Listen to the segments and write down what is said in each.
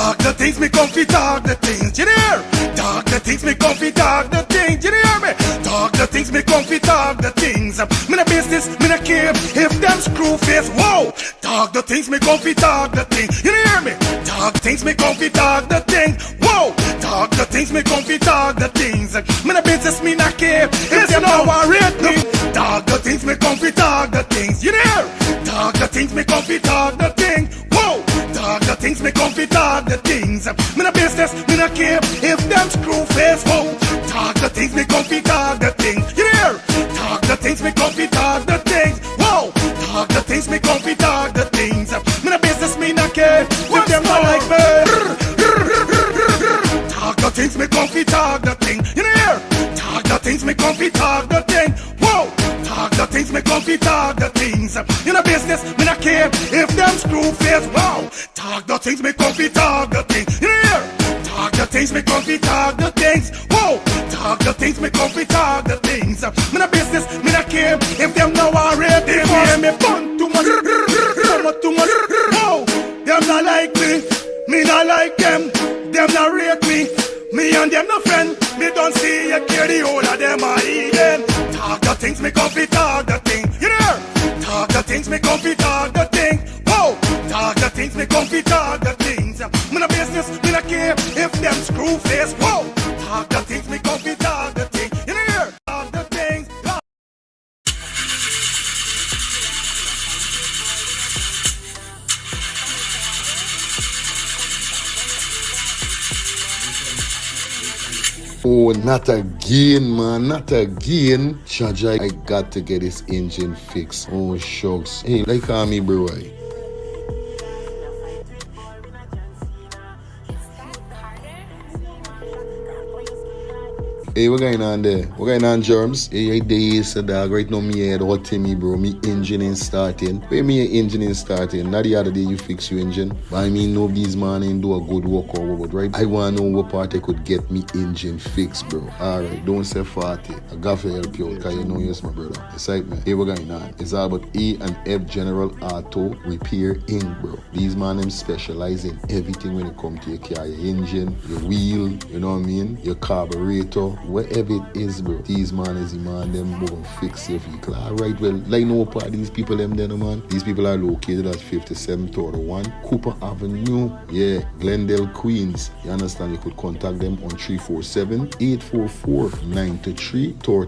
Talk the things me comfy, talk the things, you hear? Talk the things me comfy, talk the things, you hear me? Talk the things me comfy, talk the things. Me no business, me no care if them screw face, whoa. Talk the things me comfy, talk the things, you hear me? Talk things me comfy, talk the things, whoa. Talk the things me comfy, talk the things. Me no business, me no care if them no worried me. Talk the things me comfy, talk the things, you hear? Talk the things me comfy, talk the things, whoa. Talk the things me comfy, talk the things. Me no business, me no care if them screw face, whoa. Talk the things me comfy, talk the things, you hear? Talk the things me comfy, talk the things, whoa. Talk the things me comfy, talk the things. Me no business, me no care if them not like me. Talk the things me comfy, talk the thing, you hear? Talk the things me comfy, talk the thing, whoa. Talk the things me comfy, talk the things. You know business, me not care if them screw face, wow. Talk the things me comfy, talk the things, you hear? Talk the things me comfy, talk the things, whoa. Talk the things me comfy, talk the things. Me no business, me not care if them no worried. They hear me fun too much, too much, whoa. Them not like me not like them. Them not rate me. Me and them no friend. Me don't see you care the whole of them are eating. Talk the things me comfy, talk the thing, you hear? Talk the things me comfy, talk the thing, whoa. Talk the things me comfy, talk the things. Me no business, me no care if them screw face, whoa. Talk the things me comfy, talk the thing, you hear? Talk the things. Oh, not again, man, not again. Chaja, I got to get this engine fixed. Oh, shucks. Hey, like me, bro. Hey, what going on there? What going on, Germs? Hey, days, dog. Right now, me head hot to me, bro. Me engine ain't starting. Where me engine ain't starting? Not the other day you fix your engine. But I mean, nobody's man ain't do a good work or what, right? I want to know what part I could get me engine fixed, bro. Alright, don't say 40. I got to help you out, because you know you're my brother. Excitement. Hey, what going on? It's all about E and F General Auto Repair Inc., bro. These man, them specialize in everything when it comes to your car, your engine, your wheel, you know what I mean? Your carburetor. Whatever it is, bro, these man is the man, them go and fix your vehicle. Alright, well, like no part these people them there, man. These people are located at 5731 Cooper Avenue, yeah, Glendale, Queens. You understand? You could contact them on 347-844-9333 or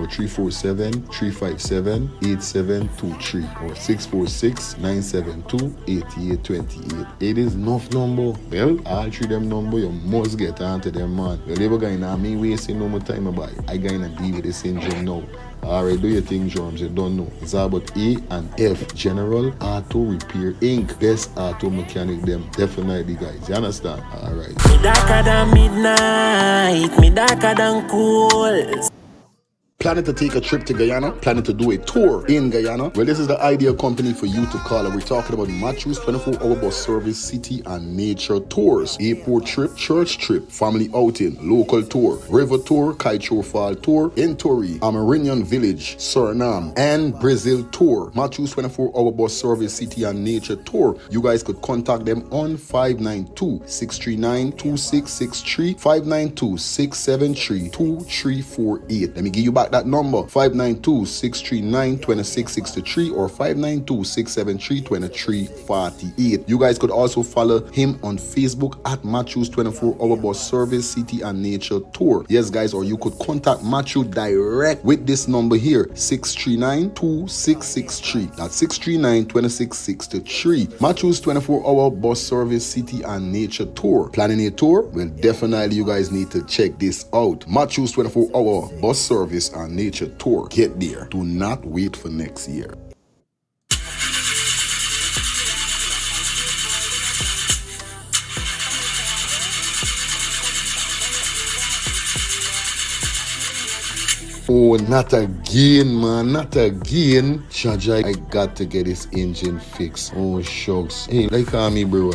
347-357-8723 or 646-972-8828. It is enough number. Well, all three them number, you must get onto them, man. Well, never going to me wasting no more time about it. I gonna deal with this engine now. Alright, do your thing, Drums. You don't know. It's all about E and F General Auto Repair Inc. Best auto mechanic them. Definitely, guys. You understand? Alright. Me darker than midnight. Me darker than cool. Planning to take a trip to Guyana? Planning to do a tour in Guyana? Well, this is the ideal company for you to call. And we're talking about Matthews 24-hour bus service, city and nature tours, airport trip, church trip, family outing, local tour, river tour, Kaichor Fall tour, Entori, Amarinian Village, Suriname, and Brazil tour. Matthews 24-hour bus service, city and nature tour. You guys could contact them on 592-639-2663, 592-673-2348. Let me give you back that number, 592-639-2663 or 592-673-2348. You guys could also follow him on Facebook at Matthews 24-hour bus service, city and nature tour. Yes, guys, or you could contact Matthew direct with this number here, 639-2663. That's 639-2663. Matthews 24-hour bus service, city and nature tour. Planning a tour? Well, definitely you guys need to check this out. Matthews 24-hour bus service and nature tour. Get there. Do not wait for next year. Oh, not again, man, not again. Chaja, I got to get this engine fixed. Oh, shucks. Hey, like me, bro.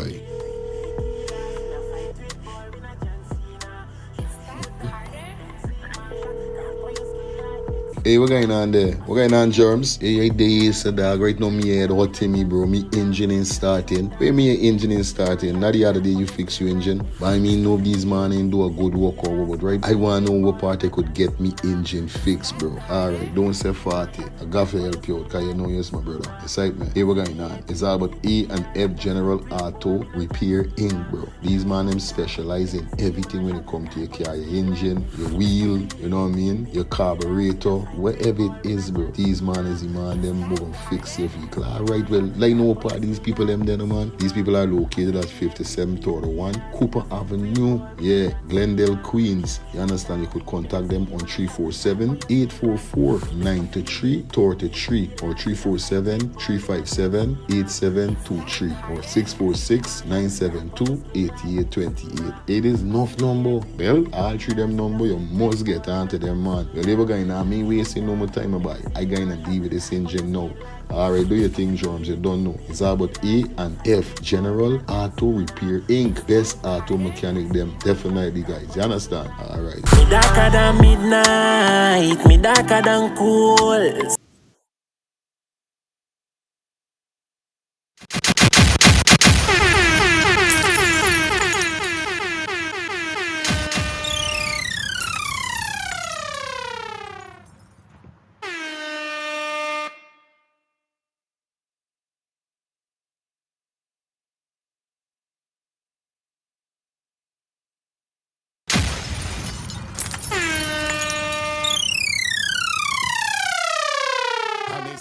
Hey, Hey, what going on there? What going on, Germs? Hey, days, dog. Right now, me head hot to me, bro. Me engine ain't starting. Where me engine ain't starting? Not the other day you fix your engine. But I mean, no, these man ain't do a good work or what, right? I want to know what part I could get me engine fixed, bro. Alright, don't say 40. I got to help you out, because you know you're my brother. Excitement. Hey, what going on? It's all about E and F General Auto Repair Inc., bro. These man, them specialize in everything when it comes to your car, your engine, your wheel, you know what I mean? Your carburetor, whatever it is, bro. These man is the man, them will fix your vehicle. Alright, well, like no part these people, them there, man. These people are located at 5731 Cooper Avenue, yeah, Glendale, Queens. You understand? You could contact them on 347-844-9333 or 347-357-8723 or 646-972-8828. It is enough number. Well, all three them number, you must get onto them, man. You'll never going to me wasting no more time about it. I going to deal with this engine now. Alright, do your thing, Germs. You don't know. It's all about E and F General Auto Repair Inc. Best auto mechanic them. Definitely, guys. You understand? Alright. Me darker than midnight, me darker than cool.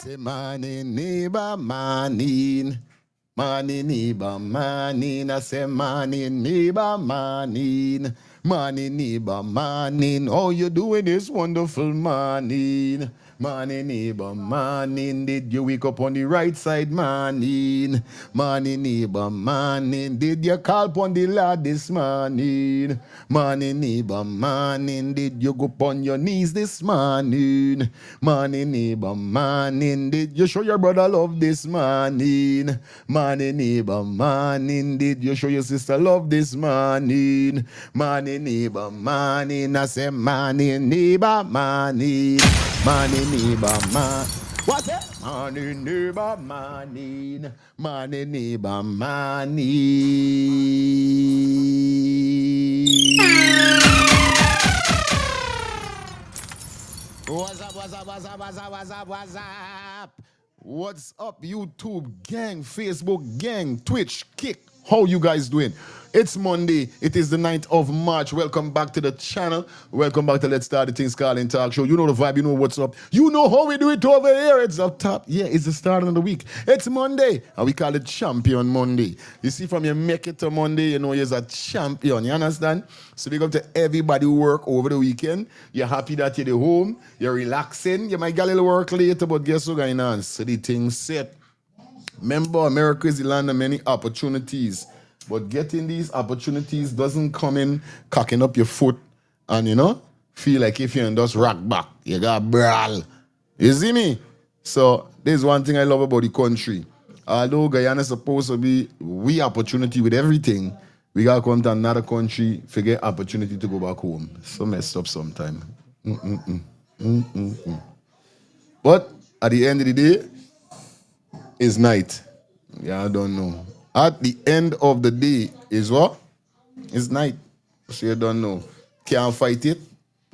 Say morning, neighbor, morning. Morning, neighbor, morning. I say morning, neighbor, morning. Morning, neighbor, morning. How you doing this wonderful morning? Morning, neighbor, morning. Did you wake up on the right side, morning? Morning, neighbor, morning. Did you call upon the Lord this morning? Morning, neighbor, morning. Did you go upon your knees this morning? Morning, neighbor, morning. Did you show your brother love this morning? Morning, neighbor, morning. Did you show your sister love this morning? Morning, neighbor, morning. I say morning, neighbor, morning. Morning, neighbor, man. What's it? Morning, neighbor, morning. Morning, neighbor, morning. What's up, what's up, what's up, what's up, what's up, what's up? What's up, YouTube gang, Facebook gang, Twitch, Kick? How you guys doing? It's Monday. It is the 9th of March. Welcome back to the channel. Welcome back to Let's Start the Things Call and Talk Show. You know the vibe. You know what's up. You know how we do it over here. It's up top. Yeah, it's the start of the week. It's Monday, and we call it Champion Monday. You see, from you make it to Monday, you know you're a champion. You understand? So big up to everybody who work over the weekend. You're happy that you're at home. You're relaxing. You might get a little work later, but guess what's going on? So the thing's set. Remember, America is the land of many opportunities. But getting these opportunities doesn't come in cocking up your foot and, you know, feel like if you're just rock back, you got brawl. You see me? So there's one thing I love about the country. Although Guyana is supposed to be we opportunity with everything, we got to come to another country, forget opportunity to go back home. So messed up sometime. But at the end of the day, it's night. Yeah, I don't know. At the end of the day is what? It's night. So you don't know. Can't fight it.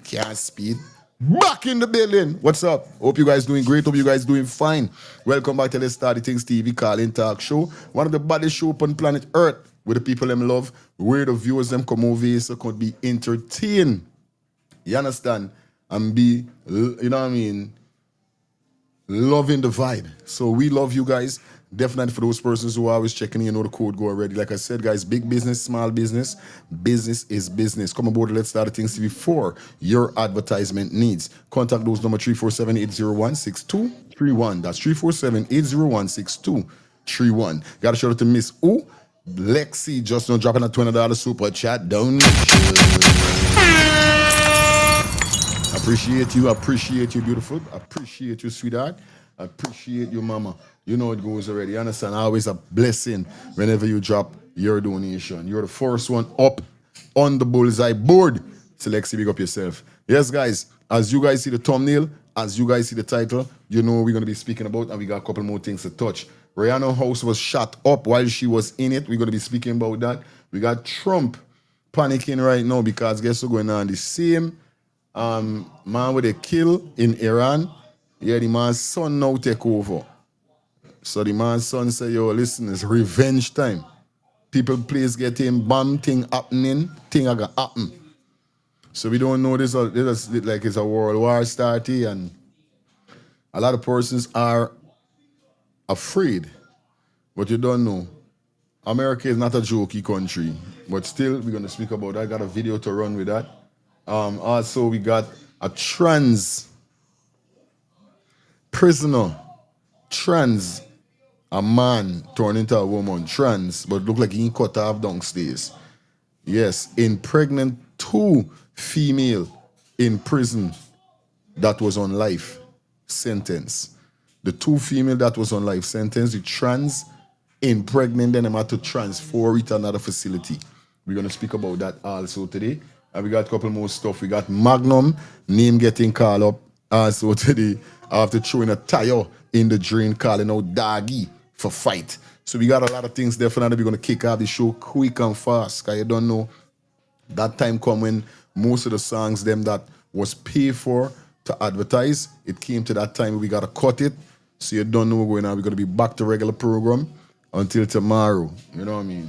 Can't speed. Back in the building. What's up? Hope you guys doing great. Hope you guys doing fine. Welcome back to Let's Start the Things TV Call and Talk Show. One of the baddest show on planet Earth. Where the people them love. Where the viewers them come over here so could be entertained. You understand? And be, you know what I mean? Loving the vibe. So we love you guys. Definitely for those persons who are always checking in, you know the code go already. Like I said, guys, big business, small business. Business is business. Come aboard Let's Start the Things TV for your advertisement needs. Contact those number 347-801-6231. That's 347-801-6231. Got to shout out to Miss U. Lexi just now dropping a $20 super chat donation. Appreciate you, beautiful. Appreciate you, sweetheart. Appreciate you, mama. You know it goes already. You understand? Always a blessing whenever you drop your donation. You're the first one up on the bullseye board. So Lexi, big up yourself. Yes, guys, as you guys see the thumbnail, as you guys see the title, you know what we're going to be speaking about, and we got a couple more things to touch. Rihanna's house was shut up while she was in it. We're going to be speaking about that. We got Trump panicking right now because guess what's going on? The same man with a kill in Iran. Yeah, the man's son now take over. So the man's son say, yo, listen, it's revenge time. People, please get him, bomb thing happening, thing I got happen. So we don't know this is like it's a world war starting, and a lot of persons are afraid. But you don't know. America is not a jokey country. But still, we're gonna speak about that. I got a video to run with that. Also, we got a trans prisoner. Trans, a man turned into a woman. Trans, but look like he cut off downstairs. Yes, impregnant 2 female in prison that was on life sentence. The 2 female that was on life sentence, the trans impregnant, then them had to transfer it to another facility. We're gonna speak about that also today. And we got a couple more stuff. We got Magnum, name getting called up also today after throwing a tire in the drain, calling out Doggy for fight. So we got a lot of things. Definitely we're gonna kick off the show quick and fast. Cause you don't know that time come when most of the songs them that was paid for to advertise, it came to that time we gotta cut it. So you don't know what's going on. We're gonna be back to regular program until tomorrow. You know what I mean?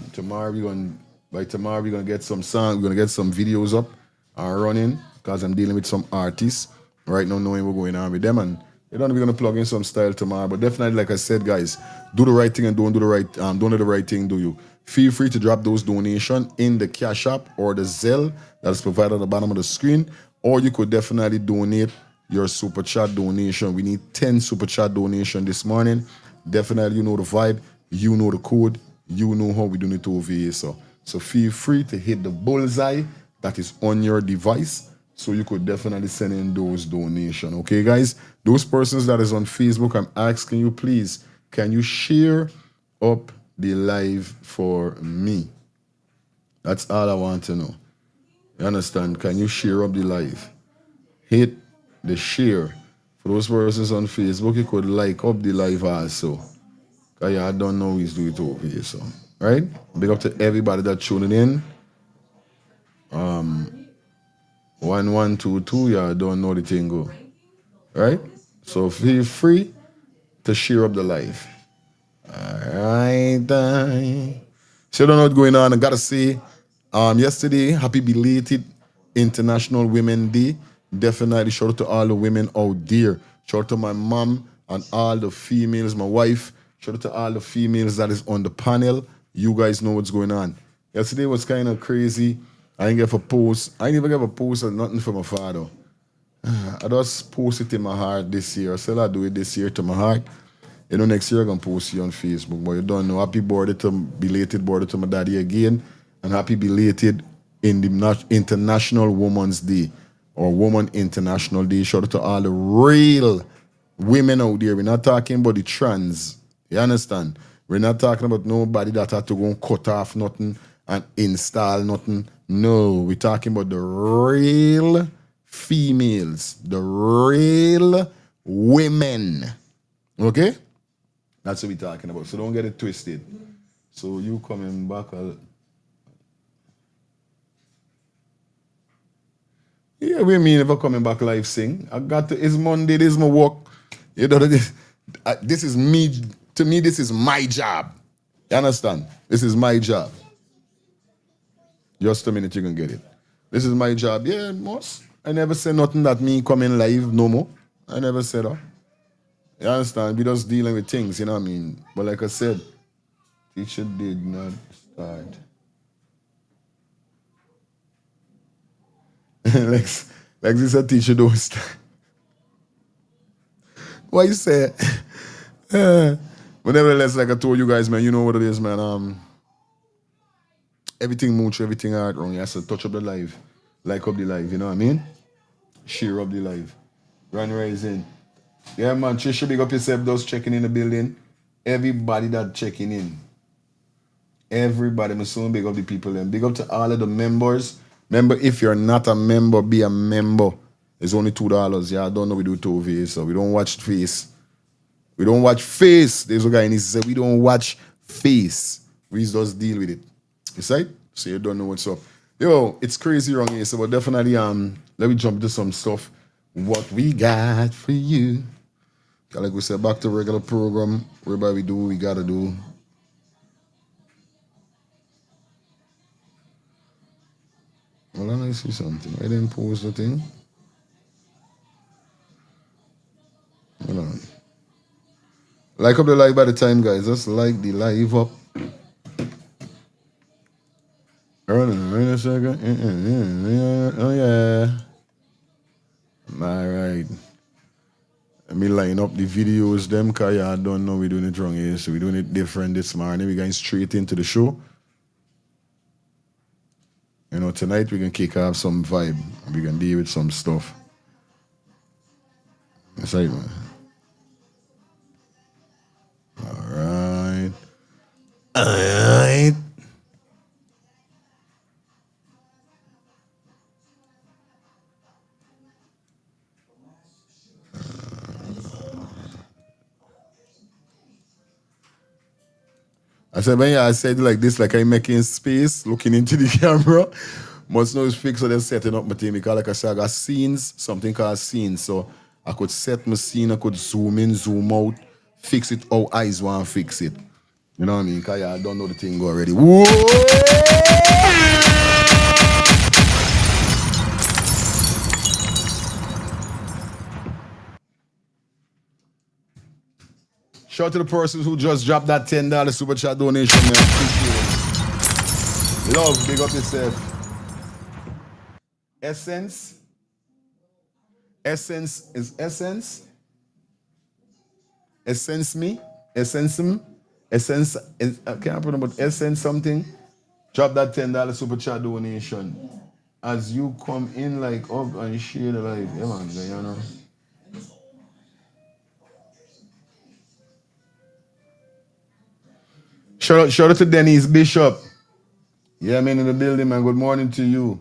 By tomorrow we're gonna get some songs, we're gonna get some videos up and running because I'm dealing with some artists right now knowing what's going on with them, and you know we're gonna plug in some style tomorrow. But definitely, like I said, guys, do the right thing and don't do the right thing, do you? Feel free to drop those donations in the Cash App or the Zelle that is provided at the bottom of the screen, or you could definitely donate your super chat donation. We need 10 super chat donation this morning. Definitely, you know the vibe, you know the code, you know how we do it over here. So feel free to hit the bullseye that is on your device, so you could definitely send in those donations. Okay, guys? Those persons that is on Facebook, I'm asking you, please, can you share up the live for me? That's all I want to know. You understand? Can you share up the live? Hit the share. For those persons on Facebook, you could like up the live also. Cause yeah, I don't know who's doing it over here, so right? Big up to everybody that tuning in. 1122, yeah, I don't know the thing go. Right? So feel free to share up the live. Alright. So you don't know what's going on. I gotta say, yesterday, happy belated International Women Day. Definitely shout out to all the women out there. Shout out to my mom and all the females, my wife. Shout out to all the females that is on the panel. You guys know what's going on. Yesterday was kind of crazy. I didn't get a post. I didn't even get a post or nothing from my father. I just post it in my heart this year. I said I do it this year to my heart. You know, next year I'm going to post you on Facebook. But you don't know. Happy belated birthday to my daddy again. And happy belated in the International Women's Day or Woman International Day. Shout out to all the real women out there. We're not talking about the trans. You understand? We're not talking about nobody that had to go and cut off nothing and install nothing. No, we're talking about the real females, the real women. Okay? That's what we're talking about. So don't get it twisted. So you coming back. Yeah, we mean if I'm coming back live sing. I got to, it's Monday, this is my work. You know, this is me, to me, this is my job. You understand? This is my job. Just a minute, you can get it. This is my job. Yeah, most. I never said nothing that me coming live no more. I never said that. You understand? We just dealing with things, you know what I mean? But like I said, teacher did not start. like this a teacher don't start. What you say? But nevertheless, like I told you guys, man, you know what it is, man. Everything mooch, everything hard wrong. You have to touch up the live. Like up the live, you know what I mean? Share up the live. Run rising. Yeah, man, Trisha, big up yourself, those checking in the building. Everybody that checking in. Everybody, I'm so big up the people. And big up to all of the members. Remember, if you're not a member, be a member. It's only $2. Yeah, I don't know we do Tove, so we don't watch face. We don't watch face. There's a guy in this say we don't watch face. We just deal with it. You see? So you don't know what's up. Yo, it's crazy wrong here. So but definitely let me jump into some stuff. What we got for you. Like we said, back to regular program, whereby we do what we gotta do. Well, let me see something. I didn't post the thing. Hold on. Like up the live by the time, guys. Just like the live up. Hold on, wait a second. Oh, yeah. All right. Let me line up the videos, them, because I don't know we're doing it wrong here. So we're doing it different this morning. We're going straight into the show. You know, tonight we're going to kick off some vibe. We're going to deal with some stuff. That's right, man. All right. All right. I said, man, yeah, I said like this, like I'm making space, looking into the camera. Must know it's fixed, so they're setting up my team. Because like I said, I got scenes, something called scenes. So I could set my scene, I could zoom in, zoom out, fix it how eyes want to fix it. You know what I mean? Because yeah, I don't know the thing already. Whoa! Shout out to the persons who just dropped that $10 super chat donation, man. Appreciate it. Love, big up yourself. Essence. Essence is essence. Essence me. Essence me. Essence. I can't remember, but essence something. Drop that $10 super chat donation. As you come in, like up and share the live. Yeah, man, you know. Shout out to Dennis Bishop. Yeah, man, in the building, man. Good morning to you.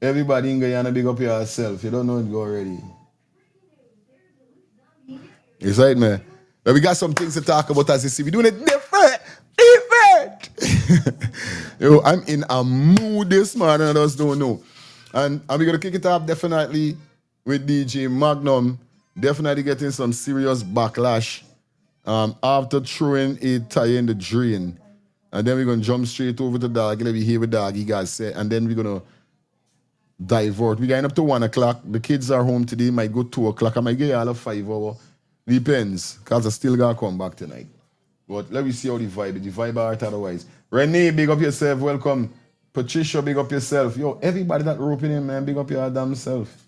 Everybody in Guyana, big up yourself. You don't know it already. It's right, man. But we got some things to talk about as you see. We're doing it different. Yo, I'm in a mood this morning. I just don't know. And we're going to kick it off definitely with DJ Magnum. Definitely getting some serious backlash after throwing a tire in the drain. And then we're going to jump straight over to Doggy. Let me hear what Doggy guys say. And then we're going to divert. We're going up to 1 o'clock. The kids are home today. Might go 2 o'clock. I might get all of 5 hours. Depends. Because I still got to come back tonight. But let me see how the vibe are otherwise. Renee, big up yourself. Welcome. Patricia, big up yourself. Yo, everybody that roping in, man, big up your damn self.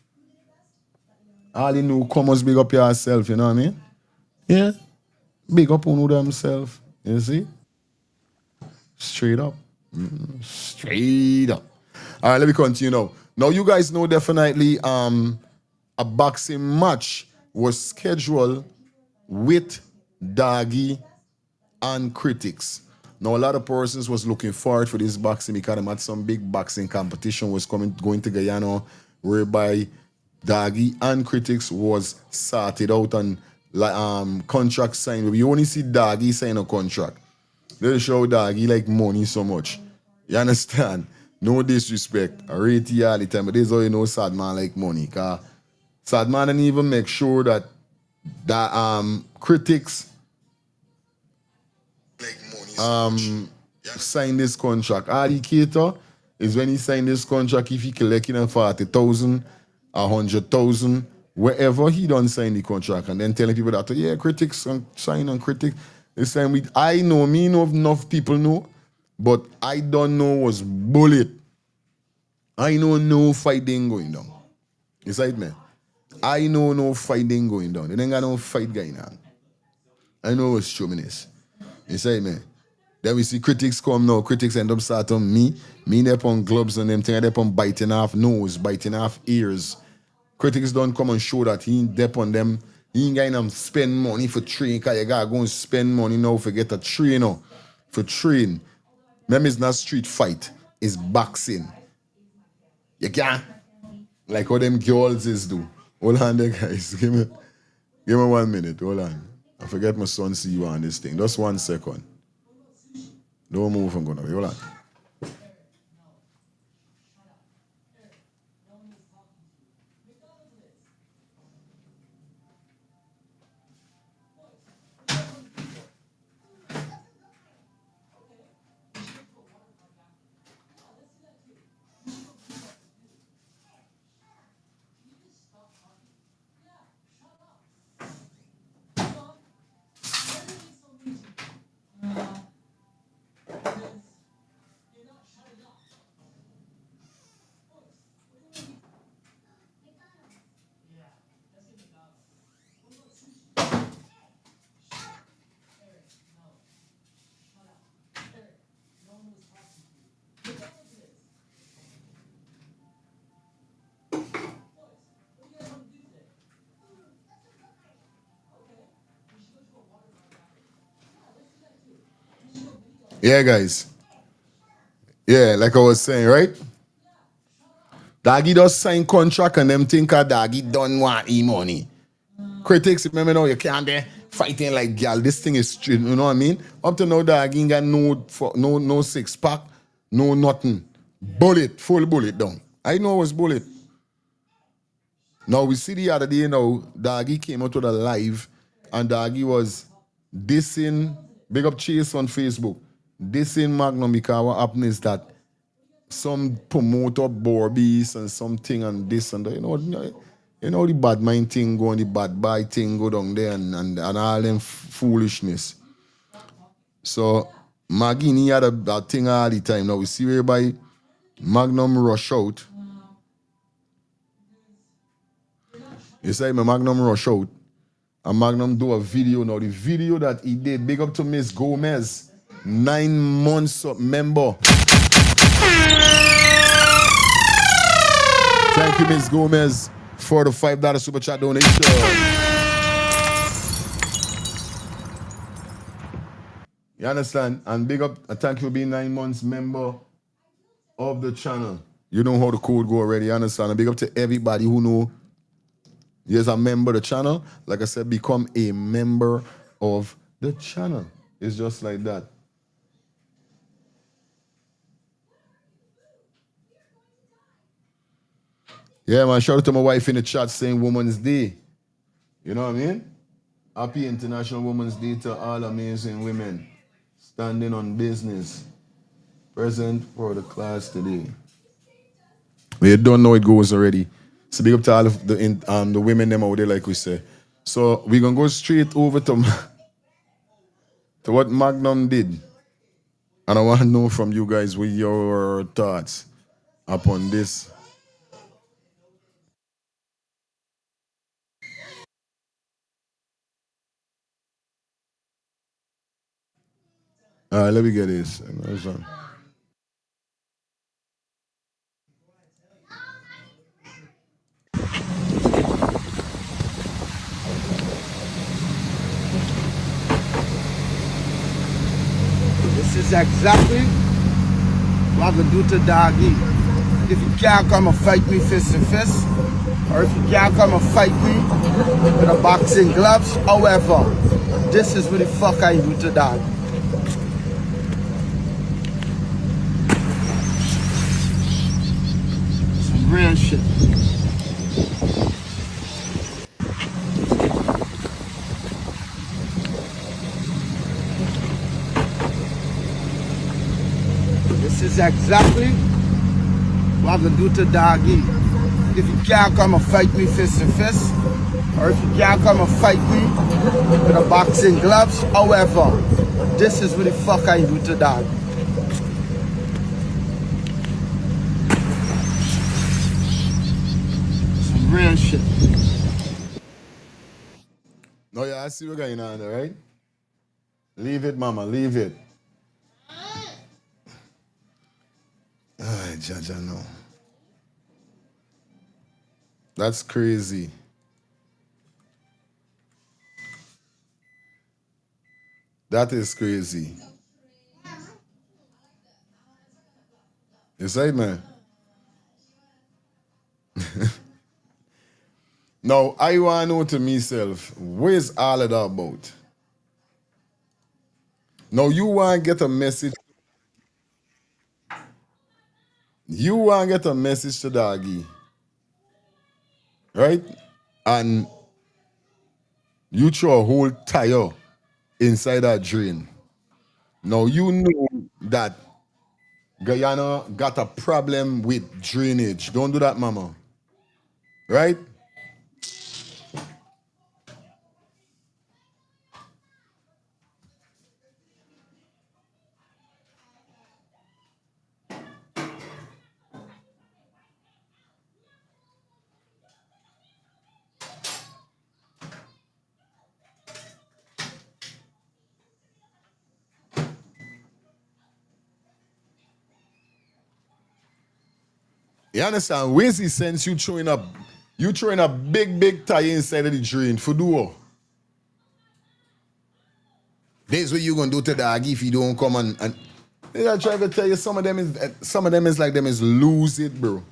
All the newcomers, big up yourself. You know what I mean? Yeah. Big up on themselves. You see? Straight up. Straight up. All right, let me continue now. Now, you guys know definitely a boxing match was scheduled with Doggy and Critics. Now, a lot of persons was looking forward for this boxing because they had some big boxing competition was going to Guyana, whereby Doggy and Critics was sorted out and contract signed. We only see Doggy sign a contract. They show Doggy like money so much. You understand? No disrespect. I rate you all the time, but this is how you know sad man like money. Cause sad man didn't even make sure that Critics sign this contract. Alligator is when he signed this contract, if he collecting 40,000, 100,000, wherever he don't sign the contract, and then telling people that yeah, Critics sign on Critics. This time I know enough people know, but I don't know was bullet. I know no fighting going down. It's right, man. I know no fighting going down. They ain't got no fight going on. I know it's true, man. It's right, man. Then we see Critics come now. Critics end up starting me. Me they on gloves and them thing. They on biting off nose, biting off ears. Critics don't come and show that he ain't dep on them. He ain't going to spend money for train. Because you got to go and spend money now for get a trainer. For train. Remember, it's not street fight. It's boxing. You can't. Like how them girls is do. Hold on there, guys. Give me 1 minute. Hold on. I forget my son see you on this thing. Just 1 second. Don't move from gonna be. Hold on. Yeah, guys. Yeah, like I was saying, right? Doggy does sign contract and them think a doggy don't want money. Critics, remember now, you can't be fighting like gal. This thing is straight, you know what I mean? Up to now, doggy ain't got no 6-pack, no nothing. Bullet, full bullet down. I know it was bullet. Now we see the other day now, Doggy came out with a live and Doggy was dissing, big up Chase on Facebook, dissing Magnum because what happened is that some promoter Borbies and something and this and that, you know the bad mind thing go and the bad boy thing go down there and all them foolishness. So Maggie he had a thing all the time. Now we see whereby Magnum rush out. You say my Magnum rush out. And Magnum do a video. Now the video that he did, big up to Miss Gomez, 9 months of member. Thank you, Miss Gomez, for the $5 super chat donation. You understand? And big up, thank you for being 9 months member of the channel. You know how the code go already, you understand? And big up to everybody who know you're a member of the channel. Like I said, become a member of the channel. It's just like that. Yeah, man, shout out to my wife in the chat saying Women's Day. You know what I mean? Happy International Women's Day to all amazing women standing on business. Present for the class today. We don't know it goes already. So big up to all of the women them out there, like we say. So we're gonna go straight over to what Magnum did. And I want to know from you guys what your thoughts upon this. All right, let me get this. This is exactly what I'm gonna do to Doggy. If you can't come and fight me fist to fist, or if you can't come and fight me with a boxing gloves, however, this is what the fuck I do to Doggy. Some real shit. This is exactly what I'm gonna do to Doggy. If you can't come and fight me fist to fist, or if you can't come and fight me with a boxing gloves, however, this is what the fuck I do to Doggy. Some real shit. No, yeah, I see what's going on there, right? Leave it, mama, leave it. All right, Jaja, no. That's crazy. That is crazy. You say, man? Now, I want to know to myself, where's all of that about? Now, you want to get a message to doggy, right? And you throw a whole tire inside that drain. Now, you know that Guyana got a problem with drainage. Don't do that, mama. Right? You understand? Where's the sense you throwing a big tire inside of the drain for do what? This what you gonna do to doggy if you don't come and I try to tell you some of them is like them is lose it, bro.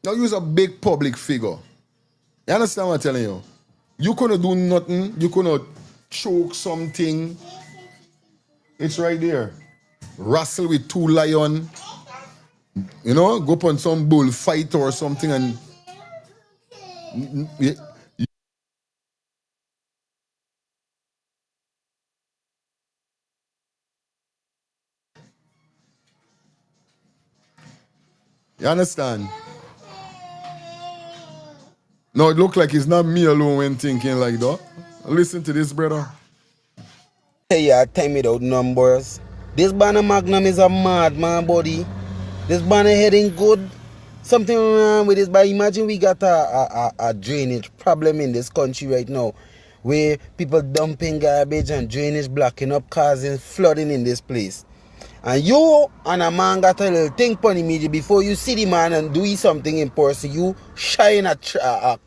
Now use a big public figure. You understand what I'm telling you? You couldn't do nothing, you couldn't choke something. It's right there. Wrestle with two lion, go up on some bullfight or something and you, you understand? No, it look like it's not me alone when thinking like that. Listen to this, brother. Hey, yeah, time without numbers. This banner Magnum is a madman body. This banner heading good. Something wrong with this, but imagine we got a drainage problem in this country right now, where people dumping garbage and drainage blocking up, causing flooding in this place. And you and a man got a little thing pon the media before you see the man and do something in person. You shine a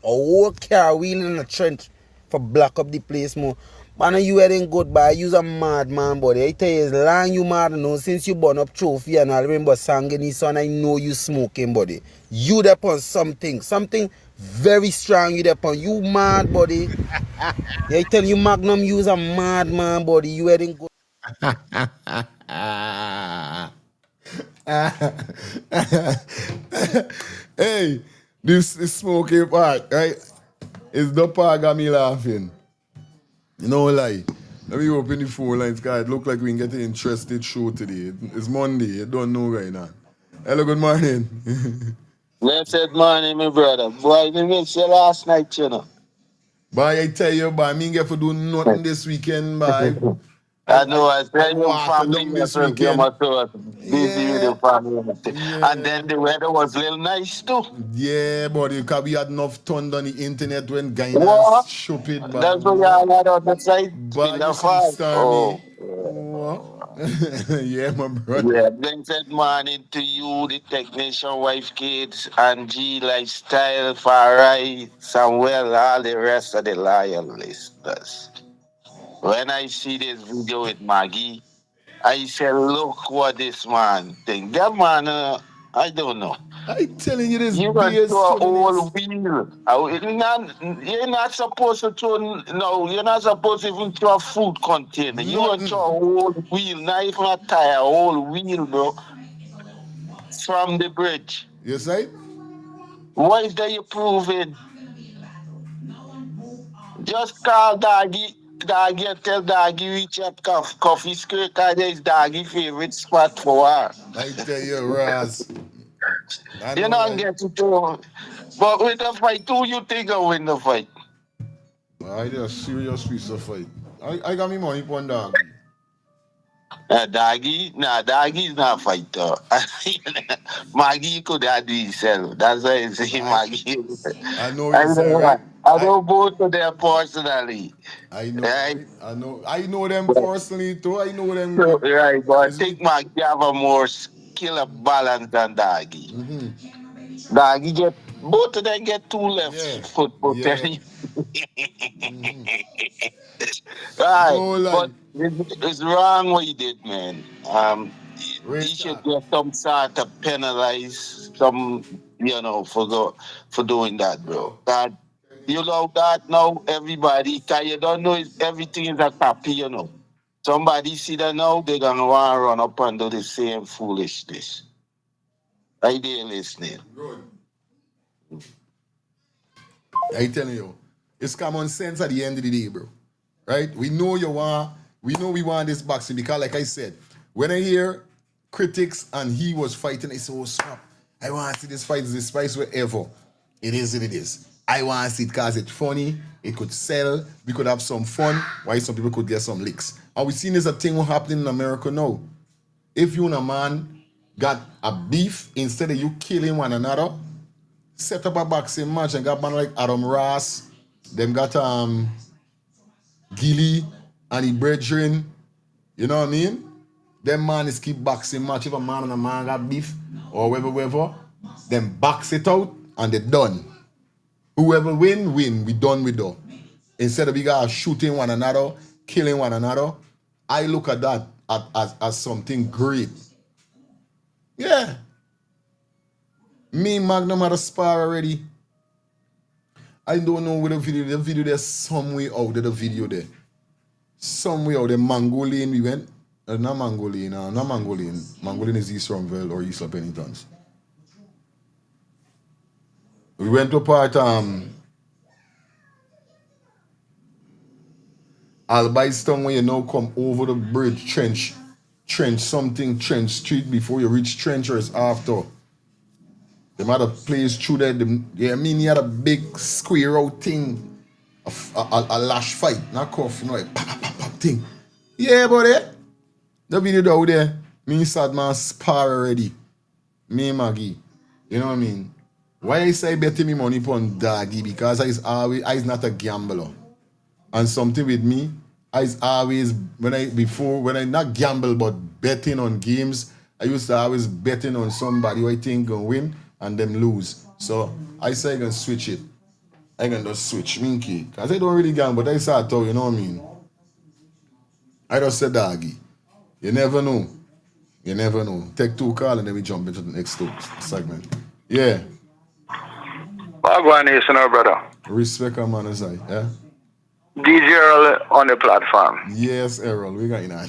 whole car wheel in a trench for block up the place more. Man, you ain't good, but you's a madman, buddy. I tell you, as long you mad, no, since you burn up trophy and I remember singing son, I know you smoking, buddy. You depon something very strong you depon. You mad, buddy. Yeah, I tell you, Magnum, you's a madman, buddy. You ain't good. Hey, this is smoking part, right? It's the part got me laughing. You know, like, let me open the phone lines, guys. It look like we can get an interested show today. It's Monday. You don't know right now. Hello, good morning. Blessed morning, my brother. Boy, we miss you last night, you know. Boy, I tell you, boy, me ain't get to do nothing this weekend, boy. I I know, I tell you, water family down this matters, you weekend. must was busy with Yeah, your family matters. And yeah. then the weather was a little nice too. Yeah, buddy, because we had enough thunder on the internet when What? Guyana's stupid, but That's why you had on the side in but you the see the fall. stormy. Oh, What? Yeah, my brother. yeah. Blessed morning to you, the technician, wife, kids, Angie, lifestyle, Farai, Samuel, all the rest of the loyal listeners. When I see this video with Maggie, I said, look what this man think. That man, I don't know. I telling you this You went to BS a tuning whole is. wheel. You're not supposed to throw, no, you're not supposed to even throw a food container. You went to a Nothing. whole wheel, not even a tire, a whole wheel, bro, from the bridge. You say? What is that you proving? Just call Doggy. Doggy and tell Doggy reach up coffee skirt, because there's Doggy favorite spot for her. I tell you, Raz. I You know, know, and like, get to do. But with the fight, who you think will win the fight? I did a serious piece of fight. I got me money on doggy. Doggy, nah, Doggy is not a fighter. Maggie could have do himself. That's why I say I Maggie. I know I you say, right? I know both of them personally. I know, Right? right? I know them personally too. I know them So, good. right, but I It's me. think Maggie have a more skill of balance than Doggy. Doggy get both of them get two left Yeah. foot Yeah. potential. Right, No like but it's wrong what you did, man. he should get some sort of penalize, for doing that, bro. That you know that now everybody, cause you don't know everything is a copy. Somebody see that now, they're gonna wanna run up and do the same foolishness. Are they listening? I telling you, it's common sense at the end of the day, bro. Right? We know we want this boxing because, like I said, when I hear critics and he was fighting, I say, oh, stop. I want to see this fight, this spice, wherever. It is what it is. I want to see it because it's funny, it could sell, we could have some fun, why some people could get some licks. And we seen this a thing happening in America now. If you and a man got a beef, instead of you killing one another, set up a boxing match and got man like Adam Ross, them got Gilly and the brethren, you know what I mean? Them man is keep boxing match. If a man and a man got beef or whatever, them box it out and they done. Whoever win, we done with that. Instead of we guys shooting one another, killing one another, I look at that as something great. Yeah. Me and Magnum had a spar already. I don't know where the video there's somewhere out of the video there. Somewhere out there, Mangolian we went. Not Mangolian, not Mangolian. Mangolian is East Rumville or East of Penningtons. We went to part Albistown when you now come over the bridge, trench street before you reach trench or it's after. Them had a place through there. You had a big square out thing, a lash fight, not cuff, like pop thing. Yeah, buddy. The video out there, me and Sadman spar already. Me and Maggie. You know what I mean? Why I say betting me money upon Daggy? Because I's not a gambler. And something with me, I's always when I not gamble but betting on games, I used to always betting on somebody who I think gonna win and them lose. So I say I can switch it. I can just switch Minky. Because I don't really gamble, but I start to, you know what I mean? I just said Daggy. You never know. You never know. Take two calls and then we jump into the next segment. Yeah. Wagwan is now, brother. Respect a man aside, yeah? DJ Earl on the platform. Yes, Errol, we got you on.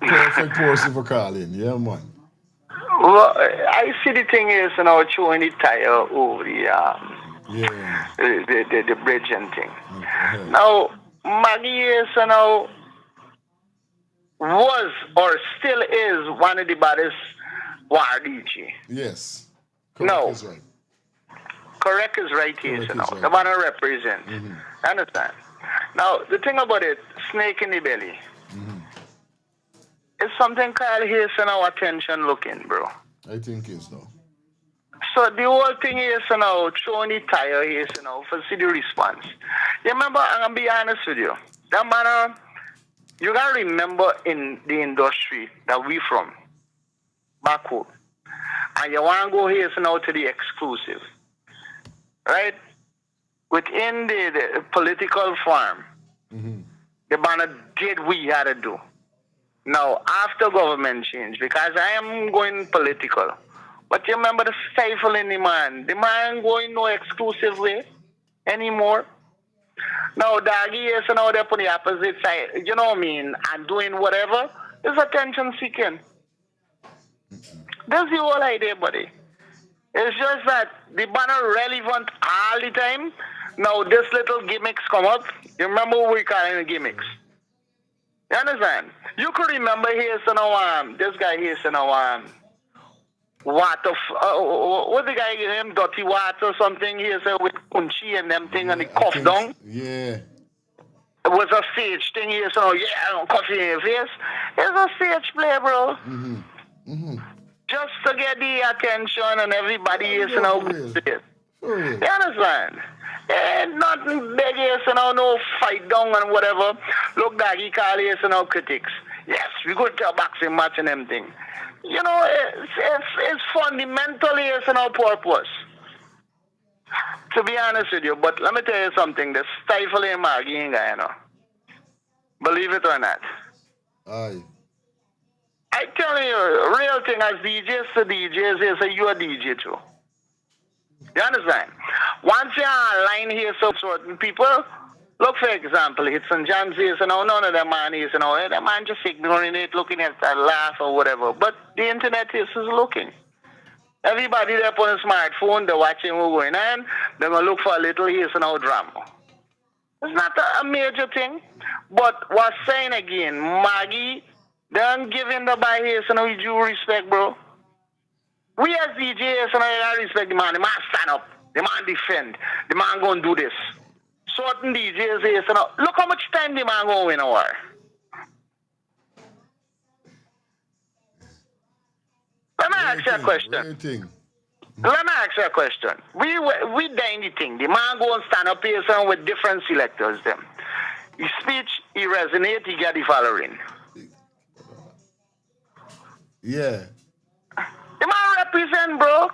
Perfect person for calling, yeah, man. Well, I see the thing is, showing the tire over the bridge and thing. Okay. Now, Maggie is, was or still is one of the baddest war DJ. Yes. Correct is right. Correct is right here, right. The man I represent. Mm-hmm. Understand? Now, the thing about it, snake in the belly. Mm-hmm. It's something called here, attention looking, bro. I think it's though. So the whole thing is, throwing the tire here, for see the response. You remember, I'm going to be honest with you. That man, you got to remember in the industry that we from, back home. And you want to go here, to the exclusive. Right? Within the political farm, mm-hmm. The banner did what we had to do. Now, after government change, because I am going political, but you remember the stifling the man going no exclusive way anymore. Now, Daggy is now they're on the opposite side, you know what I mean, and doing whatever, is attention seeking. That's the whole idea, buddy. It's just that the banner relevant all the time. Now, this little gimmicks come up. You remember what we calling the gimmicks? You understand? You could remember here, this guy here, water, what the guy him, dirty water or something here, with Kunchi and them thing, and the cough down. Yeah. It was a stage thing here, coffee in your face. It's a stage play, bro. Mm-hmm. Mm-hmm. Just to get the attention and everybody is, You understand? And nothing big is, no fight down and whatever. Look, Daggy call is, critics. Yes, we go to a boxing match and everything. It's fundamentally is, purpose. To be honest with you, but let me tell you something. The stifling Maggie guy, Believe it or not. Aye. I tell you, real thing as DJs to DJs is that you're a DJ too. You understand? Once you're online here, so certain people, look for example, it's and John says, none of them man is, that man just ignoring it, looking at that laugh or whatever. But the internet is looking. Everybody there on a smartphone, they're watching what's going on, they're going to look for a little here, drama. It's not a major thing. But what's saying again, Maggie, they're giving the by here, with due respect, bro. We as DJs, I respect the man. The man stand up. The man defend. The man going to do this. Certain DJs here, look how much time the man going to win a war. Let me ask you a question. Let me ask you a question. We do anything. The man go and stand up here with different selectors. Them. His speech, he resonate, he get the following. Yeah. The man represent, bro.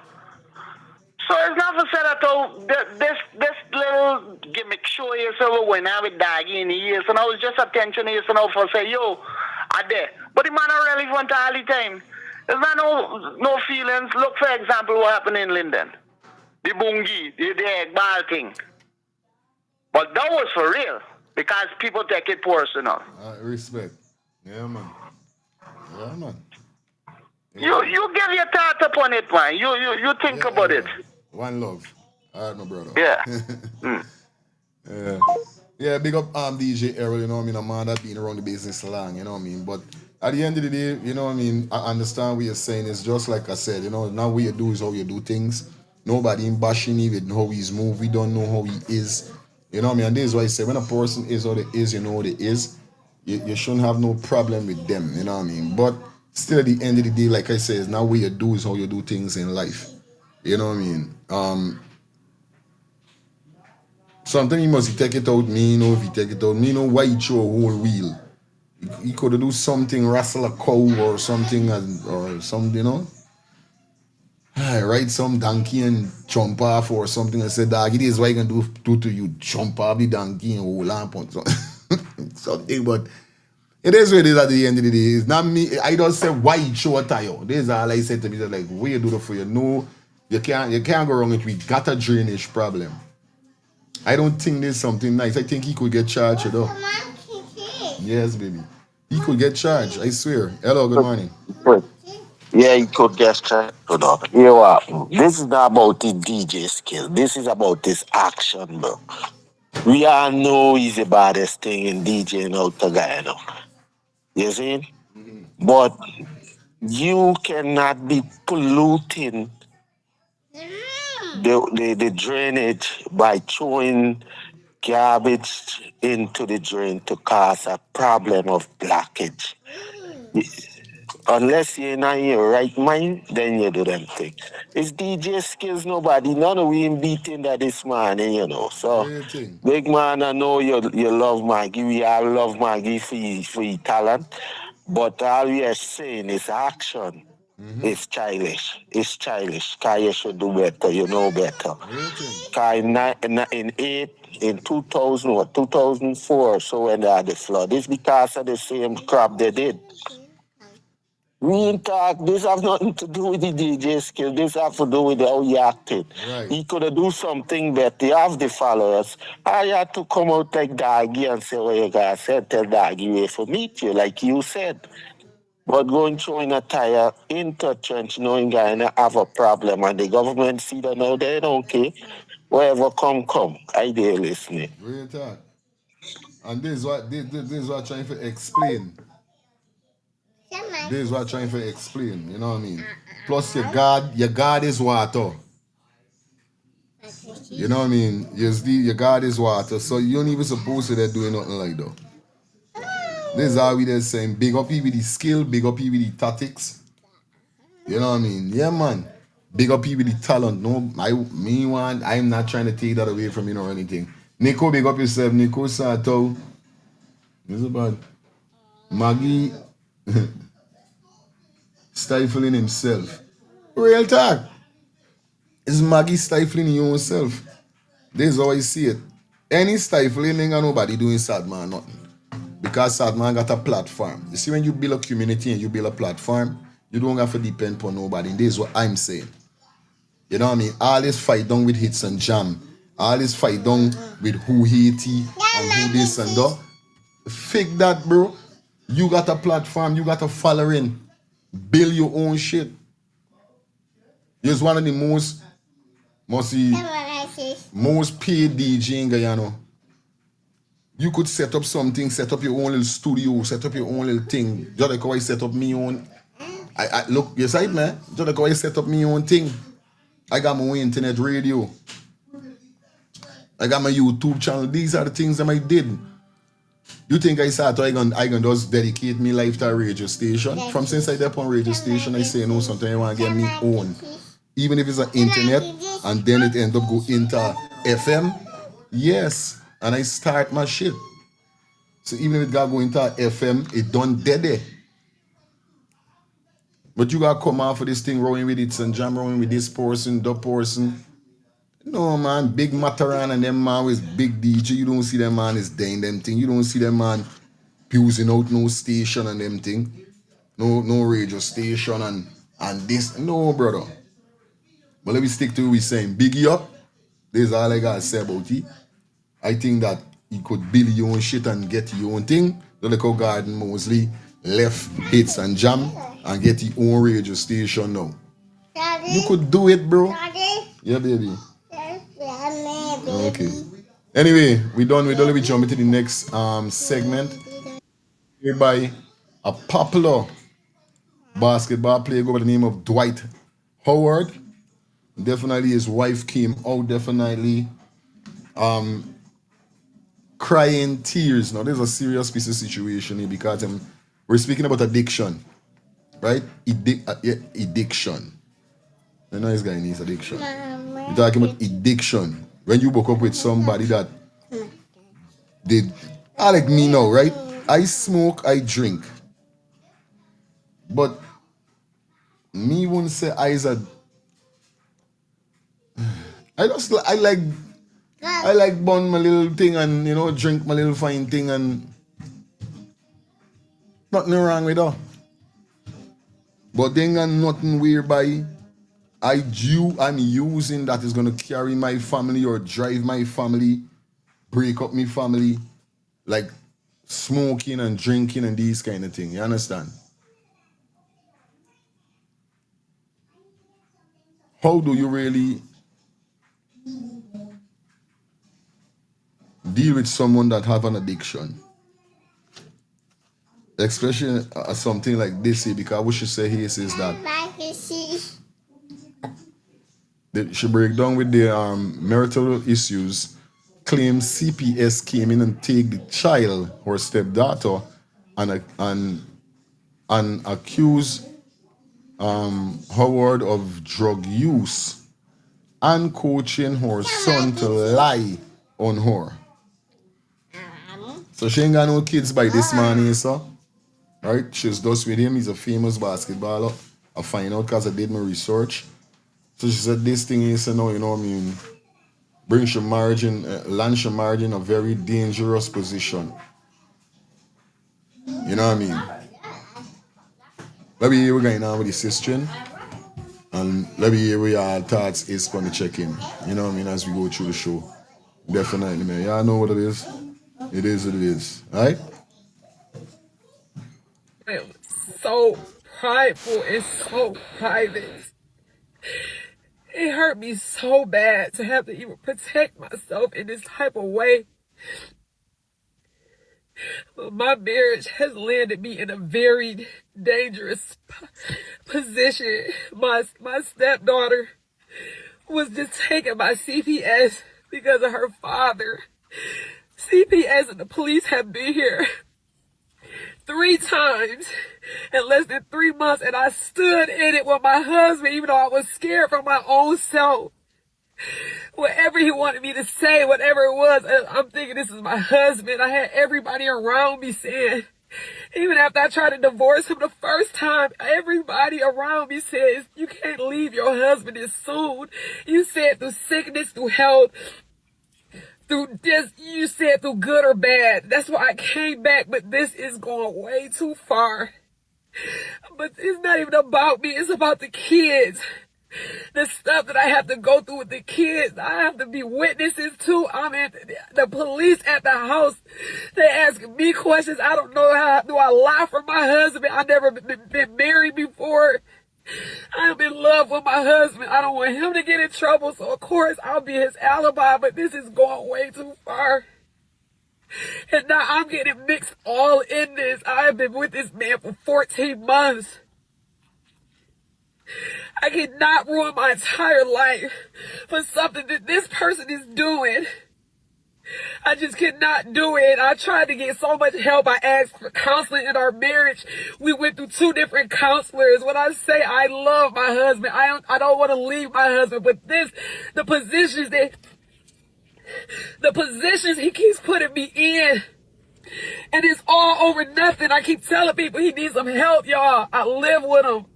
So it's not for say that this little gimmick show here, so when I with Daggy in the years, it's just attention here, for say, yo, I there. But the man are relevant all the time. There's not no feelings. Look, for example, what happened in Linden. The bungi, the egg ball thing. But that was for real. Because people take it personal. Respect. Yeah, man. Yeah, man. You give your thought upon it, man. You think about it. One love. All right, my brother. Yeah. Yeah. Yeah, big up DJ Errol, you know what I mean? A man that been around the business long, you know what I mean? But at the end of the day, you know what I mean? I understand what you're saying. It's just like I said, now what you do is how you do things. Nobody in bashing him with how he's moved. We don't know how he is. You know what I mean? And this is why I say when a person is how they is, you know what they is. You shouldn't have no problem with them, you know what I mean? But still at the end of the day, like I said, now what you do is how you do things in life. You know what I mean? Sometimes you must take it out me, if you take it out me, why you throw a whole wheel. He could do something, wrestle a cow or something, or something, ride some donkey and jump off or something and say, dog, it is what you can do to you, jump off the donkey and hold on something. But it is what it is at the end of the day. It's not me. I don't say why you show a tire. This is all I said to me. Like, what you do that for you? No, you can't go wrong if we got a drainage problem. I don't think there's something nice. I think he could get charged, though. Yes, baby. He could get charged, I swear. Hello, good morning. Yeah, he could get charged. You know what? This is not about the DJ skill. This is about this action, bro. We all know he's the baddest thing in DJing out the guy, You see? But you cannot be polluting the drainage by throwing garbage into the drain to cause a problem of blockage. Unless you're not in your right mind, then you do them things. It's DJ skills, nobody. None of we beating that this morning, So, big man, I know you love Maggie. We all love Maggie for your talent. But all we are saying is action. It's childish. It's childish. Because you should do better. You know better. Because in 2004, so when they had the flood, it's because of the same crap they did. We ain't talk, this have nothing to do with the DJ skill. This have to do with how you acted. Right. He could have do something better. You have the followers. I had to come out like Daggy and say what you guys said. Tell Daggy wait for meet you, like you said. But going through in a tire into a trench, knowing Guyana have a problem, and the government see that now they don't care. Wherever come. I dare listening. Real talk. And this is what I'm trying to explain. This is what I'm trying to explain, you know what I mean? Plus your God is water. You know what I mean? Your God is water. So you don't even supposed to be doing nothing like that. This is how we just saying big up you with the skill, big up you with the tactics. You know what I mean? Yeah, man. Big up you with the talent. No, I'm not trying to take that away from you or anything. Nico, big up yourself. Nico Sato. This is bad. Maggie stifling himself. Real talk. It's Maggie stifling your own self. This is how I see it. Any stifling ain't got nobody doing sad man nothing. Because that man got a platform. You see, when you build a community and you build a platform, you don't have to depend on nobody. And this is what I'm saying. You know what I mean? All this fight done with hits and jam. All this fight done with who Haiti and who this and that. Fake that, bro. You got a platform, you got a following. Build your own shit. You're one of the most paid DJ in Guyana. You could set up something, set up your own little studio, set up your own little thing. Just like how I set up my own. I look, you side man. Just like how I set up my own thing. I got my own internet radio. I got my YouTube channel. These are the things that I did. You think I started I can just dedicate me life to a radio station? From since I dep on radio station, I say no, sometimes I want to get me own. Even if it's an internet and then it end up go into FM. Yes. And I start my shit. So even if it got go into FM, it done dead. But you gotta come out for this thing rolling with it and jam rolling with this person, that person. No man, big Mataran and them man with big DJ. You don't see them man is doing them thing. You don't see them man using out no station and them thing. No radio station and this. No, brother. But let me stick to what we're saying. Biggie up. This is all I gotta say about it. I think that you could build your own shit and get your own thing. Don't like how Garden Mosley left hits and jam and get your own radio station now. Daddy, you could do it, bro. Daddy. Yeah, baby. Okay. Anyway, we done. We don't jump into the next segment. Hereby, a popular basketball player go by the name of Dwight Howard. Definitely his wife came out, definitely crying tears. Now, there's a serious piece of situation here because we're speaking about addiction, right? Addiction. You know this guy needs addiction. We're talking about addiction. When you woke up with somebody that did, like me now, right? I smoke, I drink. But me won't say I like bun my little thing and, you know, drink my little fine thing and nothing wrong with that. But then got nothing whereby I'm using that is going to carry my family or drive my family, break up my family, like smoking and drinking and these kind of things. You understand? How do you really deal with someone that have an addiction? Especially something like this here, because what she say here is that she break down with the marital issues, claims CPS came in and take the child or stepdaughter and accuse Howard of drug use and coaching her son to lie on her. So she ain't got no kids by this man here, so. Right? She's just with him. He's a famous basketballer. I find out because I did my research. So she said this thing is, you know what I mean, brings your marriage in, lands your marriage in a very dangerous position. You know what I mean? Let me hear what's going on with the sister. And let me hear what your thoughts is for the check-in. You know what I mean, as we go through the show. Definitely, man. Y'all know what it is. It is what it is. Alright? I am so prideful and so private. It hurt me so bad to have to even protect myself in this type of way. My marriage has landed me in a very dangerous position. My stepdaughter was just taken by CPS because of her father. CPS and the police have been here 3 times in less than 3 months, and I stood in it with my husband, even though I was scared for my own self. Whatever he wanted me to say, whatever it was, I'm thinking this is my husband. I had everybody around me saying, even after I tried to divorce him the first time, everybody around me says, you can't leave your husband this soon. You said through sickness, through health, through just, you said through good or bad. That's why I came back, but this is going way too far. But it's not even about me, it's about the kids. The stuff that I have to go through with the kids, I have to be witnesses to. I'm in the police at the house. They ask me questions. I don't know how do I lie for my husband. I've never been married before. I'm in love with my husband. I don't want him to get in trouble, so of course I'll be his alibi, but this is going way too far. And now I'm getting mixed all in this. I have been with this man for 14 months. I cannot ruin my entire life for something that this person is doing. I just cannot do it. I tried to get so much help. I asked for counseling in our marriage. We went through 2 different counselors. When I say I love my husband, I don't want to leave my husband, but the positions he keeps putting me in, and it's all over nothing. I keep telling people he needs some help, y'all. I live with him.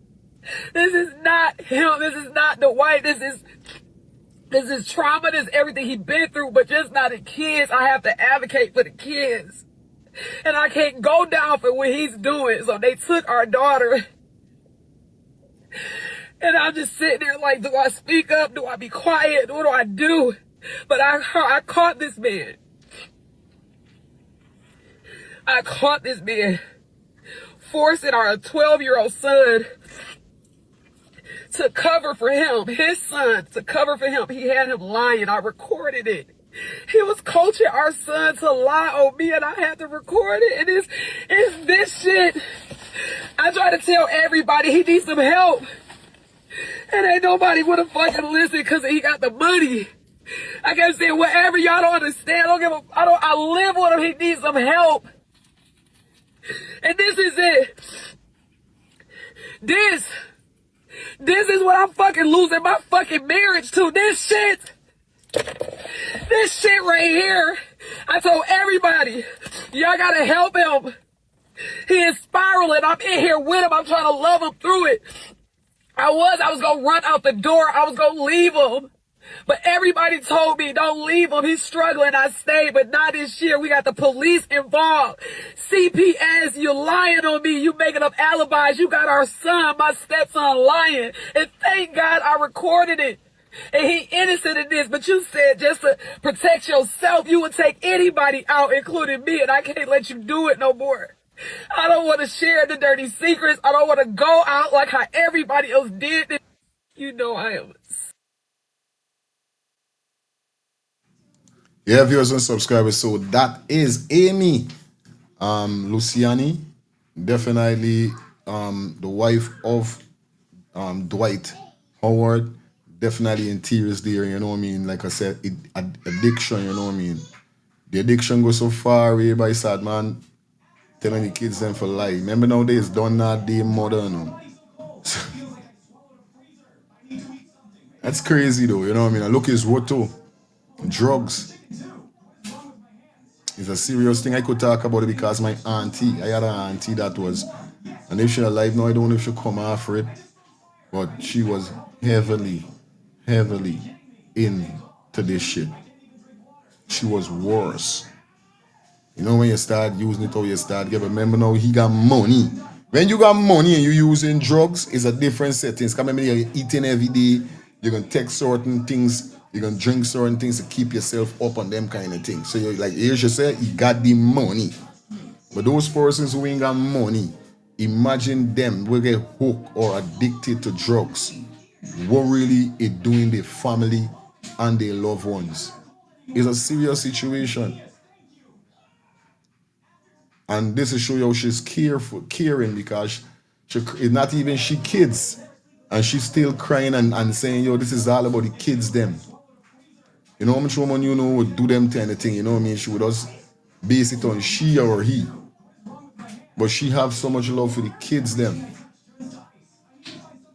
This is not him. This is not the wife. This is trauma. This is everything he's been through, but just not the kids. I have to advocate for the kids. And I can't go down for what he's doing. So they took our daughter. And I'm just sitting there like, do I speak up? Do I be quiet? What do I do? But I caught this man. I caught this man forcing our 12-year-old son to cover for him, his son, to cover for him. He had him lying. I recorded it. He was coaching our son to lie on me, and I had to record it. And it's this shit. I try to tell everybody he needs some help, and ain't nobody want to fucking listen because he got the money. I kept saying, whatever, y'all don't understand. I live with him. He needs some help. And this is it. This is what I'm fucking losing my fucking marriage to. This shit right here. I told everybody, y'all gotta help him. He is spiraling. I'm in here with him. I'm trying to love him through it. I was gonna run out the door. I was gonna leave him. But everybody told me, don't leave him. He's struggling. I stayed, but not this year. We got the police involved. CPS, you lying on me. You making up alibis. You got our son, my stepson, lying. And thank God I recorded it. And he innocent in this, but you said just to protect yourself, you would take anybody out, including me, and I can't let you do it no more. I don't want to share the dirty secrets. I don't want to go out like how everybody else did. You know I am. Yeah, viewers and subscribers. So that is Amy Luciani, definitely the wife of Dwight Howard. Definitely in tears there, you know what I mean? Like I said, addiction, you know what I mean? The addiction goes so far away by sad man telling the kids them for life. Remember nowadays, don't not the mother, no. That's crazy though, you know what I mean? And look, it's what too. Drugs. It's a serious thing. I could talk about it because my auntie, I had an auntie that was, and if she's alive now, I don't know if she'll come after it, but she was heavily into this shit. She was worse. You know, when you start using it or you start getting, remember now, he got money. When you got money and you using drugs, it's a different settings. Because remember, you're eating every day, you're going to take certain things, you're going to drink certain things to keep yourself up on them kind of things. So you're like, here's you say, he got the money. But those persons who ain't got money, imagine them will get hooked or addicted to drugs. What really it doing their family and their loved ones. It's a serious situation. And this is show you how she's caring because it's not even she kids. And she's still crying and saying, yo, this is all about the kids them. You know how much woman you know would do them kind of thing, you know what I mean? She would just base it on she or he. But she have so much love for the kids them.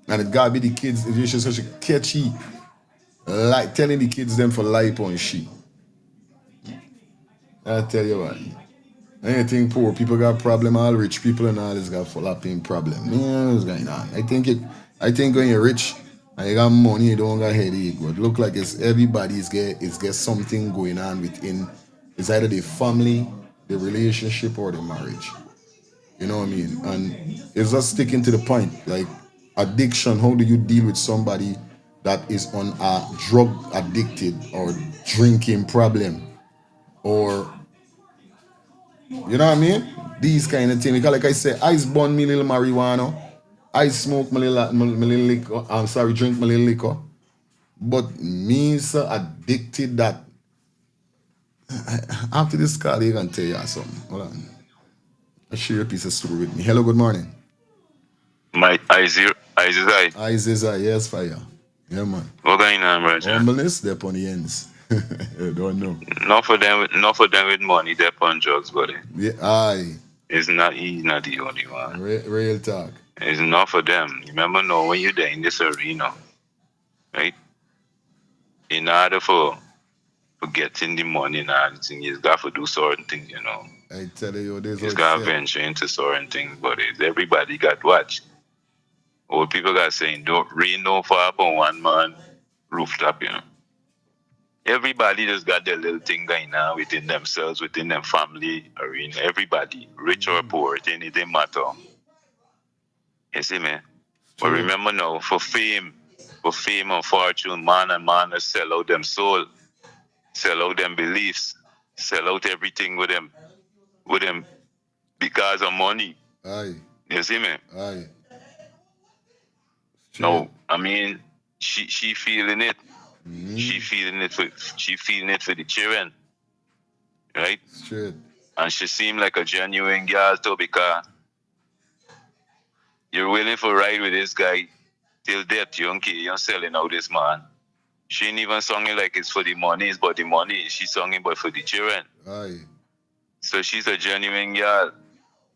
And it gotta be the kids, it's just such a catchy, like telling the kids them for life on she. I tell you what. Anything poor people got problem, all rich people and all this got full up in problem. Yeah, what's going on? I think when you're rich And you got money, you don't got headache. But look like it's everybody's get something going on within. It's either the family, the relationship, or the marriage. You know what I mean? And it's just sticking to the point. Like addiction, how do you deal with somebody that is on a drug addicted or drinking problem? Or you know what I mean? These kind of things. Because like I say, I burn me little marijuana. I smoke my little liquor. I'm sorry, drink my little liquor. But me so addicted that after this call, you can tell you something. Hold on. I'll share a piece of story with me. Hello, good morning. My eyes, Eyes is a yes fire. Yeah, man. what going on, bro? Humbleness, they're on the ends. I don't know. Not for them with money, they're on drugs, buddy. Yeah, aye. He's not the only one. Real talk. It's not for them. Remember, no, when you're there in this arena, right? In order for getting the money and everything, you've got to do certain things, you know. I tell you, this You've got to venture into certain things, but everybody got watch. Old people got saying, don't rain no far upon one man rooftop, you know. Everybody just got their little thing going on within themselves, within their family arena. Everybody, rich or poor, it didn't matter. You see me? But remember now, for fame and fortune, man and man sell out them soul, sell out them beliefs, sell out everything with them because of money. Aye. You see me? Aye. No, I mean, she feeling it. She feeling it for the children, right? Straight. And she seemed like a genuine girl too, because you're willing to ride with this guy till death. You don't care. You're selling out this man. She ain't even singing like it's for the money, it's but the money. She's singing but for the children. Aye. So she's a genuine girl.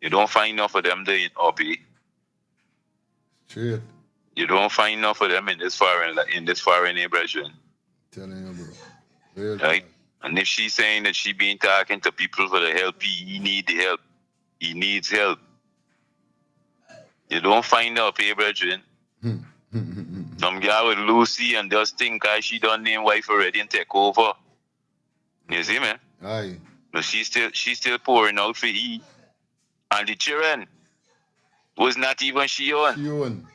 You don't find enough of them there in Oppie. Straight. You don't find enough of them in this foreign neighborhood. Telling you, bro. Real Right? talk. And if she's saying that she been talking to people for the help, he need the help. He needs help. You don't find out, brethren. Some girl with Lucy and just think she done name wife already and take over. You see me? Aye. But she's still pouring out for E. And the children was not even she own. She own.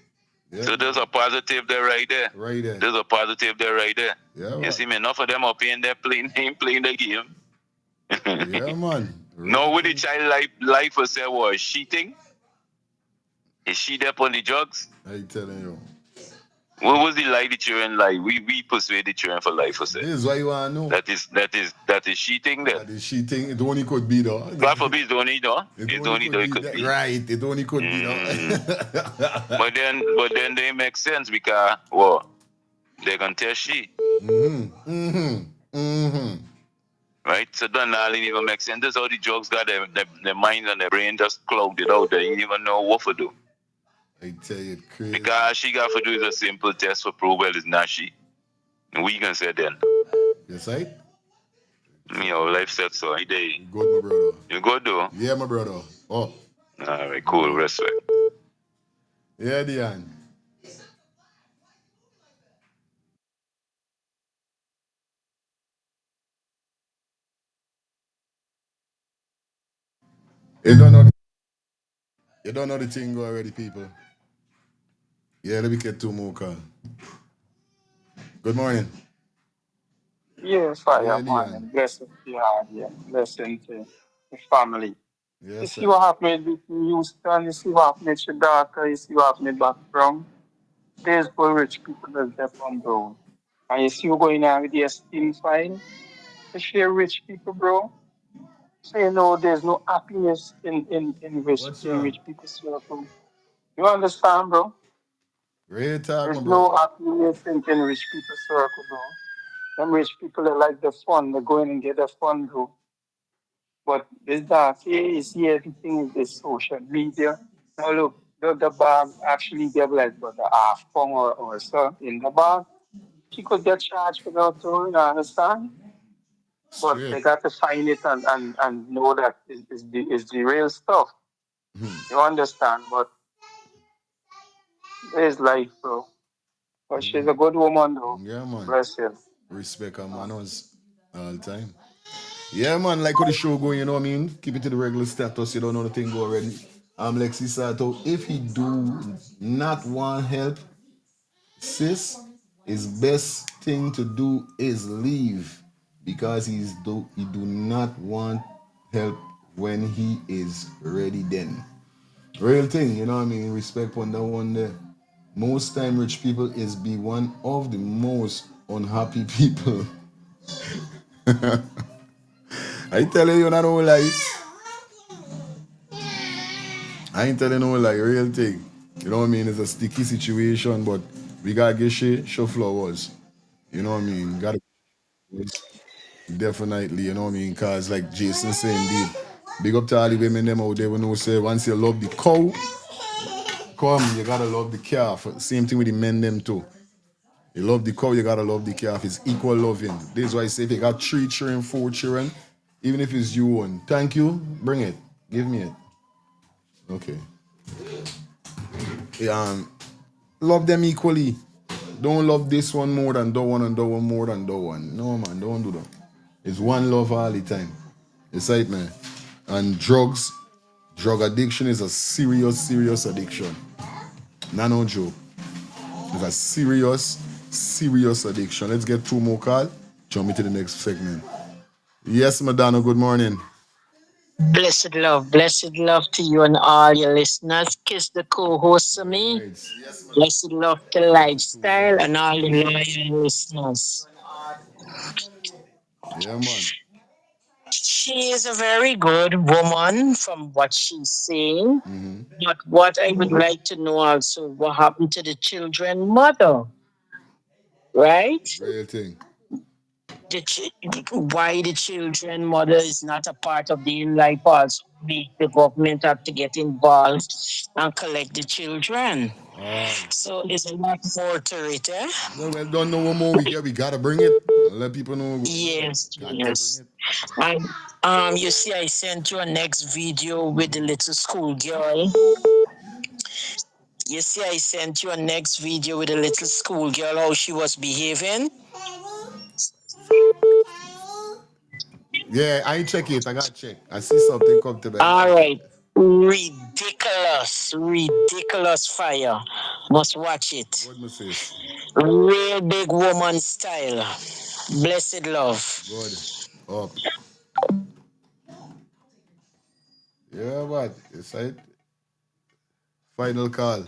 Yeah, so there's a positive there right there. Right there. There's a positive there right there. Yeah, you man. see me? Enough of them are playing their playing the game. Yeah, man. No, with the child life will say, what, is she thing? Is she there on the drugs? I telling you. What was the lie the children lie? We persuade the children for life, for say. This is why you want to know. That is she thing there. That is she thing. It only could be though. God forbid it only though. It only could be. Right. It only could be though. But then they make sense because what? They're gonna tell she. Right? So then all it even makes sense. That's how the drugs got their mind and their brain just clogged it out. They didn't even know what to do. I tell you, crazy. Because all she got to do is a simple test for prove well it's not she. And we can say then. Yes, right? Life set so I day. Good, my brother. You good though? Yeah, my brother. Oh. Alright, cool, respect. Yeah, Dion. You don't know the thing already, people. Yeah, let me get two more calls. Good morning. Yes, fire, Yeah, man. Dion. Blessing to your heart, yeah. Blessing to the family. You Yes, see sir. what happened with Houston, you see what happened with your daughter, you see what happened back from. There's for rich people that step on down. And you see what going on with the esteem file. You share rich people, bro. So you know there's no happiness in What's rich wrong? people's circle. You understand, bro? Real talk, my There's no brother. happiness in rich people's circle, bro. Them rich people that like the fun, they go in and get the fun, bro. But this dark here, you see everything is this social media. Now look, the bag actually get like about a half pound or so in the bag. She could get charged for that too, you understand? But Straight. they got to find it and know that is the real stuff. You understand? But there's life, bro. But she's a good woman, though. Yeah, man. Bless you. Respect her manners all the time. Yeah, man, like how the show going, you know what I mean? Keep it to the regular status, you don't know the thing go already. I'm Lexi Sato. If he do not want help, sis, his best thing to do is leave because he do not want help when he is ready then. Real thing, you know what I mean? Respect on that one there. Most time rich people is be one of the most unhappy people. I tell you not no lies. I ain't telling no lie, real thing. You know what I mean? It's a sticky situation, but we gotta get shit, show flowers. You know what I mean? Gotta definitely, you know what I mean? Cause like Jason said indeed, big up to all the women them out there when know say once you love the cow, come, you gotta love the calf. Same thing with the men them too. You love the cow, you gotta love the calf. It's equal loving. This is why I say if you got 3 children, 4 children, even if it's you one, thank you, bring it. Give me it. Okay. Yeah, love them equally. Don't love this one more than that one and that one more than that one. No man, don't do that. It's one love all the time. It's right, man. And drug addiction is a serious, serious addiction. No joke. It's a serious, serious addiction. Let's get 2 more calls. Jump into the next segment. Yes, Madonna, good morning. Blessed love to you and all your listeners. Kiss the co-host to All me. right. Blessed love to lifestyle and all the loyal listeners. Yeah, man. She is a very good woman from what she's saying. But what I would like to know also, what happened to the children mother, right? Real thing. Why the children mother is not a part of the life also. The government have to get involved and collect the children. Aye. So there's a lot more to it, eh? Well, don't know what more we gotta bring it. Let people know. Yes, Got to bring yes. it. And you see, I sent you a next video with the little school girl. You see, I sent you a next video with the little school girl, how she was behaving. Yeah, I ain't check it. I got check. I see something come to me. I ain't All check it. right. Ridiculous fire. Must watch it. Good, my sis. Real big woman style. Blessed love. Good. Up. Yeah, what? It's right. Final call.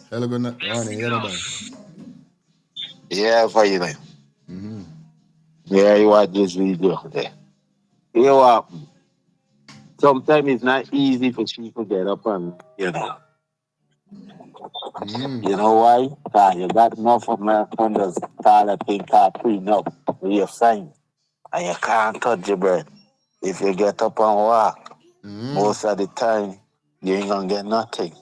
Hello, good morning. Yeah, bye. Yeah, for you then. Yeah, you watch this video there. You what? Sometimes it's not easy for people to get up and, you know why? Because you got enough Americans call a thing called prenup. You sign. And you can't touch your bread. If you get up and walk, most of the time, you ain't gonna get nothing.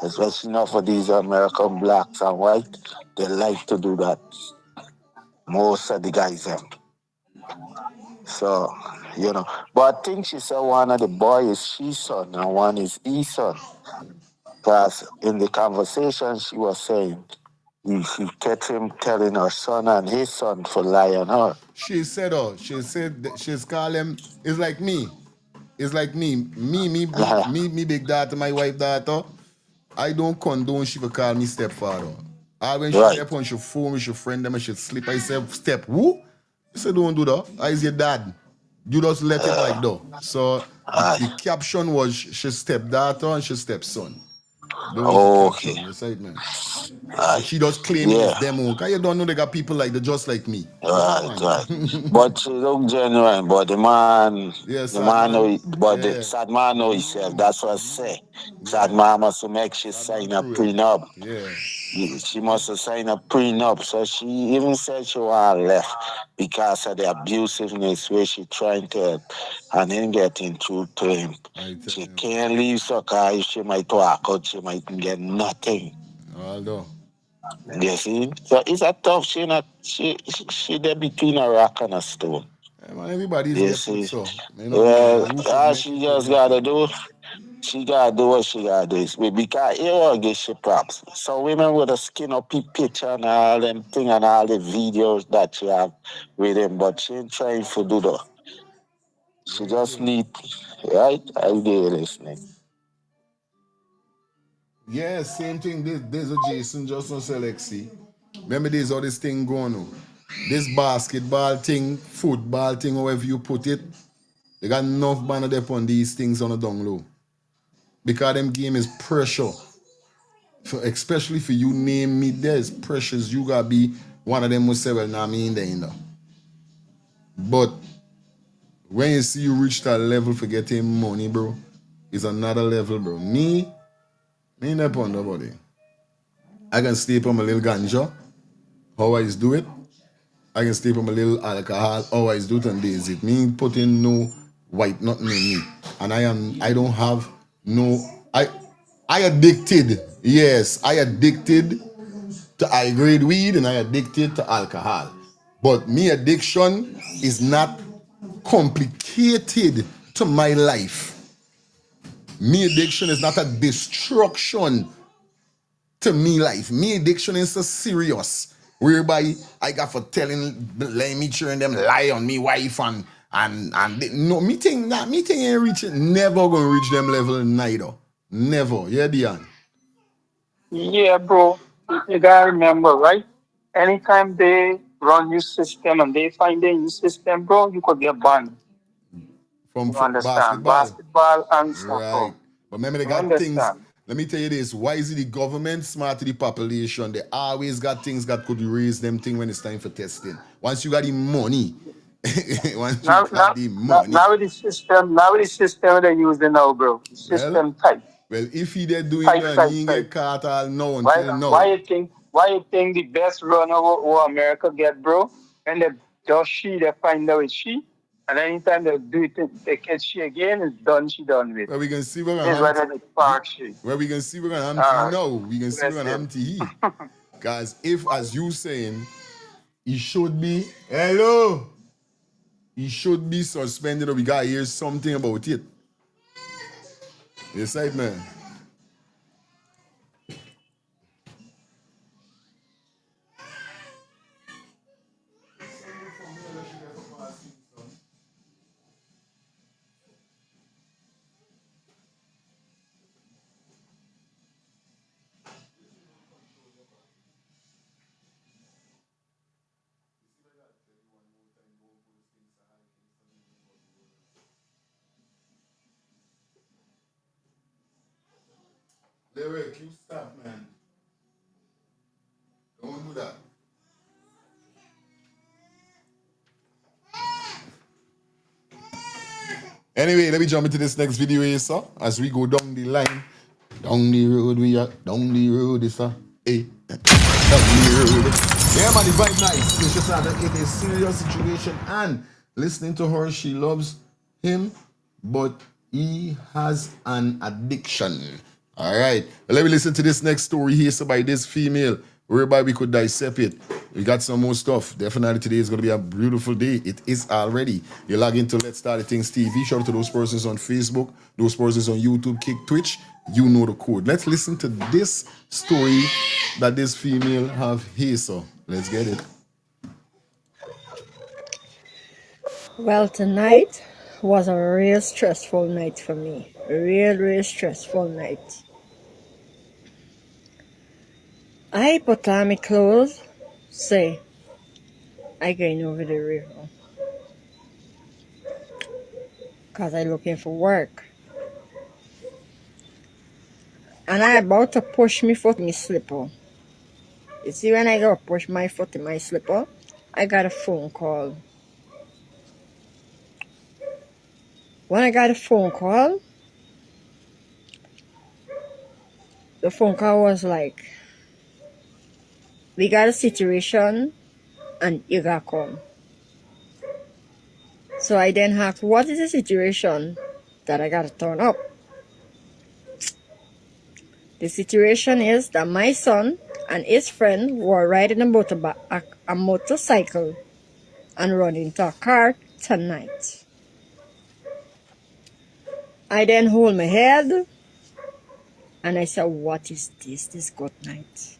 Especially not for these American blacks and white. They like to do that. Most of the guys them. So, But I think she said one of the boys is she son and one is he son. Because in the conversation she was saying, she kept him telling her son and his son for lie on her. She said that she's call him. It's like me. It's like me, big daughter, my wife daughter. I don't condone she for call me stepfather. Or when she Right. step on, she phone me, she friend them, and she slip. I say, step who? I say, don't do that. I is your dad. You just let it like that. So the Aye. caption was she stepdaughter and she stepson. That was the Okay. caption, yes, right, man. And Aye. she just claiming it's Yeah. them own. Cause you don't know they got people like that just like me. No Right, man. right. But she look genuine, but Yeah, the sad man man. know, but the Yeah. sad man know himself. That's what I say. Sad Yeah. man must make she Sad man sign a cruel. prenup. Yeah. She must have signed a prenup. So she even said she want left because of the abusiveness where she trying to help and then getting through to him. I tell She you. can't leave so cause she might walk out, she might get nothing. Although. You see? So it's a tough she not she there between a rock and a stone. Yeah, man, everybody's You get put see? so. You know what I mean? Well, Who could all make she it could just make it. gotta do, she gotta do what she gotta do. Because he won't get she props. So women with a skin up he picture and all them thing and all the videos that she have with him, but she ain't trying to do that. She just need, right? I get listening. Yeah, same thing. There's a Jason just on Selexi. Remember there's all this thing going on. This basketball thing, football thing, however you put it, they got enough banner there on these things on the down low. Because them game is pressure. Especially for you name me, there's pressures. You gotta be one of them who say, well, nah, me in there, you know. But when you see you reach that level for getting money, bro, it's another level, bro. Me not on nobody. I can sleep on my little ganja, how I do it. I can sleep on my little alcohol, how I do it and days it. Me putting no white nothing in me. And I don't have no I addicted. Yes, I addicted to high grade weed and I addicted to alcohol. But me addiction is not complicated to my life. Me addiction is not a destruction to me life. Me addiction is so serious. Whereby I got for telling let me children them lie on me wife and no me think that me think ain't reach it. Never gonna reach them level neither. Never. Yeah, Dion. Yeah, bro. You gotta remember, right? Anytime they run new system and they find a new system, bro, you could get banned. From You understand? basketball. Basketball and Right. soccer. But remember, they You got things. understand? Let me tell you this. Why is it the government smart to the population? They always got things that could raise them thing when it's time for testing. Once you got the money, once you Now, got now, the money, now with the system they use now, bro. The well, system tight, if he there doing tight, that, tight, he ain't tight. get caught all now Why, until why now. you think, why you think the best runner who America get, bro? And they just they find out it's she, and anytime they do it, they catch she again, it's done. She done with. Where we can see we're This gonna is why hunt. they park she. Where we can see we're gonna hunt All right, now. We can see we're gonna listen. hunt he. Guys, if as you saying, he should be hello. He should be suspended or we gotta hear something about it. Yes, right, man. Derek, you stop, man. Don't do that. Anyway, let me jump into this next video here, sir. As we go down the line. Down the road we are. Down the road, sir. Hey. Down the road. Yeah, man, the vibe nice. It's just that in a serious situation. And listening to her, she loves him, but he has an addiction. All right. Well, let me listen to this next story here so by this female, whereby we could dissect it. We got some more stuff. Definitely today is going to be a beautiful day. It is already. You log into Let's Start the Things TV. Shout out to those persons on Facebook, those persons on YouTube, Kick, Twitch. You know the code. Let's listen to this story that this female have here. So let's get it. Well, tonight was a real stressful night for me. A real stressful night. I put on my clothes, say, I going over the river. Because I looking for work. And I about to push my foot in my slipper. You see, when I go push my foot in my slipper, I got a phone call. When I got a phone call, the phone call was like, we got a situation and you got come. So I then asked, what is the situation that I got to turn up? The situation is that my son and his friend were riding a motorcycle and run into a car tonight. I then hold my head And I said, what is this? This good night.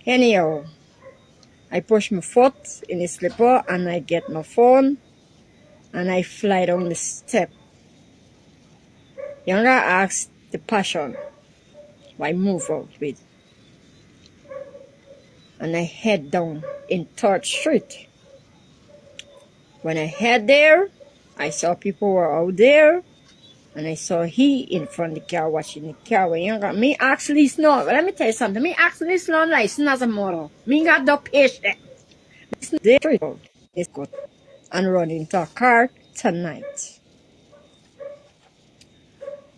Anyhow, I push my foot in the slipper and I get my phone and I fly down the step. Younger asked the passion, why move out with? And I head down in 3rd Street. When I head there, I saw people were out there and I saw he in front of the car watching the car. When younger, me actually snore. But let me tell you something. Me actually snore license as a model. Me got the patient. This street is good. And run into a car tonight.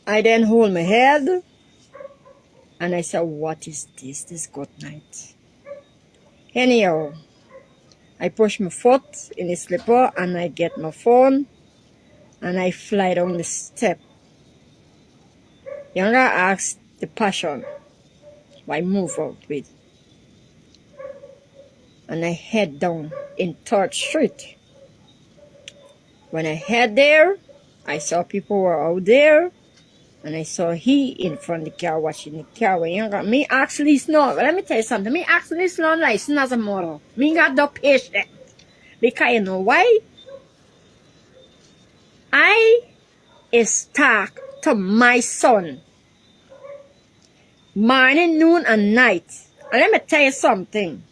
I then hold my head and I said, what is this? This good night. Anyhow, I push my foot in the slipper and I get my phone and I fly down the step. Younger asked the passion, why move out with? And I head down in 3rd Street. When I head there, I saw people were out there and I saw he in front of the car watching the car. When younger, me actually snore. But let me tell you something. Me actually snore license as a model. Me got the patient. Because you know why? I is talk to my son morning, noon, and night. And let me tell you something.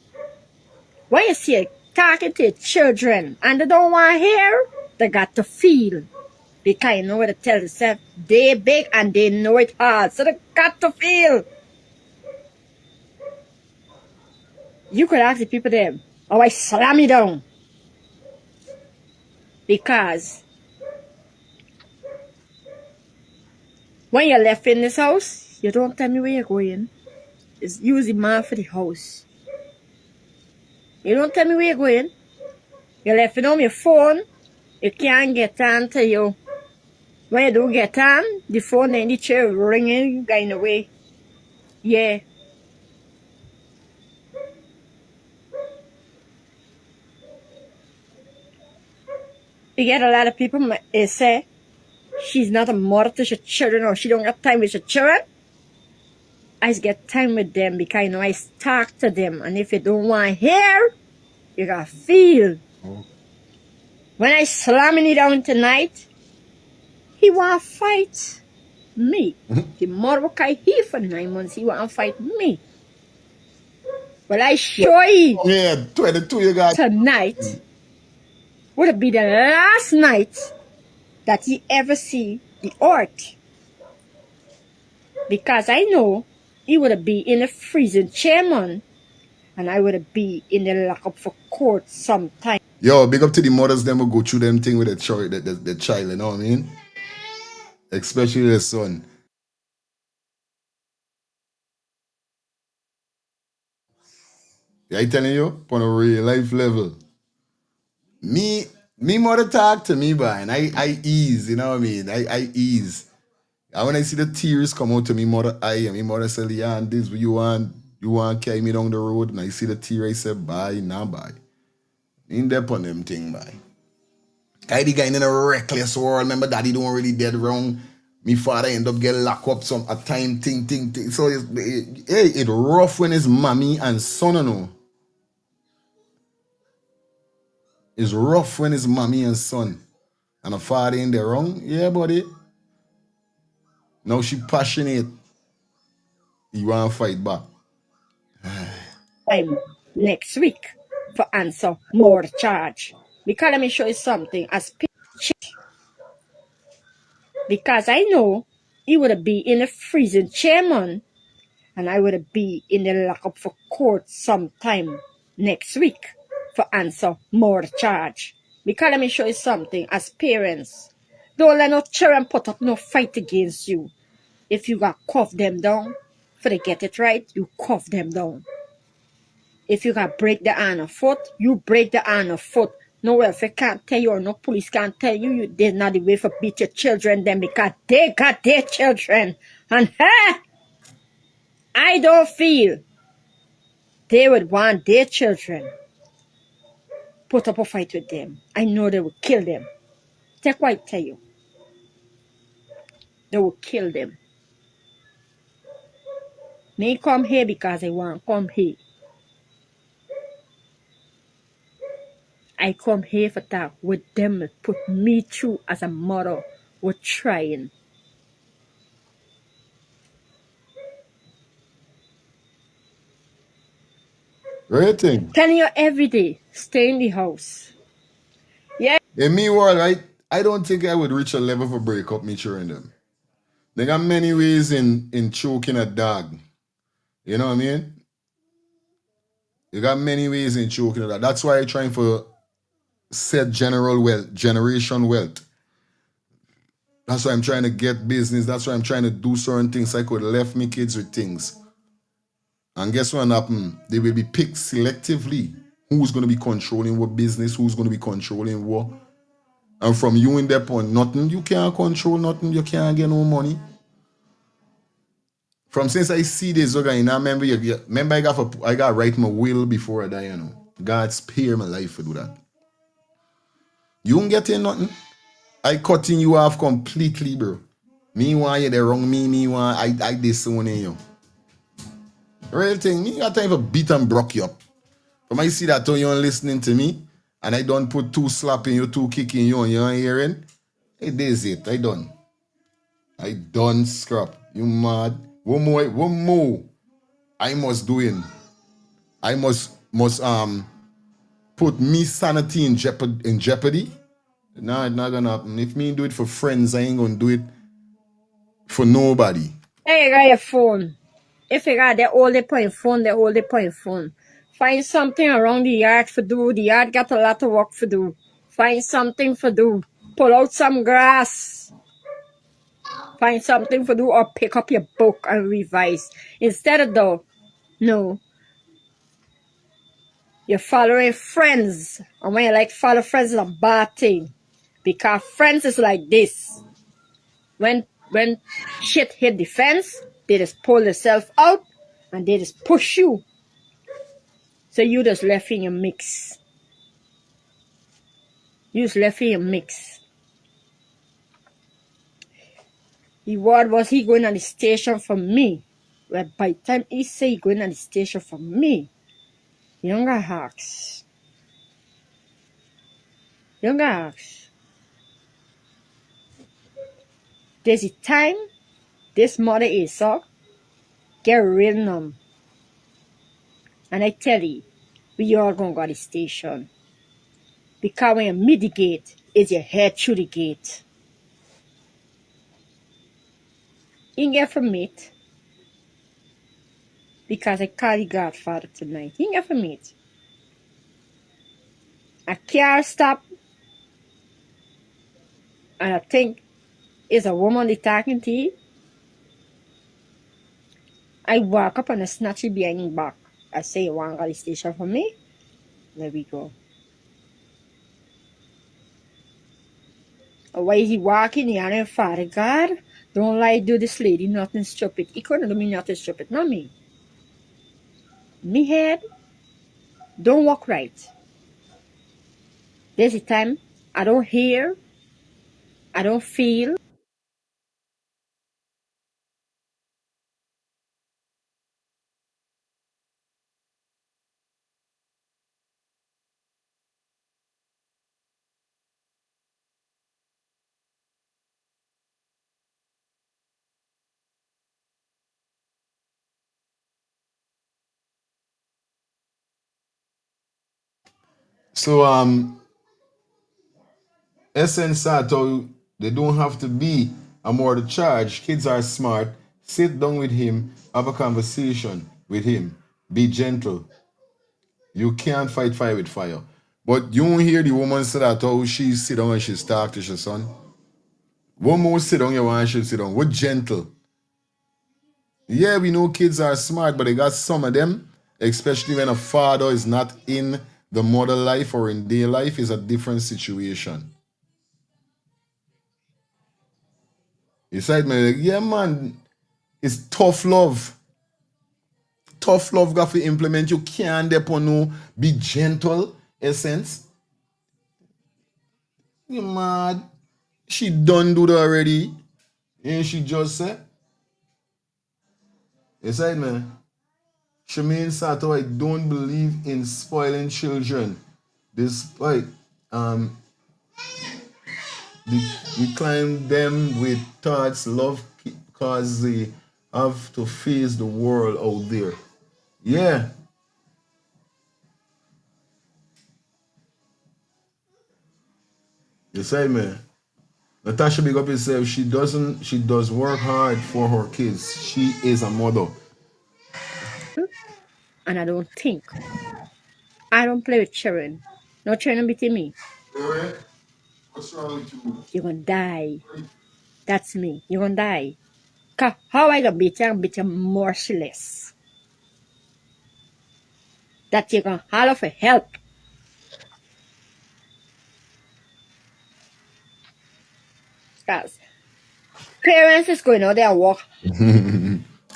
When you see talking to children and they don't want to hear, they got to feel. Because you know what to tell yourself. They big and they know it hard. So they got to feel. You could ask the people them, oh, I slam you down. Because when you're left in this house, you don't tell me where you're going. It's usually man for the house. You don't tell me where you're going. You left it on your phone. You can't get on to you. When you do get on, the phone in the chair ringing, you going away. Yeah. You get a lot of people say, she's not a mother to her children or she don't got time with her children. I get time with them because you know I talk to them. And if you don't want to hear, you got to feel. Oh. When I slamming it down tonight, he want to fight me. The Mordecai, he for 9 months, he want to fight me. But I show you Yeah, 22 you got. tonight would be the last night that he ever see the art. Because I know he would be in a freezing chairman and I would be in the lockup for court sometime. Yo, big up to the mothers them who go through them thing with the child, the child, you know what I mean? Especially the son. Yeah, I telling you, on a real life level. Me mother talk to me, boy, and I ease, you know what I mean? I ease. And when I see the tears come out to me mother eye, and me mother say, Leon, this what you want carry me down the road, and I see the tear, I say, bye, nah bye. In there on them thing, bye. I the guy in a reckless world. Remember daddy don't really dead wrong. Me father end up getting locked up some a time thing. So it rough when it's mommy and son, you know. It's rough when it's mommy and son. And a father in there wrong. Yeah, buddy. Now she passionate. You want to fight back. Time next week for answer more charge. Because let me show you something. Because I know he would be in a freezing chairman and I would be in the lockup for court sometime next week for answer more charge. Because let me show you something. As parents, don't let no children put up no fight against you. If you got cuff them down, for to get it right, you cuff them down. If you got break the arm of foot, you break the arm of foot. No welfare can't tell you or no police can't tell you, there's not the way for beat your children then because they got their children. And I don't feel they would want their children put up a fight with them. I know they would kill them. Take what I tell you. They will kill them. Me come here because I want to come here. I come here for talk with them, put me through as a mother. We're trying. Rating. Can you every day stay in the house? Yeah. In me world, I don't think I would reach a level for break up me children them. They got many ways in choking a dog. You know what I mean? You got many ways in choking a dog. That's why I'm trying for set general wealth, generation wealth. That's why I'm trying to get business. That's why I'm trying to do certain things. I could left me kids with things. And guess what happened? They will be picked selectively. Who's going to be controlling what business? Who's going to be controlling what? And from you in that point, nothing. You can't control nothing. You can't get no money. From since I see this, okay, now remember I got write my will before I die, you know. God spare my life to do that. You won't get in nothing. I cutting you off completely, bro. Me want you the wrong me want I disown you. Real thing, me got time for beat and broke you up. From I see that when you're listening to me, and I don't put two slapping you, two kicking you, and you're hearing, hey, this is it. I done. I done scrap. You mad? One more. I must do it. I must put me sanity in jeopardy. Nah, it's not gonna happen. If me do it for friends, I ain't gonna do it for nobody. Hey, you got your phone. If you got the only point phone, the only point phone. Find something around the yard for do. The yard got a lot of work for do. Find something for do. Pull out some grass. Find something for do or pick up your book and revise. Instead of though, no. You're following friends. And when you like follow friends, it's a bad thing. Because friends is like this. When shit hit the fence, they just pull themselves out and they just push you. So you just left in your mix. You just left in your mix. The word was he going on the station for me. Well, by the time he say he going on the station for me, younger hawks. Younger hawks. There's a time this mother is up, get real numb. And I tell you, we all gonna go to the station. Because when you meet the gate, it's your head through the gate. You get from it. Because I call the Godfather tonight. You get from it. A car stop. And I think it's a woman they talking to you. I walk up and I snatch it behind his back. I say, you want to go to the station for me? There we go. And while he walking, he and Father God, don't lie, do this lady nothing stupid. He couldn't do me nothing stupid, not me. Me head don't walk right. There's a time I don't hear, I don't feel. So essence that they don't have to be a more to charge. Kids are smart. Sit down with him, have a conversation with him. Be gentle. You can't fight fire with fire. But you won't hear the woman say that how she sit down and she's talk to her son. One more sit down, you want she sit down. We're gentle. Yeah, we know kids are smart, but they got some of them, especially when a father is not in the mother life or in their life, is a different situation. You said me, like, yeah, man, it's tough love. Tough love got to implement. You can't depend no be gentle essence. You mad? She done do that already. And she just said, Yes, I man. Shemaine Sato, I don't believe in spoiling children. Despite we climb them with thoughts, love, cause they have to face the world out there. Yeah. Yes, I man. Natasha big up herself. She does work hard for her kids. She is a mother. And I don't play with children. No children between me. Hey, what's wrong with you? You're gonna die. That's me. You're gonna die. How I gonna beat you? I'm beat you merciless. That you're gonna holler for help. Cause parents is going out there and walk.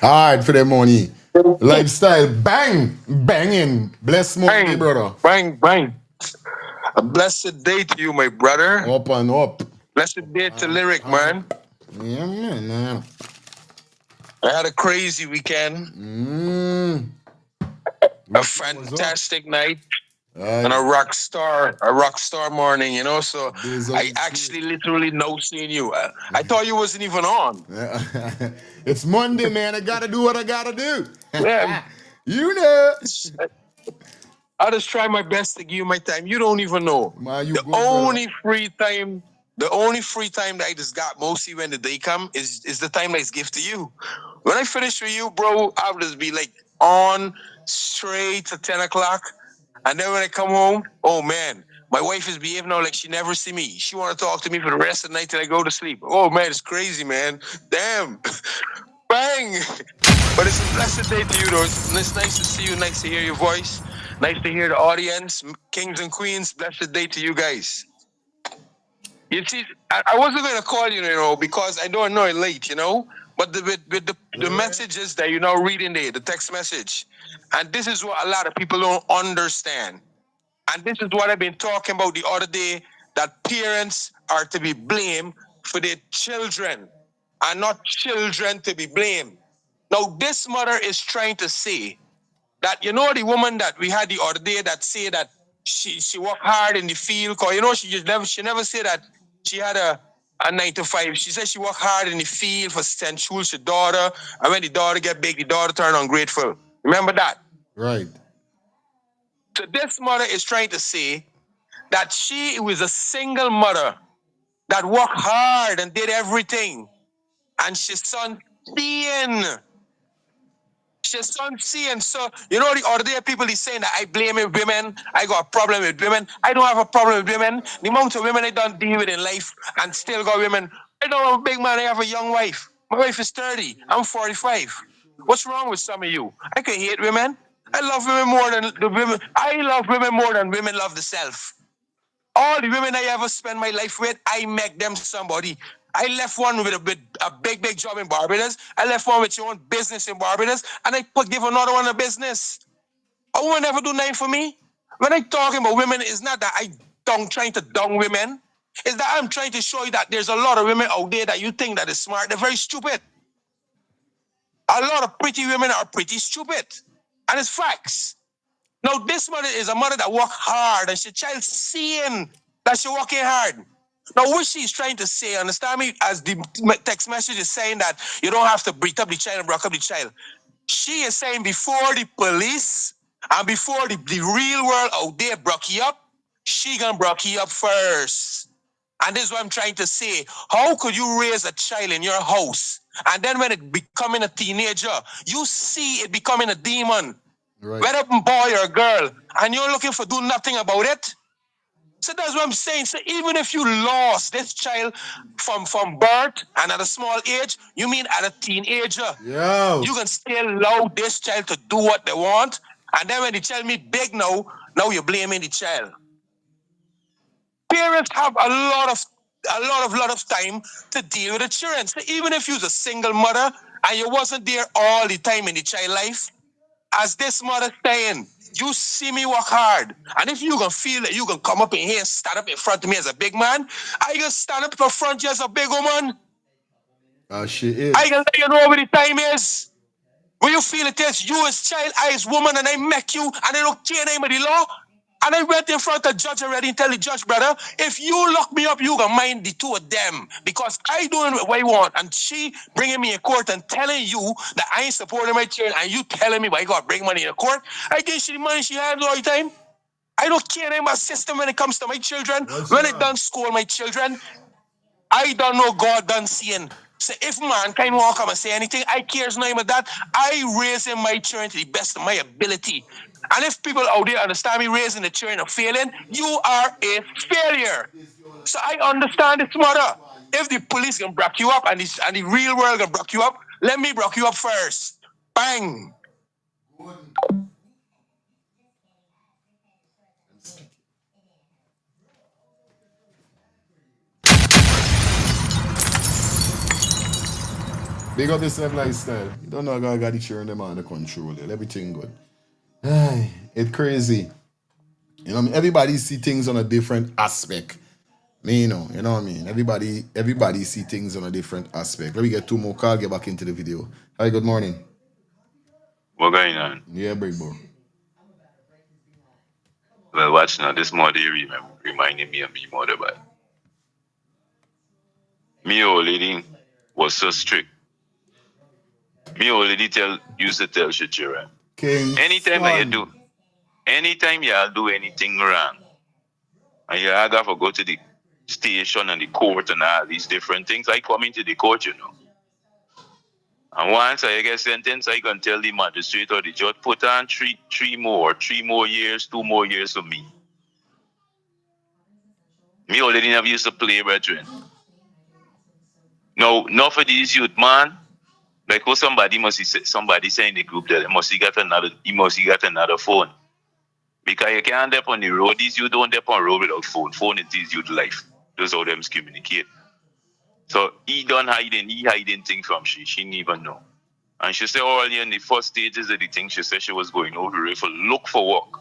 Hard for the money. Lifestyle, bang, banging. Bless Monday, Bang, brother. bang, bang. A blessed day to you, my brother. Up and up. Blessed day to Lyric, man. Yeah, man. I had a crazy weekend, a fantastic night, and a rock star morning, you know. So I actually literally know seeing you. I thought you wasn't even on. It's Monday, man. I gotta do what I gotta do. Yeah, You know. I'll just try my best to give you my time. You don't even know. Man, you The good, only brother. free time that I just got mostly when the day come is the time that's given to you. When I finish with you, bro, I'll just be like on straight to 10 o'clock. And then when I come home, oh man, my wife is behaving now like she never see me. She want to talk to me for the rest of the night till I go to sleep. Oh man, it's crazy, man. Damn. Bang. But it's a blessed day to you, though. It's nice to see you. Nice to hear your voice. Nice to hear the audience. Kings and queens, blessed day to you guys. You see, I wasn't going to call you, because I don't know it late, But with the messages that you're now reading there, the text message. And this is what a lot of people don't understand. And this is what I've been talking about the other day, that parents are to be blamed for their children and not children to be blamed. Now, this mother is trying to say that, the woman that we had the other day that say that she worked hard in the field, because, she never said that she had a 9 to 5. She said she worked hard in the field for send school to daughter, and when the daughter get big, the daughter turn ungrateful. Remember that? Right. So this mother is trying to say that she was a single mother that worked hard and did everything, and she's son seeing. She's son seeing. So, the other day people is saying that I blame women, I got a problem with women. I don't have a problem with women. The amount of women I don't deal with in life and still got women. I don't have a big man, I have a young wife. My wife is 30, I'm 45. What's wrong with some of you? I can hate women. I love women more than the women. I love women more than women love themselves. All the women I ever spend my life with, I make them somebody. I left one with a big job in Barbados. I left one with your own business in Barbados, and I give another one a business. A woman never do nothing for me. When I talking about women, it's not that trying to dung women. It's that I'm trying to show you that there's a lot of women out there that you think that is smart. They're very stupid. A lot of pretty women are pretty stupid. And it's facts. Now, this mother is a mother that work hard, and she child seeing that she working hard. Now, what she's trying to say, understand me, as the text message is saying that you don't have to beat up the child and break up the child. She is saying before the police and before the real world out there broke you up, she gonna broke you up first. And this is what I'm trying to say. How could you raise a child in your house, and then when it becoming a teenager, you see it becoming a demon? Right. Whether a boy or a girl, and you're looking for do nothing about it. So that's what I'm saying. So even if you lost this child from birth and at a small age, you mean at a teenager, you can still allow this child to do what they want. And then when the child meet big now you're blaming the child. Parents have a lot of time to deal with the children. So even if you're a single mother and you wasn't there all the time in the child life, as this mother saying, you see me work hard. And if you can feel that you can come up in here and stand up in front of me as a big man, I can stand up in front of you as a big woman. She is. I can let you know what the time is. Where you feel it is, you as child, I as woman, and I make you, and I don't care the name of the law. And I went in front of the judge already and tell the judge, brother, if you lock me up, you gonna mind the two of them. Because I doing what I want. And she bringing me in court and telling you that I ain't supporting my children, and you telling me, why God bring money in court. I give she the money she had all the time. I don't care about system when it comes to my children. When it done school, my children, I don't know God done seeing. So if mankind won't come and say anything, I cares nothing about that. I raising my children to the best of my ability. And if people out there understand me raising the children of failing, you are a failure. So I understand it's mother. If the police can break you up and the real world can break you up, let me break you up first. Bang. Big up yourself lifestyle. You don't know God got the children them under control. Everything good. It's crazy. You know what I mean? Everybody see things on a different aspect. You know what I mean? Everybody see things on a different aspect. Let me get two more calls, get back into the video. Hi, good morning. What going on? Yeah, big bro. Well, watch now. This Monday reminding me of me mother, but me old lady was so strict. Me old lady used to tell she children. King Anytime y'all do anything wrong, and you got to go to the station and the court and all these different things, I come into the court, you know. And once I get sentenced, I can tell the magistrate or the judge put on three more years, 2 more years for me. Me already never used to play, brethren. No, not for these youth, man. Like what somebody say in the group that he must get another phone. Because you can't dep on the road. These you don't dep on road without phone. Phone is these youth life. Those how them communicate. So he hiding things from she. She didn't even know. And she said earlier in the first stages of the thing, she said she was going over there for look for work.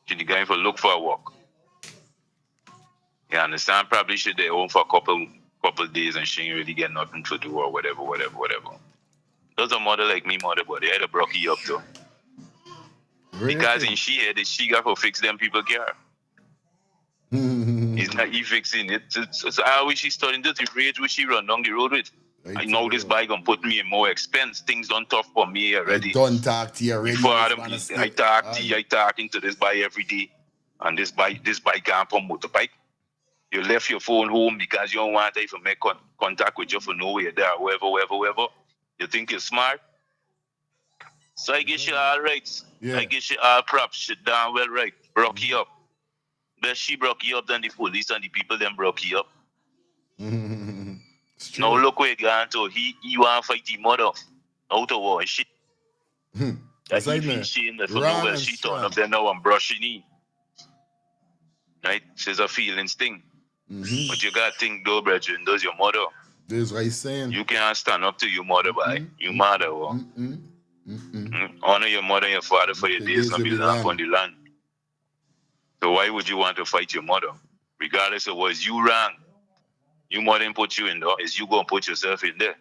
She going for look for a work. You understand? Probably she there home for a couple days and she ain't really get nothing to do or whatever. Those are mother like me, mother, but they had to broke you up too. Really? Because in she head, she got to fix them people car. It's not he fixing it. So how is she starting to the rage which she run down the road with? I know this bike gonna put me in more expense. Things done tough for me already. I don't talk to you already. Before I talk into this bike every day. And this bike can't put motorbike. You left your phone home because you don't want to even make contact with you for nowhere there, whoever. You think you're smart? So I guess you all right. Yeah. I guess you all props. She damn well right. Broke you up. But she broke you up than the police and the people then broke you up. Now look where it gone to. He want to fight the mother out of war and shit. That he feel shame that for nowhere she turned up there now I'm brushing in. Right? She's a feelings thing. But you got to think though, brethren, those your mother. This is what he's saying. You can't stand up to your mother by your mother. Honor your mother and your father for your days not be long on the land. So why would you want to fight your mother? Regardless of what you wrong. Your mother put you in there, is you gonna put yourself in there.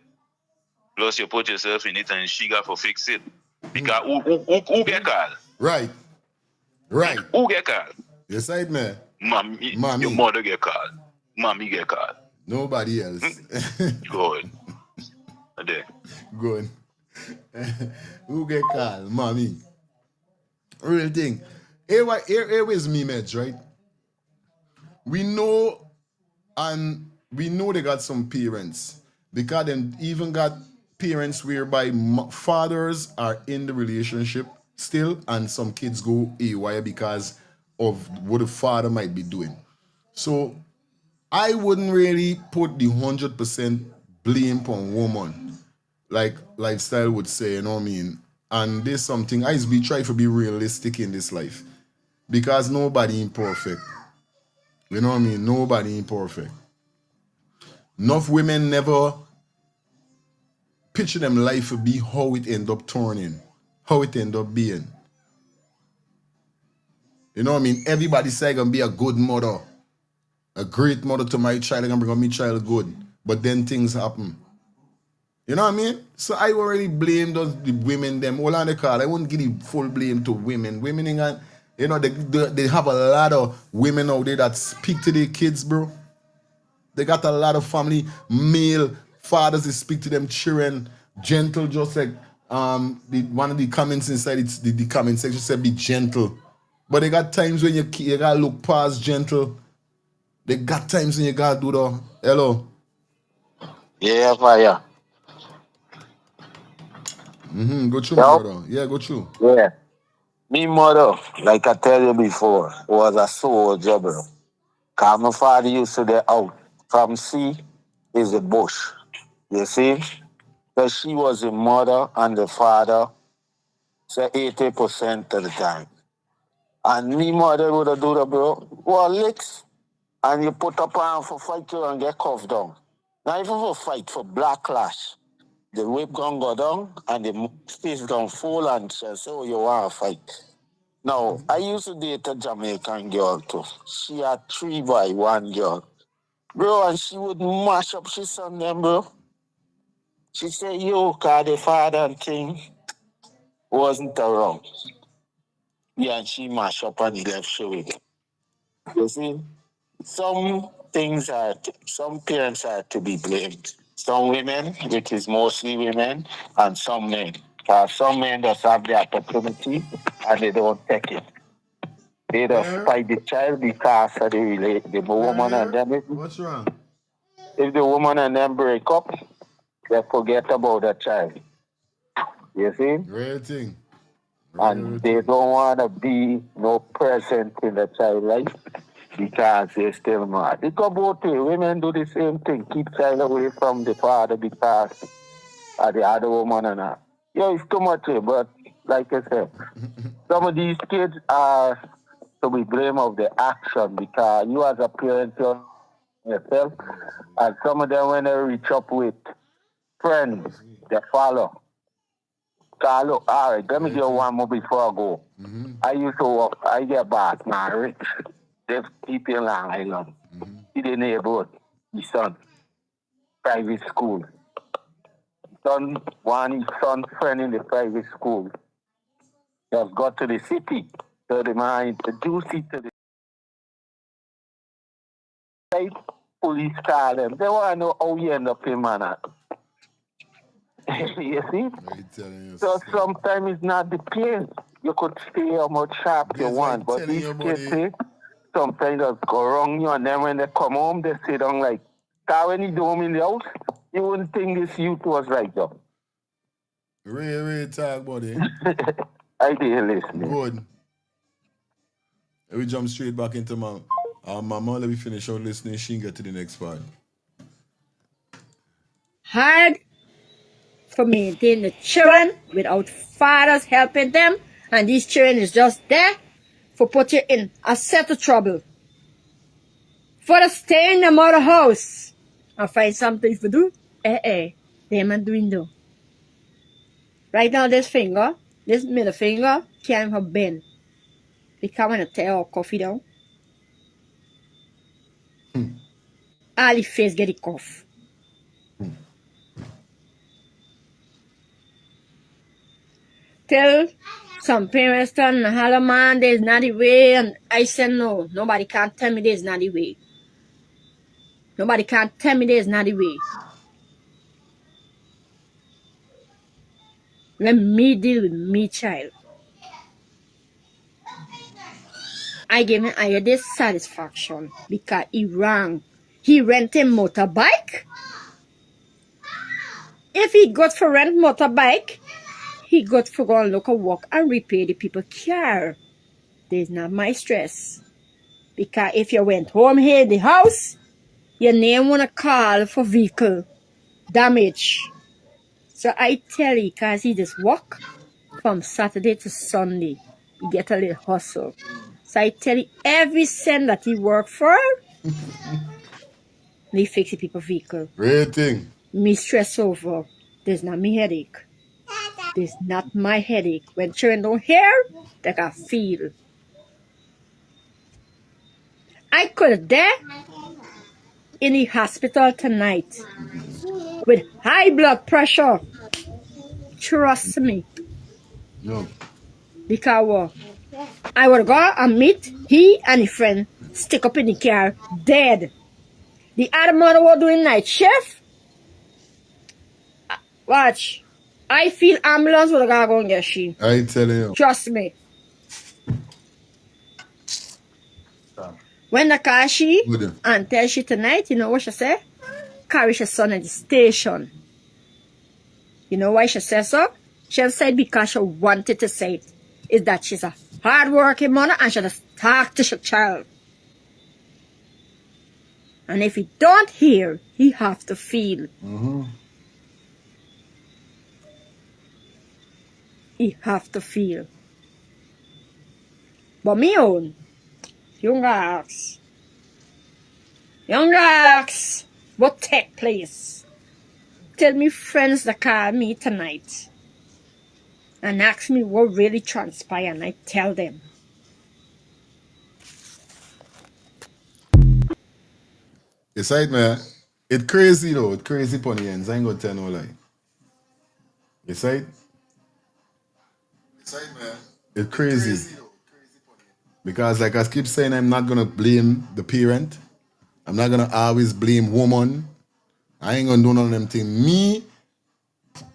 Plus you put yourself in it and she got to fix it. Because who get called? Right. Who get called? Your side man. Mommy. Your mother get called. Mommy get called. Nobody else. Good. There. Good. Who get called? Mommy. Real thing. Here is me, meds, right? We know they got some parents. Because them even got parents whereby fathers are in the relationship still and some kids go AWire because of what the father might be doing. So I wouldn't really put the 100% blame on woman, like lifestyle would say, you know what I mean? And there's something I be try to be realistic in this life. Because nobody imperfect. You know what I mean? Nobody imperfect. Enough women never picture them life to be how it end up turning, how it end up being. You know what I mean? Everybody say I'm gonna be a good mother, a great mother to my child, I'm gonna bring up my child good. But then things happen. You know what I mean? So I already blame the women them all on the call. I wouldn't give the full blame to women. Women ain't got, you know, they have a lot of women out there that speak to their kids, bro. They got a lot of family, male fathers that speak to them children, gentle, just like one of the comments inside it's the comment section said be gentle. But they got times when you gotta look past gentle. They got times when you gotta do the hello. Yeah, fire. Go through, my Yo, brother. Yeah, go through. yeah. Me mother, like I tell you before, was a soldier, bro. Cause my father used to get out from sea is the bush. You see? So she was the mother and the father, say 80% of the time. And me mother would have do the bro, well, licks, and you put up on for fight you and get cuffed down. Not even for fight, for backlash. The whip gun go down and the face gun fall and say, so you want to fight. Now, I used to date a Jamaican girl too. She had 3 boy, 1 girl. Bro, and she would mash up she son them, bro. She said, yo, cause the father and thing wasn't around. Yeah, and she mash up and he left show it. You see? Some parents are to be blamed. Some women, which is mostly women, and some men. Some men just have the opportunity and they don't take it. They just fight the child because of the woman and them. What's wrong? If the woman and them break up, they forget about the child. You see? Real thing. And they don't want to be no present in the child life because they're still mad. It go both ways. Women do the same thing. Keep child away from the father because of the other woman and that. Yeah, it's too much, but like I said, some of these kids are to be blamed of the action because you as a parent yourself, and some of them when they reach up with friends, they follow. So look, all right, let me give you one more before I go. I used to work, I get back now, rich. There's people in Long Island. In the neighborhood, his son, private school. His son friend in the private school just got to the city. So the man introduced it to the state police call them. They want to know how you end up in manner. You see? So sometimes it's not the place. You could stay how much sharp you want, but these kids sometimes just go wrong you, and then when they come home, they sit down like, cause when you do them in the house, you wouldn't think this youth was right though. Real talk, buddy. I did listening. Good. We jump straight back into my mama. Let me finish out listening. She can get to the next part. Hard for maintaining the children without fathers helping them, and these children is just there for put you in a set of trouble. For to stay in the mother house and find something to do. They man doing though. Right now this middle finger, can't have bend. Because when I tear our coffee down, all the face get it cough. Tell some parents turn hello man, there's not the way, and I said no. Nobody can't tell me there's not the way. Nobody can't tell me there's not the way. Let me deal with me child. I gave him a dissatisfaction because he rang. He rented motorbike. If he got for rent motorbike, he got for go and look and walk and repair the people car. There's not my stress. Because if you went home here in the house, your name wanna call for vehicle damage. So I tell you, cause he just walk from Saturday to Sunday. He get a little hustle. So I tell you, every cent that he work for, he fix the people vehicle. Great thing. Me stress over. There's not me headache. There's not my headache. When children don't hear, they can feel. I could have there in the hospital tonight with high blood pressure. Trust me. No. Because what? I would go and meet he and his friend stick up in the car dead. The other mother was doing night shift. Watch. I feel ambulance would have go and get she. I tell you. Trust me. When the car she Good. and tell she tonight, you know what she say? Carry her son at the station. You know why she says so? She said because she wanted to say it. Is that she's a hard-working mother and she just talk to her child. And if he don't hear, he have to feel. He have to feel. But me own, young ask, what take place? Tell me friends that call me tonight and ask me what really transpired, and I tell them. You see it, man? It crazy though. It crazy pon the ends. I ain't gonna tell no lie. You see it? It's crazy. Because like I keep saying, I'm not gonna blame the parent. I'm not gonna always blame woman. I ain't gonna do none of them things. Me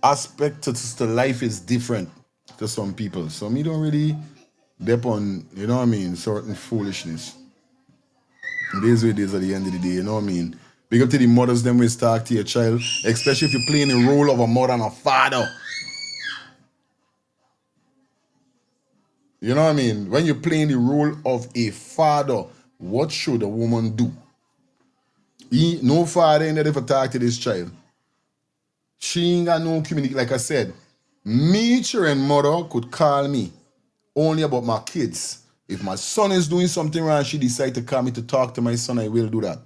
aspect to life is different to some people. So me don't really dep on, you know what I mean, certain foolishness. It is what it is at the end of the day, you know what I mean? Big up to the mothers them we talk to your child, especially if you're playing the role of a mother and a father. You know what I mean? When you're playing the role of a father, what should a woman do? No father in there for talk to this child. She ain't got no community. Like I said, me, and mother could call me only about my kids. If my son is doing something wrong, she decide to call me to talk to my son, I will do that.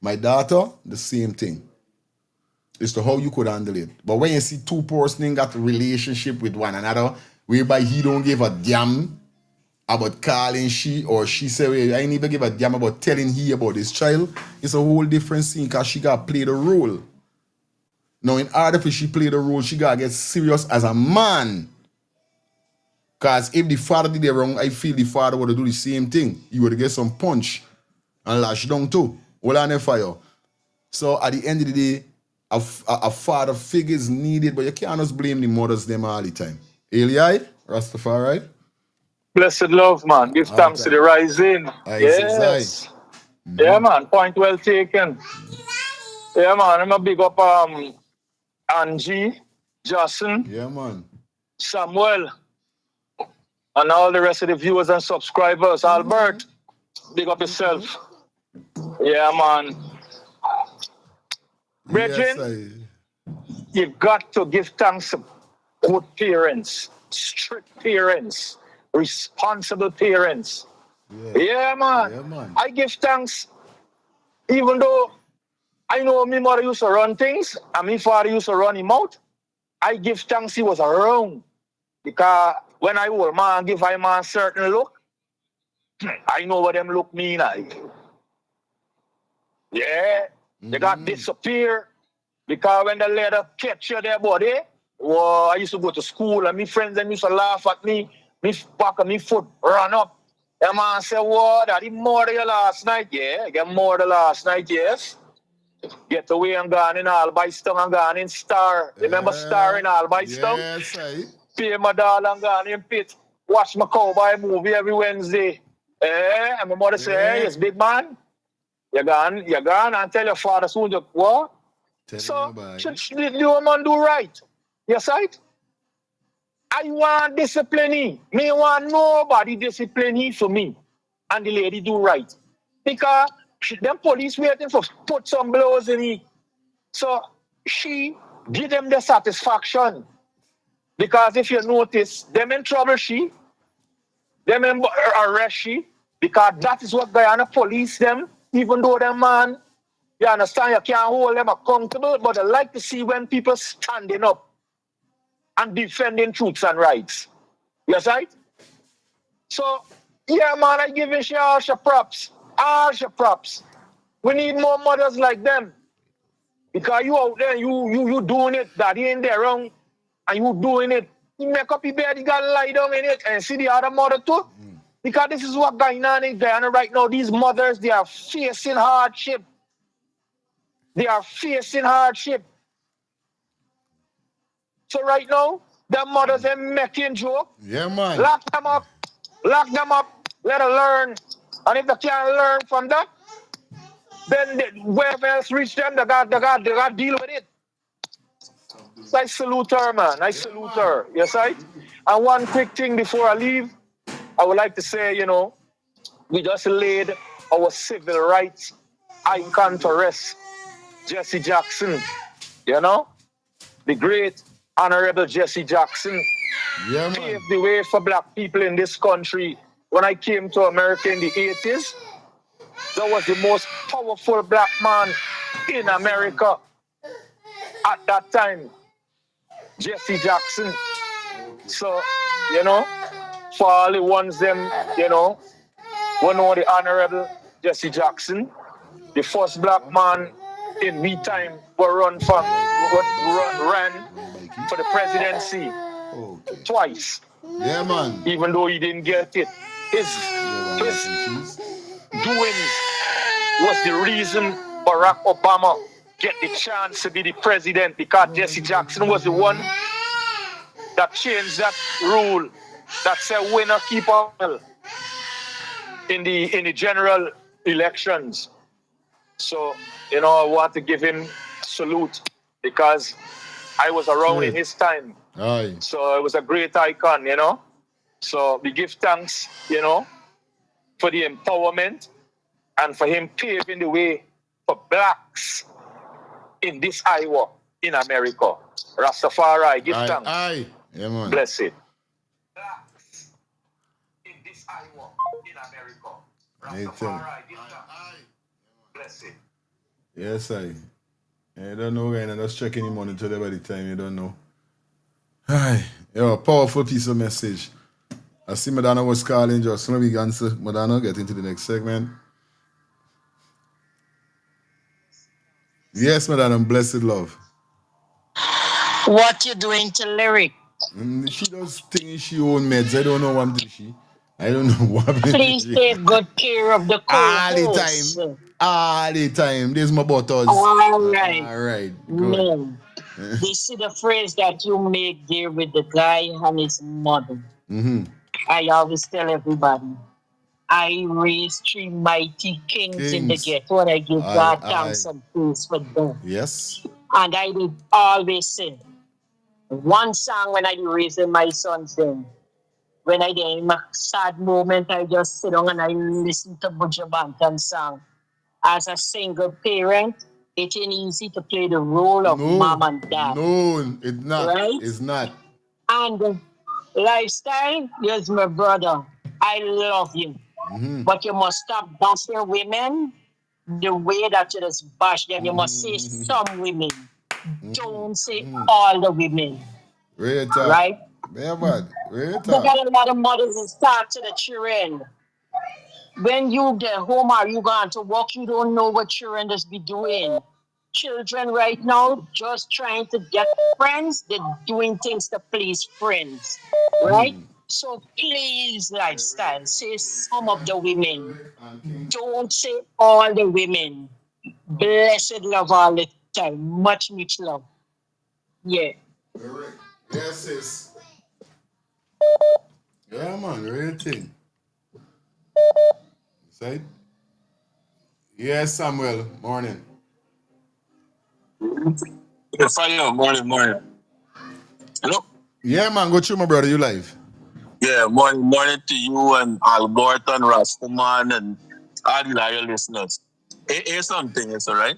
My daughter, the same thing. It's to how you could handle it. But when you see two persons got a relationship with one another, whereby he don't give a damn about calling she, or she say, well, I ain't even give a damn about telling he about his child, it's a whole different scene because she got to play the role. Now, in order for she play the role, she got to get serious as a man. Because if the father did it wrong, I feel the father would do the same thing. He would get some punch and lash down too. All on the fire. So at the end of the day, a father figure is needed, but you can't just blame the mothers them all the time. Eli, Rastafari. Blessed love, man. Give All thanks to the time. rising. I says Yes. Yeah, man. Point well taken. Yeah, man. I'm a big up Angie, Justin, Yeah, man. Samuel, and all the rest of the viewers and subscribers. Albert, big up yourself. Yeah, man. Yes, Brethren, you've got to give thanks to good parents, strict parents, responsible parents. Yeah, man. Yeah, man. I give thanks, even though I know my mother used to run things and my father used to run him out. I give thanks he was around. Because when I old man give I man certain look, I know what them look mean like. Yeah, they got disappear. Because when the letter catch you there, buddy, well, I used to go to school and my friends them used to laugh at me. Me back of me foot run up. The man said, what, that he murdered you last night? Yeah, get murdered last night, yes. Get away and gone in Albistown and gone in Star. Remember Star in Albistown? Yes, I. Pay my dollar and gone in Pit. Watch my cowboy movie every Wednesday. And my mother say, hey, yes, big man. You're gone and tell your father soon to what? So, the woman do right. Yes, right? I want discipline. Me want nobody discipline for me. And the lady do right. Because them police waiting for put some blows in it. So she give them the satisfaction. Because if you notice, them in trouble them in arrest because that is what Guyana police them, even though them man, you understand, you can't hold them accountable, but I like to see when people standing up and defending truths and rights. Yes, right? So, yeah, man, I give you all your props. All your props. We need more mothers like them. Because you out there, you doing it, daddy ain't there wrong, and you doing it. You make up your bed, you gotta lie down in it and see the other mother too. Because this is what going on in Guyana right now. These mothers, they are facing hardship. They are facing hardship. So right now, the mothers are making joke. Yeah, man. Lock them up. Lock them up. Let her learn. And if they can't learn from that, then wherever else reach them, they got to deal with it. So I salute her, man. I salute her. Yes, I. And one quick thing before I leave, I would like to say, we just laid our civil rights icon to rest, Jesse Jackson. The great Honorable Jesse Jackson paved the way for black people in this country. When I came to America in the 80s, that was the most powerful black man in America at that time, Jesse Jackson. So, for all the ones them, we know the Honorable Jesse Jackson, the first black man in we time ran for the presidency twice. Yeah, man. Even though he didn't get it. His doings was the reason Barack Obama get the chance to be the president, because Jesse Jackson was the one that changed that rule that said winner keep on in the general elections. So, I want to give him a salute because I was around in his time. Aye. So it was a great icon, So we give thanks, for the empowerment and for him paving the way for blacks in this Iowa, in America. Rastafari, give thanks. Aye. Yeah, man. Bless it. Blacks in this Iowa, in America. Rastafari, give thanks. Bless it. Yes, I don't know, and I'm just checking him on until by the time you don't know. Aye. Yo, powerful piece of message. I see Madonna was calling, just let me answer Madonna, get into the next segment. Yes, Madonna, blessed love. What you doing to Lyric? She does things she own meds. I don't know what she. I don't know what. Please take good care of the co-host. All the time. There's my butters. All right. All right. Good. No. This is the phrase that you make there with the guy and his mother. I always tell everybody, I raised 3 mighty kings in the ghetto, and I give God thanks and praise for them. Yes. And I did always say, one song when I raising my sons then, when I did in a sad moment, I just sit down and I listen to Buju Banton song. As a single parent, it ain't easy to play the role of mom and dad. No, it's not. Right? It's not. And lifestyle, yes, my brother, I love you. But you must stop bashing women the way that you just bash them. You must say some women. Don't say all the women. Right? Yeah, bad. They got a lot of mothers and start to the children. When you get home or you going to work, you don't know what children just be doing. Children right now just trying to get friends. They're doing things to please friends. Right? So please, lifestyle, say some of the women. Don't say all the women. Blessed love all the time. Much, much love. Yeah. Yes, sis. Yeah, man, real thing. Say? Yes, Samuel. Morning. Yes, I am. Morning. Hello? Yeah, man, go through, my brother. You live? Yeah, morning to you and Albert and Rastaman and all the loyal listeners. Here's something, it's all right.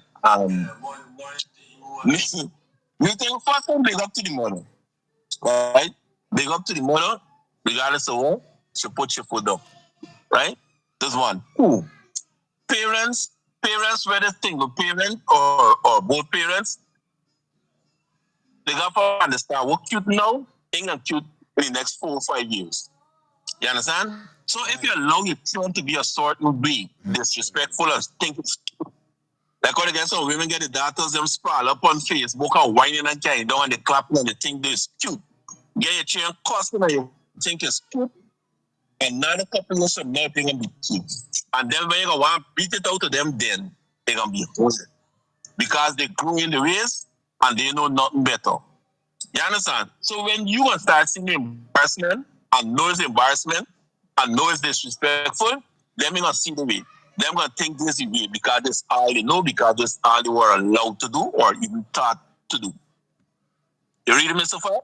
Me think first time big up to the mother. Right? Big up to the mother, regardless of what, she put your foot up. Right? This one. Parents, whether single parent or both parents, they got to understand what cute now ain't gonna cute in the next 4 or 5 years. You understand? So if you allow your children to be a certain way, disrespectful and think it's cute, Like when again, some women get the daughters them sprawl up on Facebook and whining and carrying down and they clapping and they think this cute. Get your chain costing and you think it's cute. And now a couple years from now, they're gonna be cute. And then when you go want to beat it out of them, then they're gonna be holding. Because they grew in the race and they know nothing better. You understand? So when you gonna start seeing embarrassment and know it's embarrassment and know it's disrespectful, then we gonna see the way. Them gonna think this is the way because this all they know, because this all they were allowed to do or even taught to do. You read me, Mr. Fire?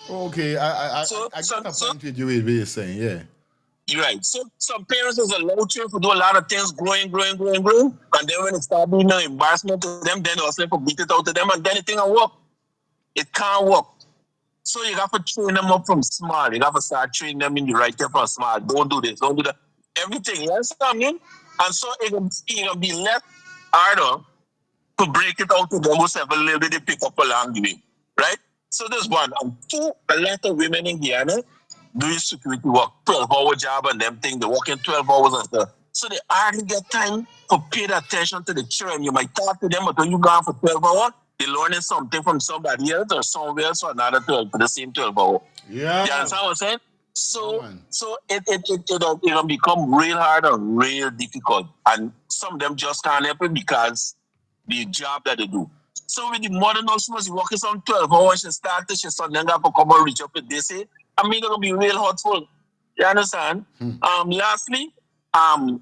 Okay, I got a point with you what you're saying, yeah. You're right. So some parents is allowed to do a lot of things, growing. And then when it start being an embarrassment to them, then they'll for beat it out to them and then it will work. It can't work. So you have to train them up from small. You have to start training them in the right way from small. Don't do this, don't do that. Everything, you understand what I mean? And so it will be less harder to break it out to them who have a little bit of pick up along the way. Right? So there's one. And two, a lot of women in Guyana doing security work, 12-hour job and them thing, they're working 12 hours and stuff. So they hardly get time to pay attention to the children. You might talk to them, but when you gone for 12 hours, they're learning something from somebody else or somewhere else for another 12 for the same 12 hours. Yeah. You understand what I'm saying? So it'll become real hard and real difficult. And some of them just can't help it because the job that they do. So with the mother now, she must be working some 12 hours, she started, she son then got to come and reach up with this. I mean, it'll be real hurtful. You understand? Lastly, the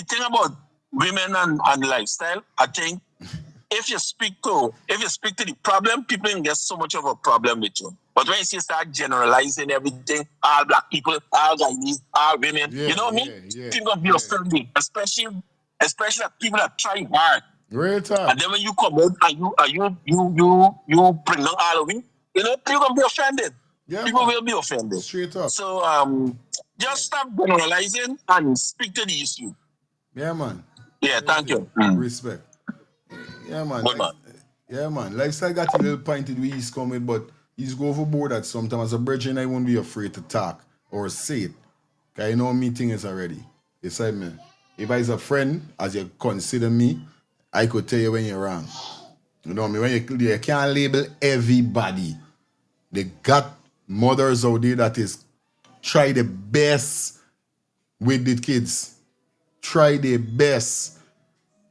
thing about women and lifestyle, I think if you speak to the problem, people can get so much of a problem with you. But when you start generalizing everything, all black people, all Chinese, all women, you know what I mean? People gonna be offended, especially people that try hard. Real talk. And then when you come out and you bring down all of it, you know, people gonna be offended. Yeah, people man. will be offended. Straight up. So just stop generalizing and speak to the issue. Yeah, man. Yeah, thank you. Respect. Yeah, man. Good man. Yeah, man. Lifestyle got a little pointed where he's coming, but he's go overboard at sometimes. As a virgin, I won't be afraid to talk or say it. Because I know me thing is already. You said, man, if I is a friend, as you consider me, I could tell you when you're wrong. You know what I mean? When you can't label everybody. They got mothers out there that is try the best with the kids. Try their best.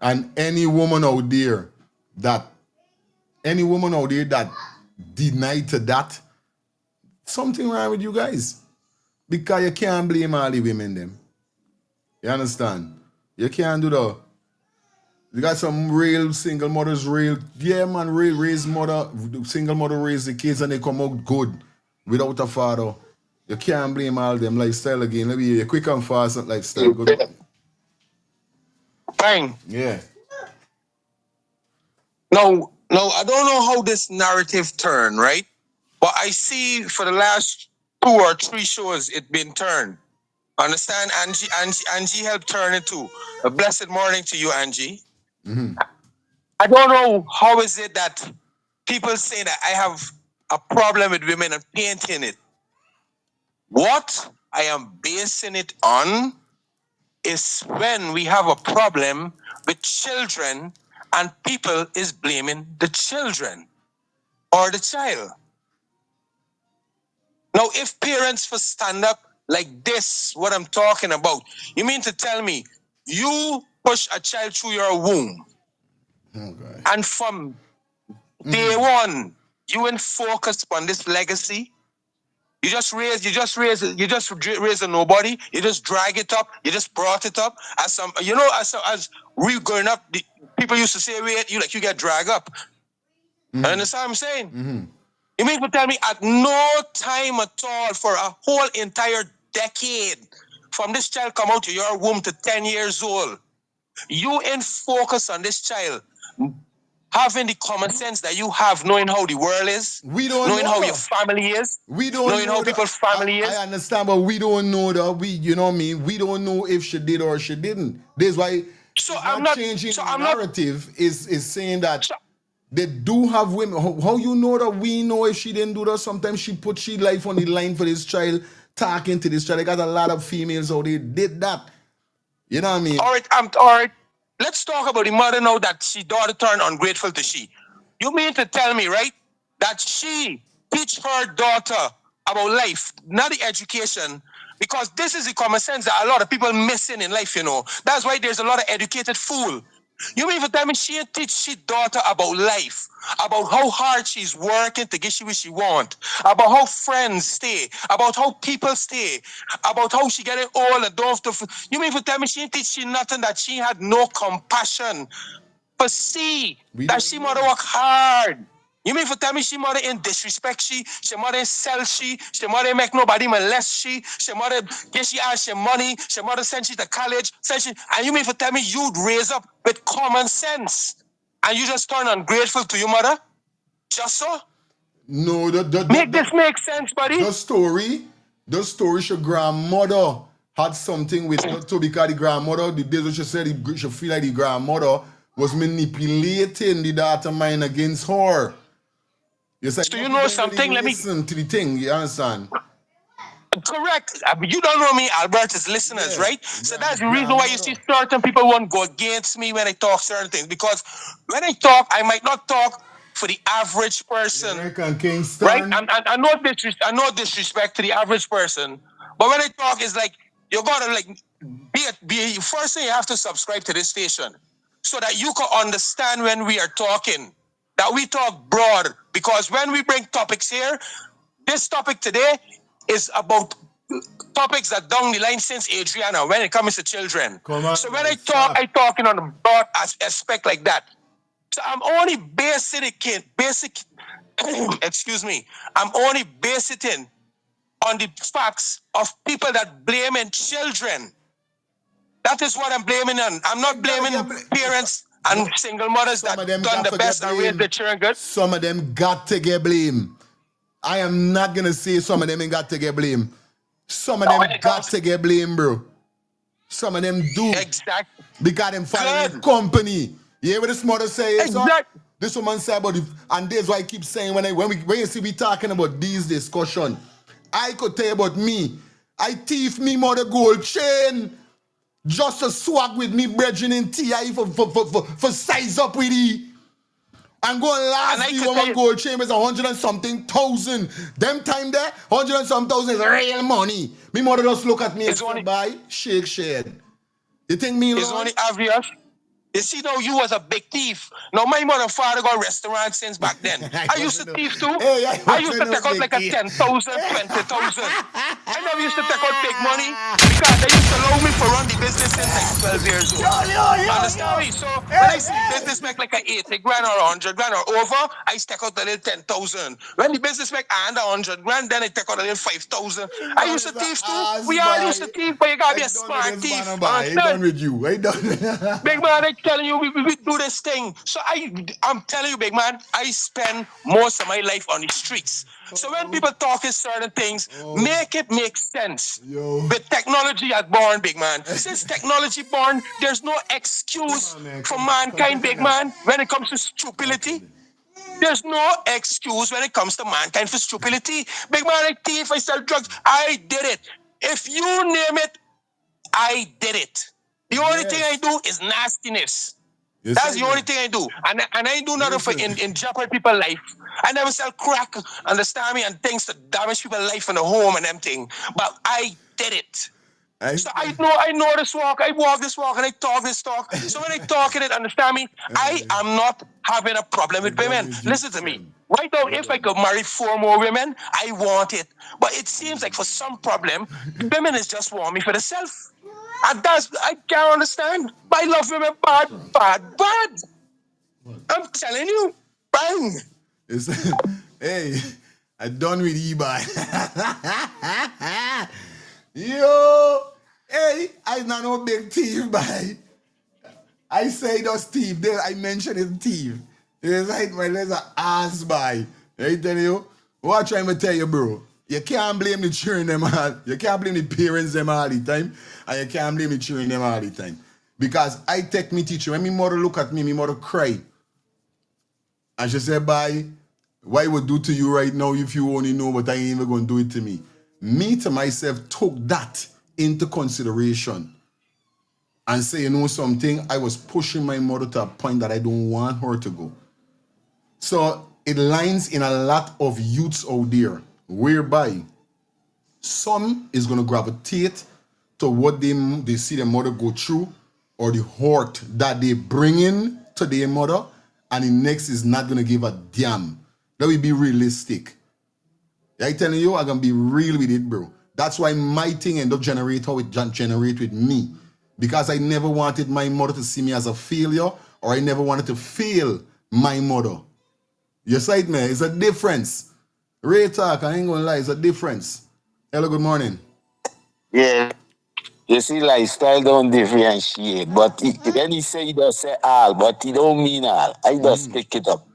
And any woman out there that deny to that, something wrong with you guys. Because you can't blame all the women them. You understand? You can't do that. You got some real single mothers, real raised mother, single mother raise the kids and they come out good without a father. You can't blame all them lifestyle again. Let me hear you quick and fast lifestyle. Good. Bang. Yeah. No, I don't know how this narrative turned, right? But I see for the last 2 or 3 shows it been turned. Understand? Angie helped turn it too. A blessed morning to you, Angie. Mm-hmm. I don't know how is it that people say that I have a problem with women and painting it. What I am basing it on is when we have a problem with children and people is blaming the children or the child. Now, if parents for stand up like this, what I'm talking about, you mean to tell me you push a child through your womb, and from day one, you ain't focus on this legacy. You just raise a nobody. You just drag it up. You just brought it up as some, as we growing up, people used to say, you get dragged up. Understand what I'm saying? You mean to tell me at no time at all for a whole entire decade, from this child come out of your womb to 10 years old, you ain't focus on this child having the common sense that you have, knowing how the world is, knowing how your family is, knowing how people's family is. I understand, but we don't know that. You know what I mean? We don't know if she did or she didn't. That's why changing the narrative is saying that they do have women. How you know that we know if she didn't do that? Sometimes she put she life on the line for this child, talking to this child. I got a lot of females out there did that. You know what I mean? All right. let's talk about the mother now that she daughter turned ungrateful to she. You mean to tell me, right, that she teach her daughter about life, not the education, because this is the common sense that a lot of people missing in life, you know. That's why there's a lot of educated fool. You mean to tell me she teach she daughter about life, about how hard she's working to get what she want, about how friends stay, about how people stay, about how she getting old and don't have to. You mean to tell me she teach she nothing, that she had no compassion for see that she mother work hard. You mean for tell me she mother in disrespect she mother in sell she mother make nobody molest she mother get she ask she money, she mother send she to college, send she, and you mean for tell me you'd raise up with common sense and you just turn ungrateful to your mother? Just so? No, this make sense, buddy. The story, your grandmother had something with not to, because the grandmother, the days when she said she feel like the grandmother was manipulating the daughter mind against her. Yes, so you know something? Let me listen to the thing. You understand? Correct. You don't know me, Alberta's listeners, right? So that's the reason why you see certain people won't go against me when I talk certain things. Because when I talk, I might not talk for the average person. Right? I know disrespect to the average person. But when I talk, it's like you gotta like be first thing you have to subscribe to this station so that you can understand when we are talking. That we talk broad. Because when we bring topics here, this topic today is about topics that down the line since Adriana when it comes to children. So when I talk, I talking on a broad aspect like that. So I'm only basic, excuse me, I'm only basing on the facts of people that blaming children. That is what I'm blaming on. I'm not blaming parents and single mothers that done the best and raised their children good. Some of them got to get blamed. I am not going to say some of them ain't got to get blamed. Some of them got to get blamed, bro. Some of them do. Exactly. Because them following company. You hear what this mother say? Exactly. This woman say about it, and that's why I keep saying when you see we talking about these discussion, I could tell you about me. I thief me mother gold chain just to swag with me brethren in TI for size up with it. And going last week, one gold chain was 100 and something thousand. Them time there, 100 and some thousand is real money. Me mother just look at me and say, bye, shake shed. You think me it's only obvious? You see, now you was a big thief. Now my mother and father got restaurants since back then. I used to thief too. I used to take out like a 10,000, 20,000. I never used to take out big money because they used to allow me for run the business since like 12 years old. Understand me? So when I see business make like a 80 grand or 100 grand or over, I take out a little 10,000. When the business make under 100 grand, then I take out a little 5,000. I used to thief too. We all used to thief, but you gotta be a smart thief. I done with you. I done. Big man, I'm telling you, we do this thing. So I'm telling you, big man, I spend most of my life on the streets. So when people talking certain things, make it make sense. But technology has born, big man. Since technology born, there's no excuse for mankind, big man, when it comes to stupidity. There's no excuse when it comes to mankind for stupidity. Big man, I thief, I sell drugs. I did it. If you name it, I did it. The only thing I do is nastiness. Yes, that's the only thing I do. And I do nothing for in jeopardy people's life. I never sell crack, understand me, and things to damage people's life in the home and everything. But I did it. So I know this walk, I walk this walk, and I talk this talk. So when I talk in it, understand me, I am not having a problem with women. Listen to me. Right now, if I could marry 4 more women, I want it. But it seems like for some problem, women is just want me for themselves. And that's, I can't understand. But I love women bad. I'm telling you, bang. Hey, I done with e-buy. Yo, hey, I not no big thief, boy. I say those thief. I mention it thief. It's like my legs are ass, boy. I tell you, what I'm trying to tell you, bro. You can't blame the children them all. You can't blame the parents them all the time. And you can't blame the children them all the time. Because I take me teacher, when my mother look at me, my mother cry. And she said, bye, what I would do to you right now if you only know, but I ain't even going to do it to me. Me to myself took that into consideration. and say, you know something, I was pushing my mother to a point that I don't want her to go. So it lines in a lot of youths out there, whereby some is going to gravitate to what they see their mother go through, or the hurt that they bring in to their mother, and the next is not going to give a damn. That will be realistic. I telling you, I'm going to be real with it, bro. That's why my thing end up generate how it generate with me. Because I never wanted my mother to see me as a failure, or I never wanted to fail my mother. You see, man, it's a difference. Real talk, I ain't gonna lie, it's a difference. Hello, good morning. Yeah. You see, lifestyle don't differentiate. But when he say he does say all, but he don't mean all. I just pick it up.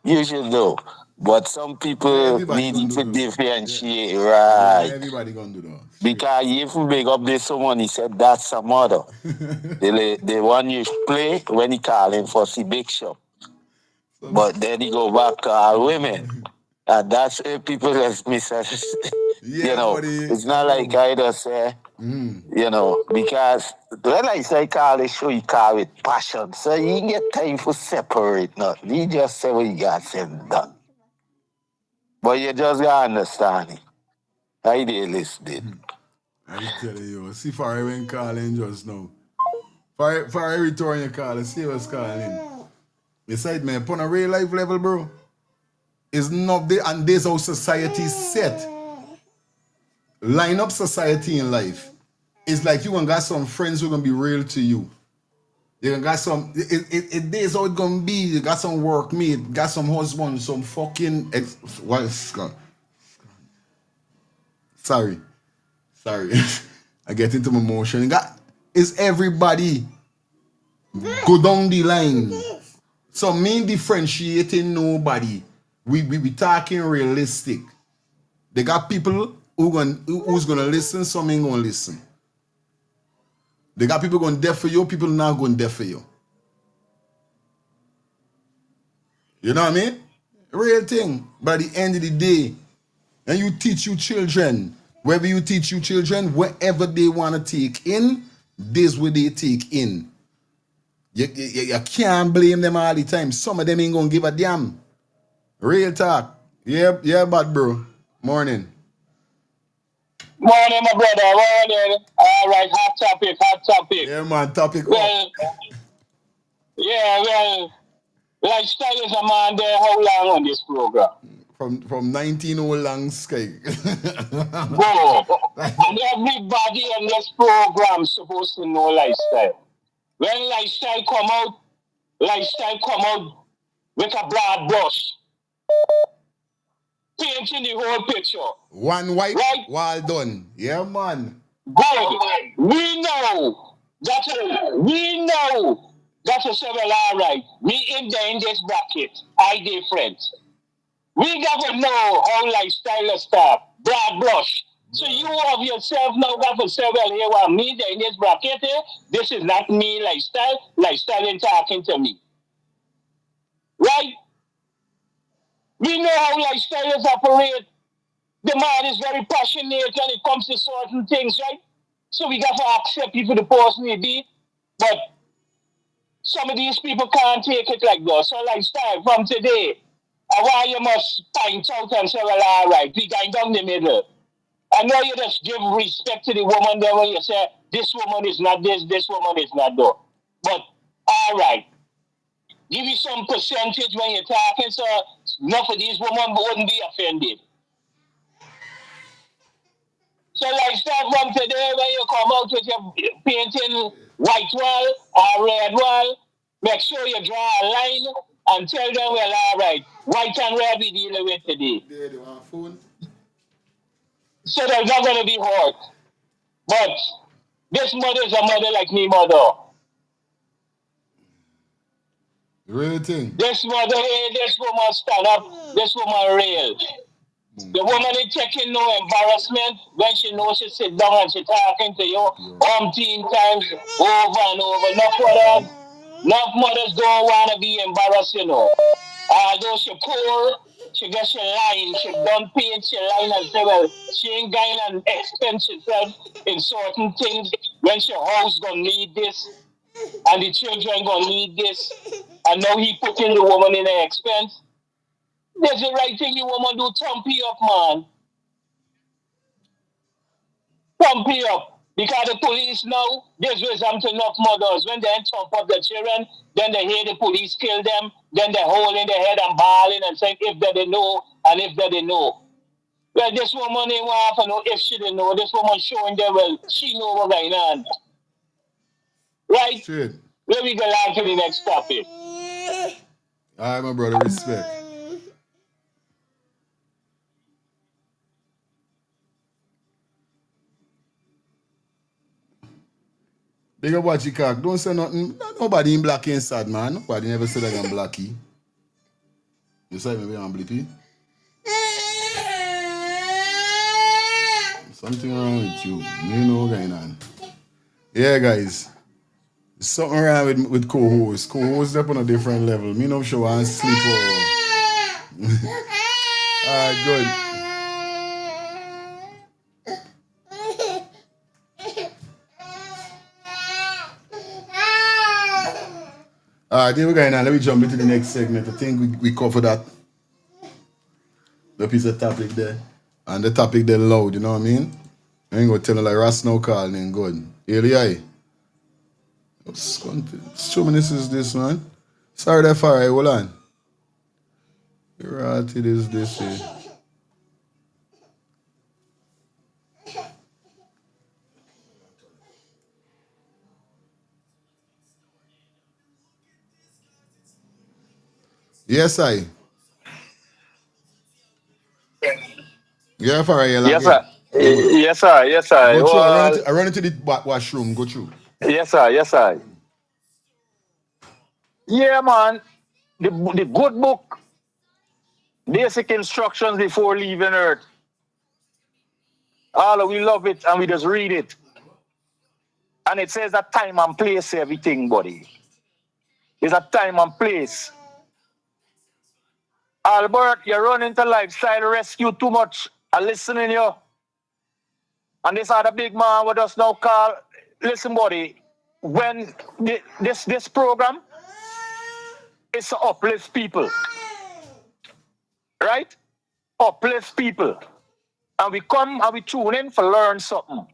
You should know. But some people Everybody need gonna to do though. differentiate, Yeah, right? everybody gonna do that. Because if you make up this someone, he said that's some mother. The one you play when he calling for the big shop. But then he go back to all women. And that's people just misunderstand. Yeah, buddy. It's not like I just say, because when I say call the show, you call with passion. So you ain't get time for separate nothing. You just say what you got said and done. But you just gotta understand it. I did listening. I tell you, see for I went calling just now. For I return your call, see what's calling. Beside me, upon a real life level, bro, it's not there, and this how society is set. Line up society in life. It's like you gonna got some friends who gonna be real to you. You gonna got some. It is how it gonna be. You got some workmate, got some husband, some fucking sorry. I get into my emotion. It's everybody go down the line. So me differentiating nobody. We talking realistic. They got people who's gonna listen, some ain't gonna listen. They got people going deaf for you, people not going deaf for you. You know what I mean? Real thing. By the end of the day, and you teach your children, wherever you teach your children, wherever they want to take in, this what they take in. You can't blame them all the time. Some of them ain't gonna give a damn. Real talk. Yeah, bad bro. Morning. Morning, my brother. Morning. All right, hot topic. Yeah, man, topic well, well, lifestyle is a man there. How long on this program? From 19 old long sky. Go. And everybody on this program supposed to know lifestyle. When lifestyle come out with a broad brush, painting the whole picture. One white, right? Well done. Yeah, man. Good. We know that is all right. We in this bracket. I dear friends. We gotta know how lifestyle is start. Broad brush. So you of yourself now got to say, well, here what me in this bracket here. This is not me lifestyle. Lifestyle ain't talking to me. Right? We know how lifestyle is operate. The man is very passionate when it comes to certain things, right? So we got to accept you for the person you be. But some of these people can't take it like that. So lifestyle from today, why you must point out and say, well, all right, we going down the middle. I know you just give respect to the woman there when you say, this woman is not this woman is not that. But, all right, give you some percentage when you're talking, so enough of these women wouldn't be offended. So like start from today when you come out with your painting white wall or red wall, make sure you draw a line and tell them, well, all right, white and red we dealing with today. So they're not going to be hurt. But this mother is a mother like me mother. Real thing. This mother, this woman stand up, this woman real. The woman is taking no embarrassment when she knows she sit down and she talking to you umpteen times over and over. Enough mothers don't want to be embarrassed, you know. Although she poor, She gets she line, she done paying, she line and say, well, she ain't going and expense herself in certain things when she house gonna need this and the children gonna need this. And now he putting the woman in an expense. That's the right thing the woman do, thump you up, man. Thump you up. Because the police now, there's wisdom to enough mothers. When they thump up the children, then they hear the police kill them, then they're holding their head and bawling and saying if they know and if they know. Well, this woman ain't want to know if she didn't know. This woman showing them, well, she know what's going on. Right? Straight. Let me go on to the next topic. All right, my brother, respect. Big up what you cock. Don't say nothing. Nobody in black inside, man. Nobody never said I'm blacky. You say maybe I'm blippy? Something wrong with you. You know what's going on. Yeah, guys. Something wrong with co-host. Co-host up on a different level. Me no sure I sleep or... Alright, good. Alright, here we go now. Let me jump into the next segment. I think we cover that. The piece of topic there. And the topic there loud, you know what I mean? I ain't gonna tell you like Ras now calling and good. Eli. What's minutes is this, man? Sorry that far, right? Hold on. Right, it is this here. Yes, I. Yeah, far right, Yes, sir. Yes, sir. Yes, sir. Go through. Well, I run into the washroom. Go through. yes, sir. Yes, sir. Yeah, man. The good book, Basic Instructions Before Leaving Earth. All we love it and we just read it. And it says that time and place everything, buddy. It's a time and place. Albert, you run into lifestyle rescue too much. I listening you. And this other big man with us now call. Listen, buddy. When this program is to uplift people, right? Uplift people, and we come and we tune in for learn something.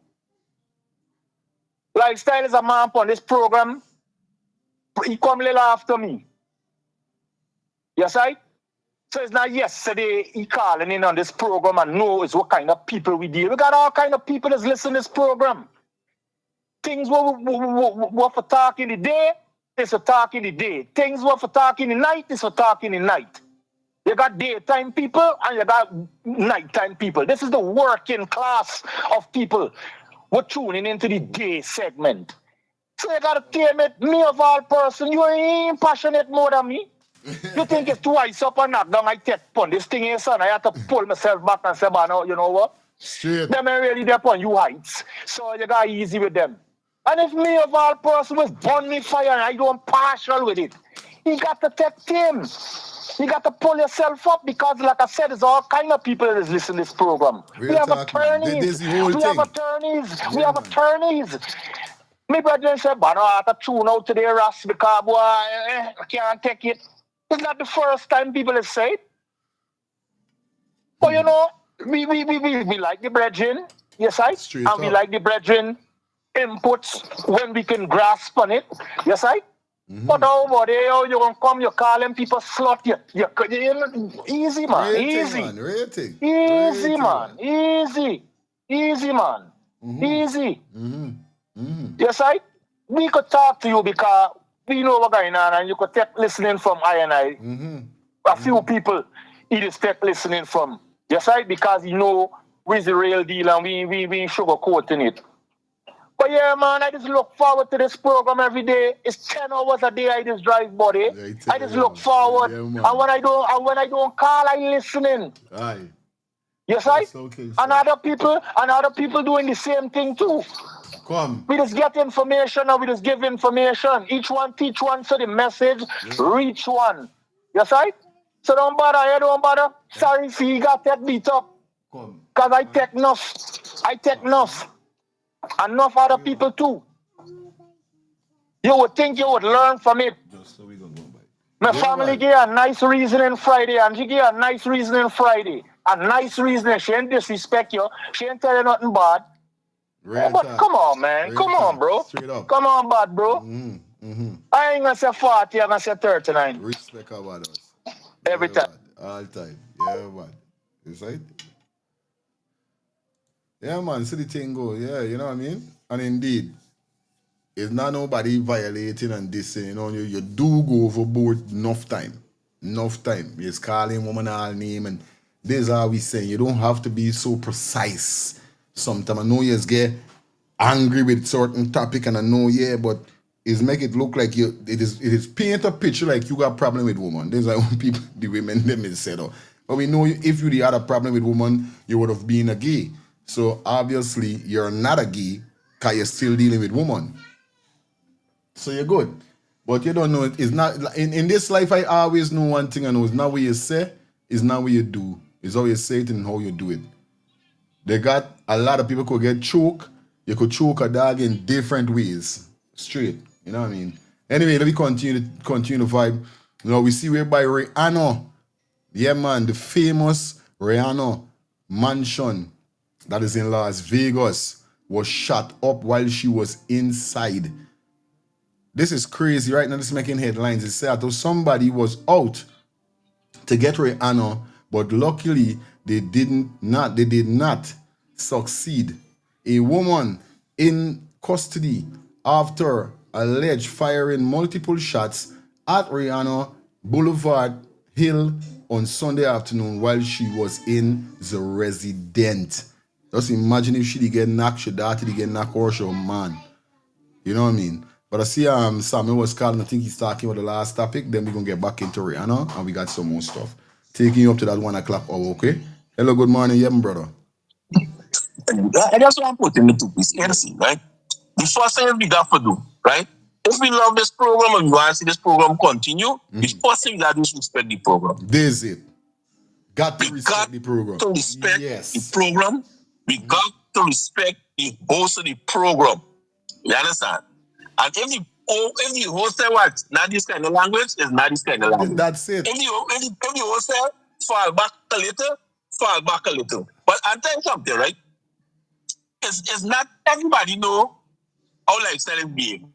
Lifestyle is a man on this program. He come little after me. Yes, right? So it's not yesterday he calling in on this program and knows what kind of people we deal. We got all kind of people that's listening to this program. Things what for talk in the day is for talk in the day. Things what for talk in the night is for talk in the night. You got daytime people and you got nighttime people. This is the working class of people. We're tuning into the day segment. So you gotta tell me of all person, you ain't passionate more than me. You think it's twice up and knock down, I take upon this thing here, son. I have to pull myself back and say, man, you know what? Straight. Them ain't really there upon you heights. So you got easy with them. And if me of all person was burn me fire and I don't partial with it, you got to take him. You got to pull yourself up because, like I said, there's all kind of people that is listening to this program. We have attorneys. We have attorneys. We have attorneys. Me brother said, but I have to tune out today, Ras, because boy, I can't take it. It's not the first time people have said. But you know, we like the brethren, yes, I. Straight and we up. like the brethren inputs when we can grasp on it, yes, I. But over there, you gonna come, you calling people slut, you easy man, easy. Rating. Easy man, easy man, easy. Yes, I. We could talk to you because we know what's going on, and you could take listening from I and I. A few people, he just take listening from. Yes, I. Because you know we're the real deal, and we ain't sugarcoating it. But yeah, man, I just look forward to this program every day. It's 10 hours a day I just drive, buddy. I just look forward. And when I don't call, I listening. Aye. Yes, I. And other people doing the same thing too. Come. We just get information and we just give information. Each one teach one so the message reach one. Yes, I. So don't bother, you don't bother. Sorry if he got that beat up. Because I take enough. I take enough. Enough other people too. You would think you would learn from it. Just so we gonna go by. My family gave a nice reasoning Friday, and she gave a nice reasoning Friday. A nice reasoning. She ain't disrespect you. She ain't tell you nothing bad. But come on, man. Come on, bro. Straight up. Come on, bad, bro. I ain't gonna say 40, I'm gonna say 39. Respect about us. Every time. All time. Yeah, man. Is right? Yeah, man. See the thing go. Yeah, you know what I mean? And indeed, it's not nobody violating and dissing. You know, you do go overboard enough time. Enough time. You're calling woman all name, and this is how we say. You don't have to be so precise. Sometimes I know you just get angry with certain topic, and I know, yeah, but it's make it look like you. It is paint a picture like you got problem with woman. This is like when people, the women, them is said, oh. But we know if you had a problem with woman, you would have been a gay. So obviously you're not a gay because you're still dealing with woman. So you're good. But you don't know it. It's not in this life. I always know one thing. I know it's not what you say, it's not what you do. It's how you say it and how you do it. They got a lot of people could get choked. You could choke a dog in different ways. Straight. You know what I mean? Anyway, let me continue the vibe. You know, we see whereby Rihanna, yeah man, the famous Rihanna mansion that is in Las Vegas was shot up while she was inside. This is crazy right now. This is making headlines. It said that somebody was out to get Rihanna, but luckily they did not succeed. A woman in custody after alleged firing multiple shots at Rihanna Boulevard Hill on Sunday afternoon while she was in the residence. Just imagine if she get knocked, she daughter get knocked or she man. You know what I mean? But I see Samuel was calling, I think he's talking about the last topic. Then we're going to get back into Rihanna and we got some more stuff. Taking you up to that 1 o'clock hour, okay? Hello, good morning, yeah, brother. And that's what I'm putting into this NC, right? The first thing we got to do, right? If we love this program and we want to see this program continue, the first thing we got to do is respect the program. This is it. Got to respect the program. To respect the program. We got to respect the host of the program. You understand? And if the host say what, not this kind of language, it's not this kind of language. That's it. If the host say fall back a little. But I'll tell you something, right? It's not everybody know how lifestyle is being.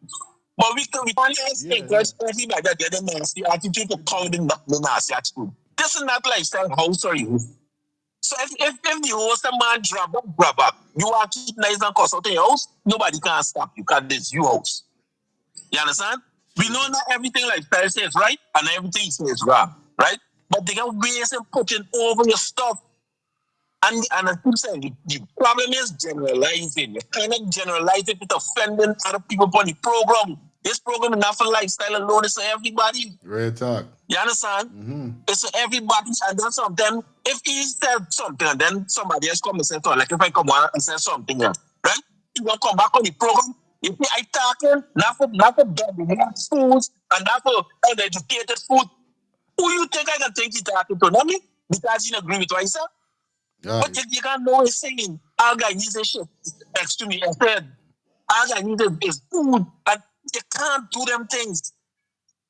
But we can't encourage everybody that get a nasty attitude to call the nasty attitude. This is not lifestyle house or you. So if the host a man grab up, you want to keep nice and cuss out in your house, nobody can stop you because this is your house. You understand? We know not everything lifestyle says right and everything says wrong, right? But they got ways of putting over your stuff. And I keep saying the problem is generalizing. You're kind of generalizing with offending other people on the program. This program is not for lifestyle alone, it's for everybody. Great talk. You understand? It's for everybody. And then sometimes, if he said something and then somebody else come and say something, like if I come on and say something, right? You will come back on the program. If I talking, not for foods and not for uneducated food, who you think I can think you talking to? Not me? Because you don't agree with what I said? But you can't know he's saying, all guy needs a shit next to me. I said, all guy needs is food, and you can't do them things.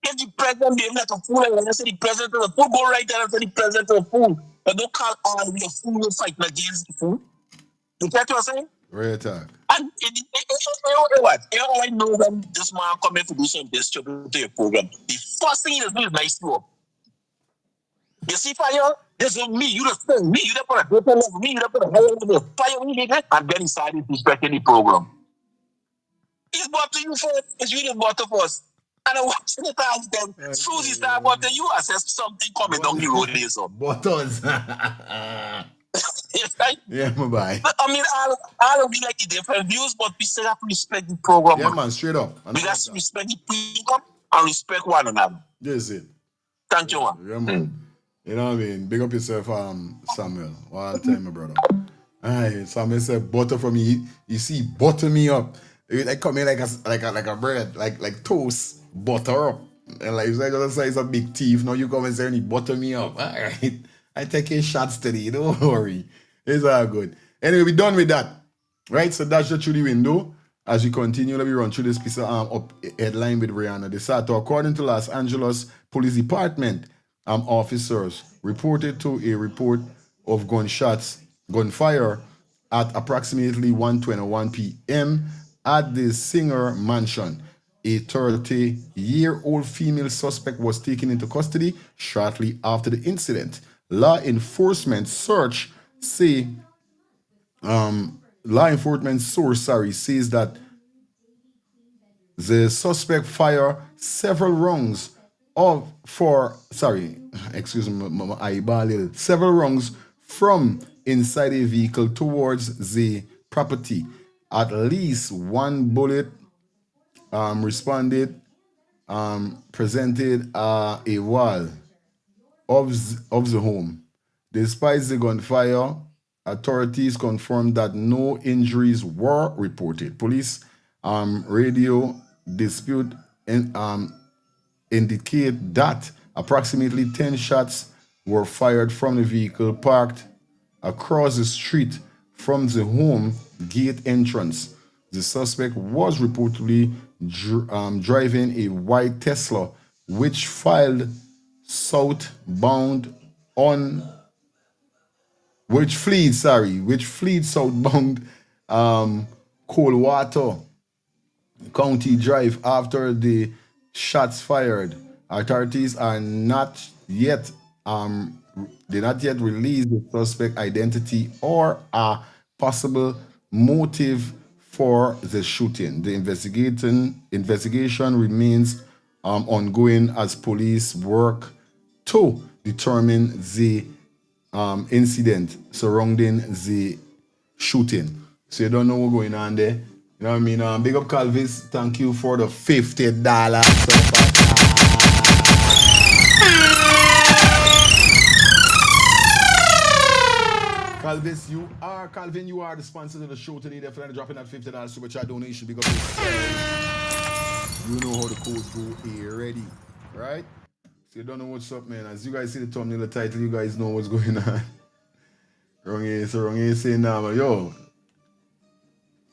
If the president behave like a fool, and when I say the president of the food, go right there and say the president of the food. But don't call all of the food and fighting against the food. You get what I'm saying? Great talk. And what? You know, I know when this man come in to do some distribution to your program. The first thing he does is nice to him. You see, fire, this is me, you the thing, me, you the put a different level, me, you the put a higher level, fire, and then he started respecting the program. He's bought to you first, it's you that bought to first. And I watch the time, then, Susie start bought to you, assess something coming down the road there, so. Buttons. Yes, right? Yeah, bye. I mean, all of we like the different views, but we still have to respect the program. Yeah, man, straight up. We got to respect the program and respect one another. This is it. Thank you, man. Yeah, man. You know what I mean? Big up yourself, Samuel. All time, my brother. Alright, Samuel said butter for me. You see, butter me up. It come in like a bread, like toast, butter up. And like, I gonna say it's a big thief. Now you come and say, and butter me up. All right. I take your shots today. Don't worry. It's all good. Anyway, we're done with that. Right? So that's just through the window. As we continue, let me run through this piece of up headline with Rihanna. They said, according to Los Angeles Police Department, officers reported to a report of gunfire at approximately 1:21 p.m. at the Singer mansion. A 30-year-old female suspect was taken into custody shortly after the incident. Law enforcement search say law enforcement source says that the suspect fired several rounds several rounds from inside a vehicle towards the property. At least one bullet presented a wall of the home. Despite the gunfire, authorities confirmed that no injuries were reported. Police radio dispute indicate that approximately 10 shots were fired from the vehicle parked across the street from the home gate entrance. The suspect was reportedly driving a white Tesla, which filed southbound on which fleed southbound Coldwater County Drive after the shots fired. Authorities are not yet released the suspect identity or a possible motive for the shooting. The investigation remains ongoing as police work to determine the incident surrounding the shooting. So you don't know what's going on there. You know what I mean? Big up Calvis. Thank you for the $50. Calvis, Calvin, you are the sponsor of the show today. Definitely dropping that $50 super chat donation. Big up yourself. You know how the codes go here. Ready? Right? So you don't know what's up, man. As you guys see the thumbnail, the title, you guys know what's going on. Wrong is saying now, but yo,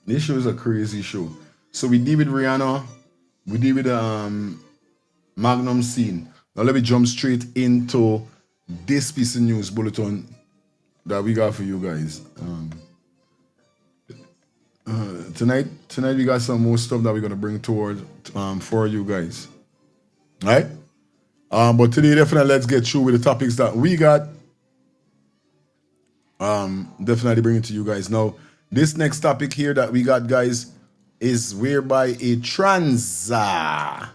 this show is a crazy show. So we deal with Rihanna, we deal with the Magnum scene. Now let me jump straight into this piece of news bulletin that we got for you guys. Tonight we got some more stuff that we're gonna bring toward for you guys. All right? But today definitely let's get through with the topics that we got. Definitely bring it to you guys. Now, this next topic here that we got, guys, is whereby a trans. Yeah,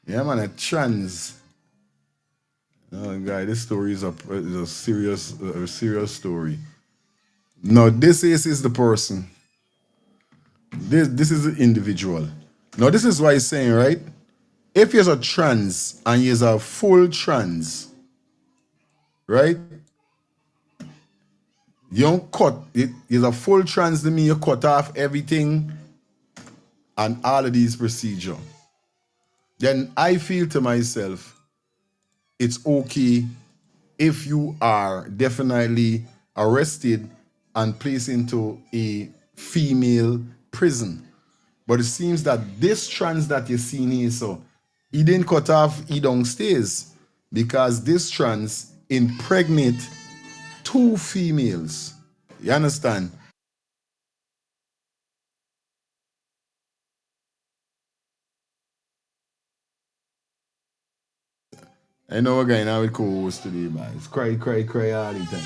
man, a trans. Oh, guy, this story is a serious story. Now, this is the person. This is the individual. Now, this is why he's saying, right? If you're a trans and you're a full trans, right? You don't cut it. You're a full trans to me. You cut off everything and all of these procedure. Then I feel to myself, it's okay if you are definitely arrested and placed into a female prison. But it seems that this trans that you're seeing here, so he didn't cut off, he downstairs because this trans impregnate 2 females. You understand? I know we're going out with co-host today, man. It's cry all the time.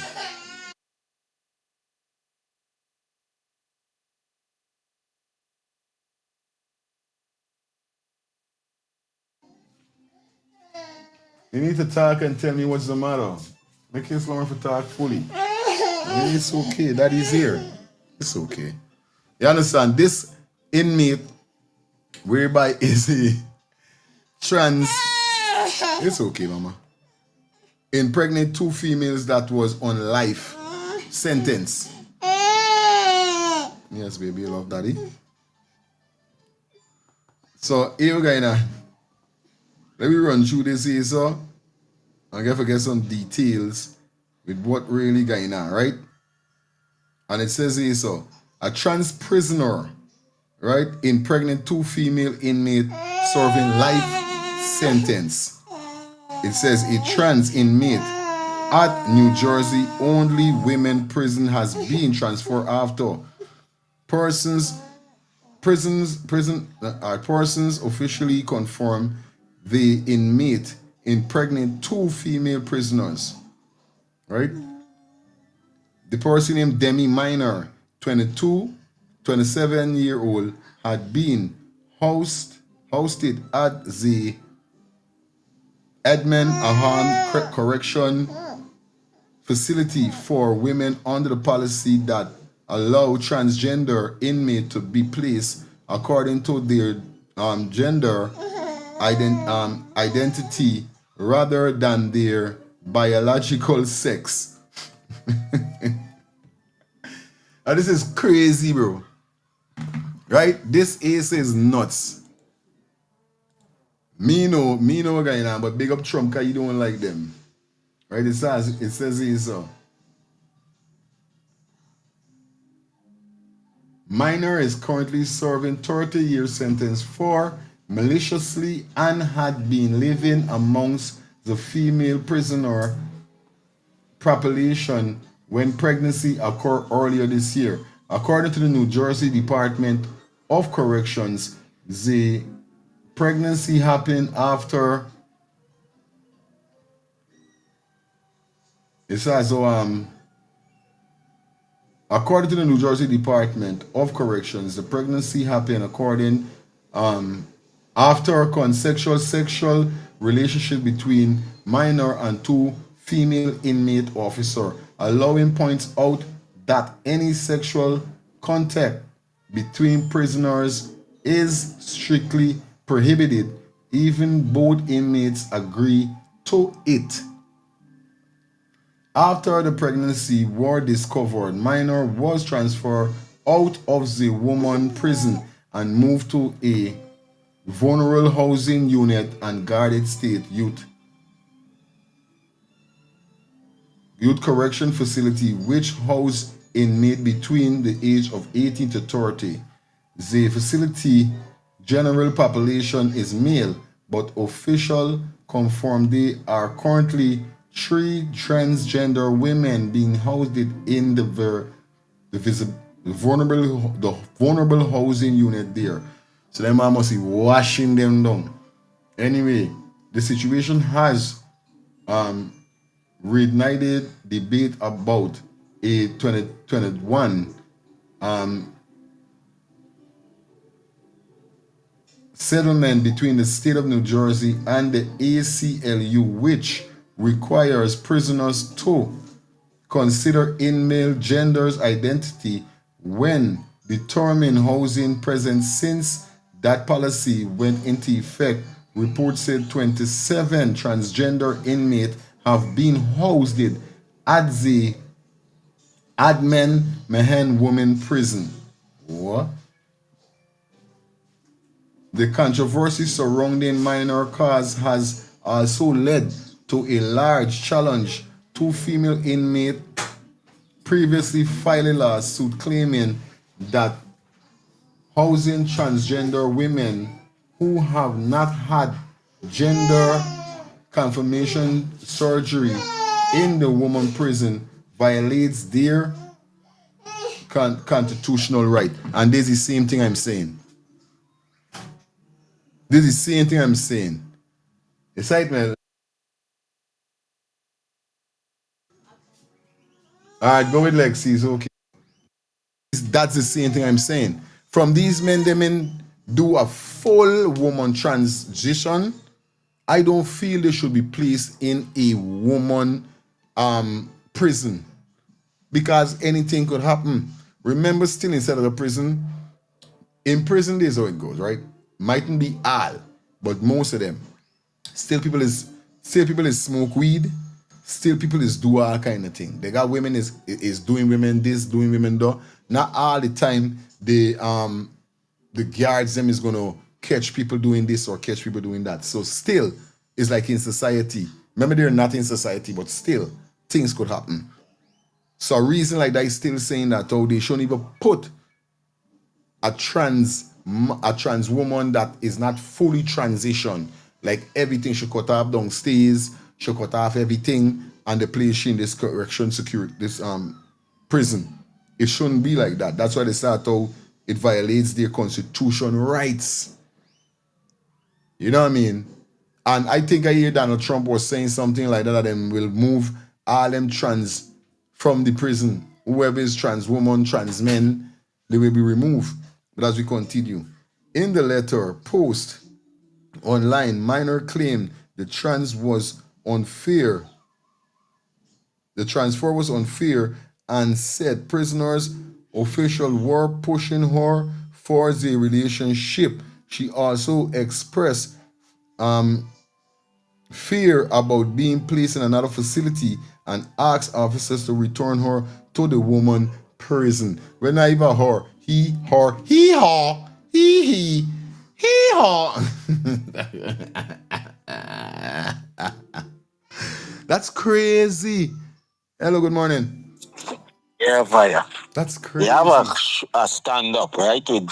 You need to talk and tell me what's the matter. Make it slow for talk fully. It's okay. That is here. It's okay. You understand? This inmate, whereby is a trans. It's okay, mama. Impregnate 2 females that was on life sentence. Yes, baby, you love daddy. So here we're going on. Let me run through this here, so I'm gonna forget some details with what really going on, right? And it says here, so a trans prisoner, right, impregnate 2 female inmates serving life sentence. It says a trans inmate at New Jersey only women prison has been transferred after persons officially confirm the inmate impregnate 2 female prisoners, right? The person named Demi Minor, 22, 27-year-old, had been hosted at the Edmond Ahern Correction Facility for women under the policy that allow transgender inmates to be placed according to their gender identity rather than their biological sex. And this is crazy, bro. Right? This ace is nuts. Me know what going on, but big up Trump because you don't like them. Right? It says here so. Minor is currently serving 30-year sentence for maliciously and had been living amongst the female prisoner population when pregnancy occurred earlier this year. According to the New Jersey Department of Corrections, the pregnancy happened after it says according to the New Jersey Department of Corrections, the pregnancy happened after a consensual sexual relationship between minor and 2 female inmate officer. Allowing points out that any sexual contact between prisoners is strictly prohibited. Even both inmates agree to it. After the pregnancy was discovered, Minor was transferred out of the woman prison and moved to a vulnerable housing unit and guarded state youth correction facility, which housed inmates between the age of 18 to 30. The facility general population is male, but officials confirm there are currently 3 transgender women being housed in the vulnerable housing unit there. So them must be washing them down. Anyway, the situation has reignited debate about a 2021 settlement between the state of New Jersey and the ACLU, which requires prisoners to consider inmate gender's identity when determining housing presence. Since that policy went into effect, reports said 27 transgender inmates have been housed at the Admin Mehen Women Prison. What? The controversy surrounding minor cause has also led to a large challenge. 2 female inmates previously filed a lawsuit claiming that housing transgender women who have not had gender confirmation surgery in the woman prison violates their constitutional right. And this is the same thing I'm saying. This is the same thing I'm saying. Excitement. Alright, go with Lexi, it's okay. That's the same thing I'm saying. From these men, they do a full woman transition. I don't feel they should be placed in a woman prison because anything could happen. Remember, still inside of the prison, in prison, this is how it goes, right? Mightn't be all, but most of them. Still people is smoke weed. Still people is do all kind of thing. They got women is doing women this, doing women that. Not all the time the guards them is gonna catch people doing this or catch people doing that. So still is like in society. Remember, they're not in society, but still, things could happen. So a reason like that is still saying that they shouldn't even put a trans woman that is not fully transitioned. Like everything should cut off downstairs, should cut off everything, and they place she in this correction security, this prison. It shouldn't be like that. That's why they start how it violates their constitution rights. You know what I mean? And I think I hear Donald Trump was saying something like that them will move all them trans from the prison. Whoever is trans woman, trans men, they will be removed. But as we continue, in the letter post online, minor claimed the trans was unfair. The transfer was unfair and said prisoners officials were pushing her for the relationship. She also expressed fear about being placed in another facility and asked officers to return her to the woman prison. When not even her, he, her, he, her, he, her. That's crazy. Hello, good morning. Yeah, fire. That's They have crazy. a stand up, right, with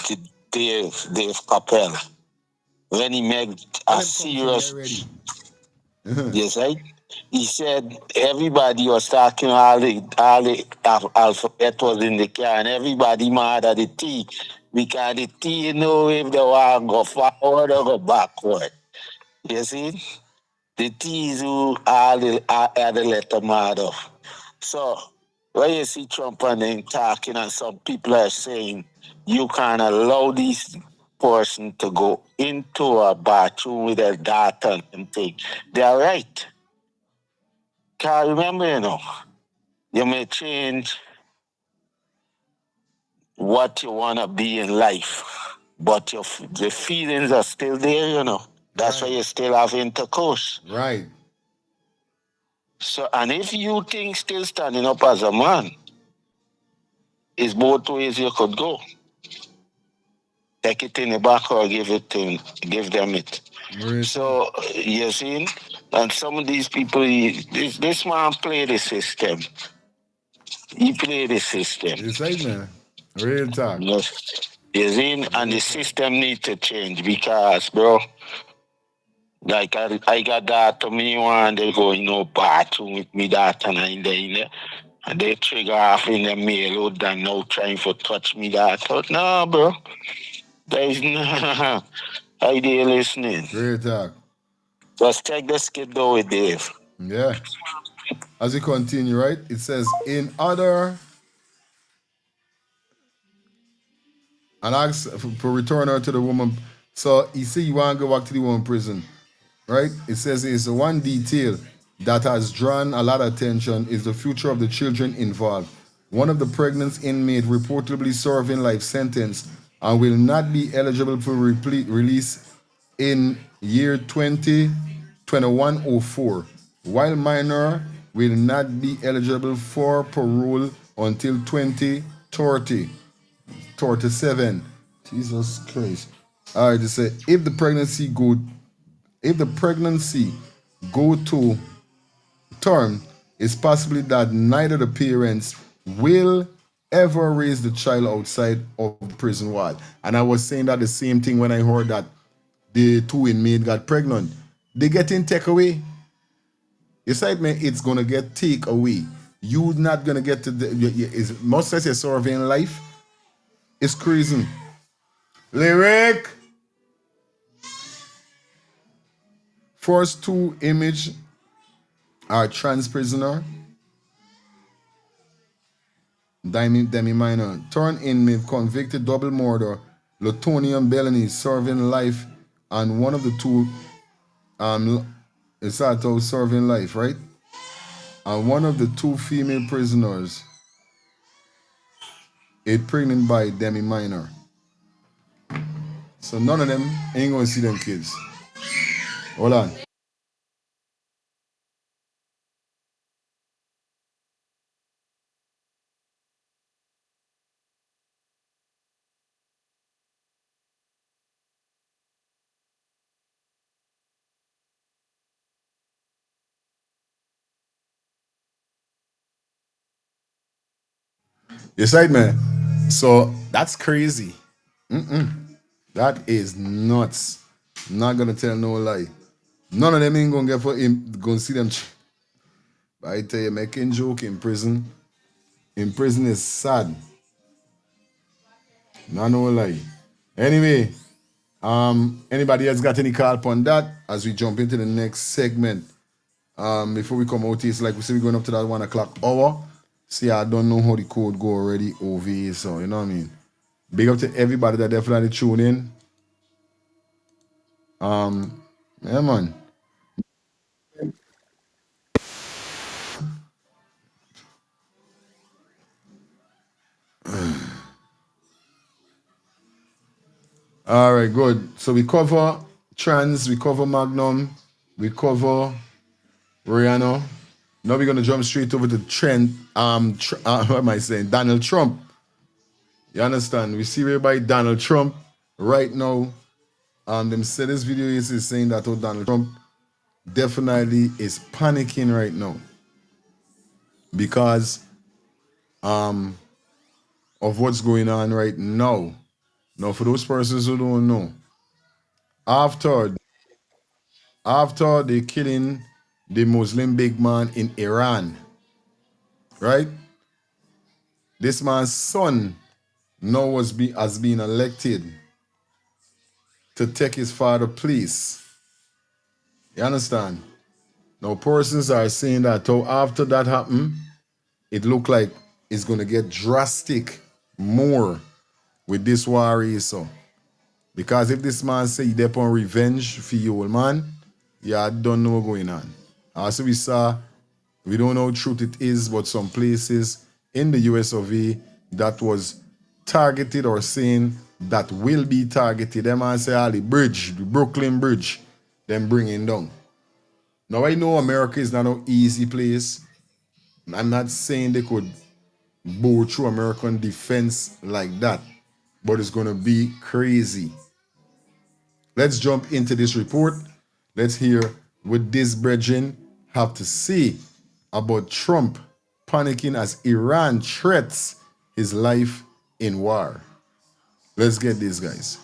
Dave Chappelle. When he made a serious. Yes, right? He said everybody was talking, all the alphabet was in the car, and everybody mad at the T. Because the T, you know, if they want to go forward or go backward. You see? The T is who all the letter mad of. So, when you see Trump and them talking, and some people are saying, you can't allow this person to go into a bathroom with their daughter and thing. They're right. Because remember, you know, you may change what you want to be in life, but the feelings are still there, you know. That's why you still have intercourse. Right. So, and if you think still standing up as a man, it's both ways you could go. Take it in the back or give them it. So you see, and some of these people, this man play the system. He play the system. It's like, man, real talk. Yes. You see, and the system need to change because, bro, like I got that to me one, they go, you know, bathroom with me that and in there. And they trigger off in the mail and now trying to touch me that. But no, bro. There is no idea listening. Real talk. Just take the skip though with Dave. Yeah. As we continue, right? It says, in other, and ask for return her to the woman. So you see, you want to go back to the woman prison, right? It says it's one detail that has drawn a lot of attention is the future of the children involved. One of the pregnant inmates reportedly serving life sentence and will not be eligible for release in year 2021-04, while minor will not be eligible for parole until 2030. 37. Jesus Christ. All right, they say if the pregnancy go to term, it's possibly that neither the parents will ever raise the child outside of the prison wall. And I was saying that the same thing when I heard that the two inmates got pregnant. They getting take away. You said, man, it's gonna get take away. You not gonna get to the is most as you're surveying life. It's crazy. Lyric. First two image are trans prisoner, Demi Minor, turned inmate convicted double murder, Lutonium Bellany serving life, and one of the two is out serving life, right? And one of the two female prisoners is pregnant by Demi Minor. So none of them ain't gonna see them kids. Hold on. You said, man. So that's crazy. That is nuts. Not gonna tell no lie. None of them ain't gonna get for him. Gonna see them. But I tell you, making joke in prison. In prison is sad. Not no lie. Anyway, anybody else got any call upon that as we jump into the next segment? Before we come out, it's like we say we're going up to that 1 o'clock hour. See, I don't know how the code go already over here, so you know what I mean. Big up to everybody that definitely tune in. Yeah, man. All right, good. So we cover trans, we cover Magnum, we cover Rihanna. Now we're gonna jump straight over to trend. What am I saying? Donald Trump. You understand? We see everybody Donald Trump right now. Them said this video is saying that Donald Trump definitely is panicking right now because of what's going on right now. Now, for those persons who don't know, after they killing the Muslim big man in Iran, right? This man's son now has been elected to take his father's place. You understand? Now, persons are saying that after that happened, it looked like it's going to get drastic more with this war so. Because if this man say he upon revenge for you, old man, yeah, I don't know what's going on. Also, we don't know how truth it is, but some places in the US of A that was targeted or saying that will be targeted. Them man say, the bridge, the Brooklyn Bridge, them bringing down. Now, I know America is not an easy place. I'm not saying they could bore through American defense like that, but it's going to be crazy. Let's jump into this report. Let's hear what this brethren have to say about Trump panicking as Iran threats his life in war. Let's get these guys.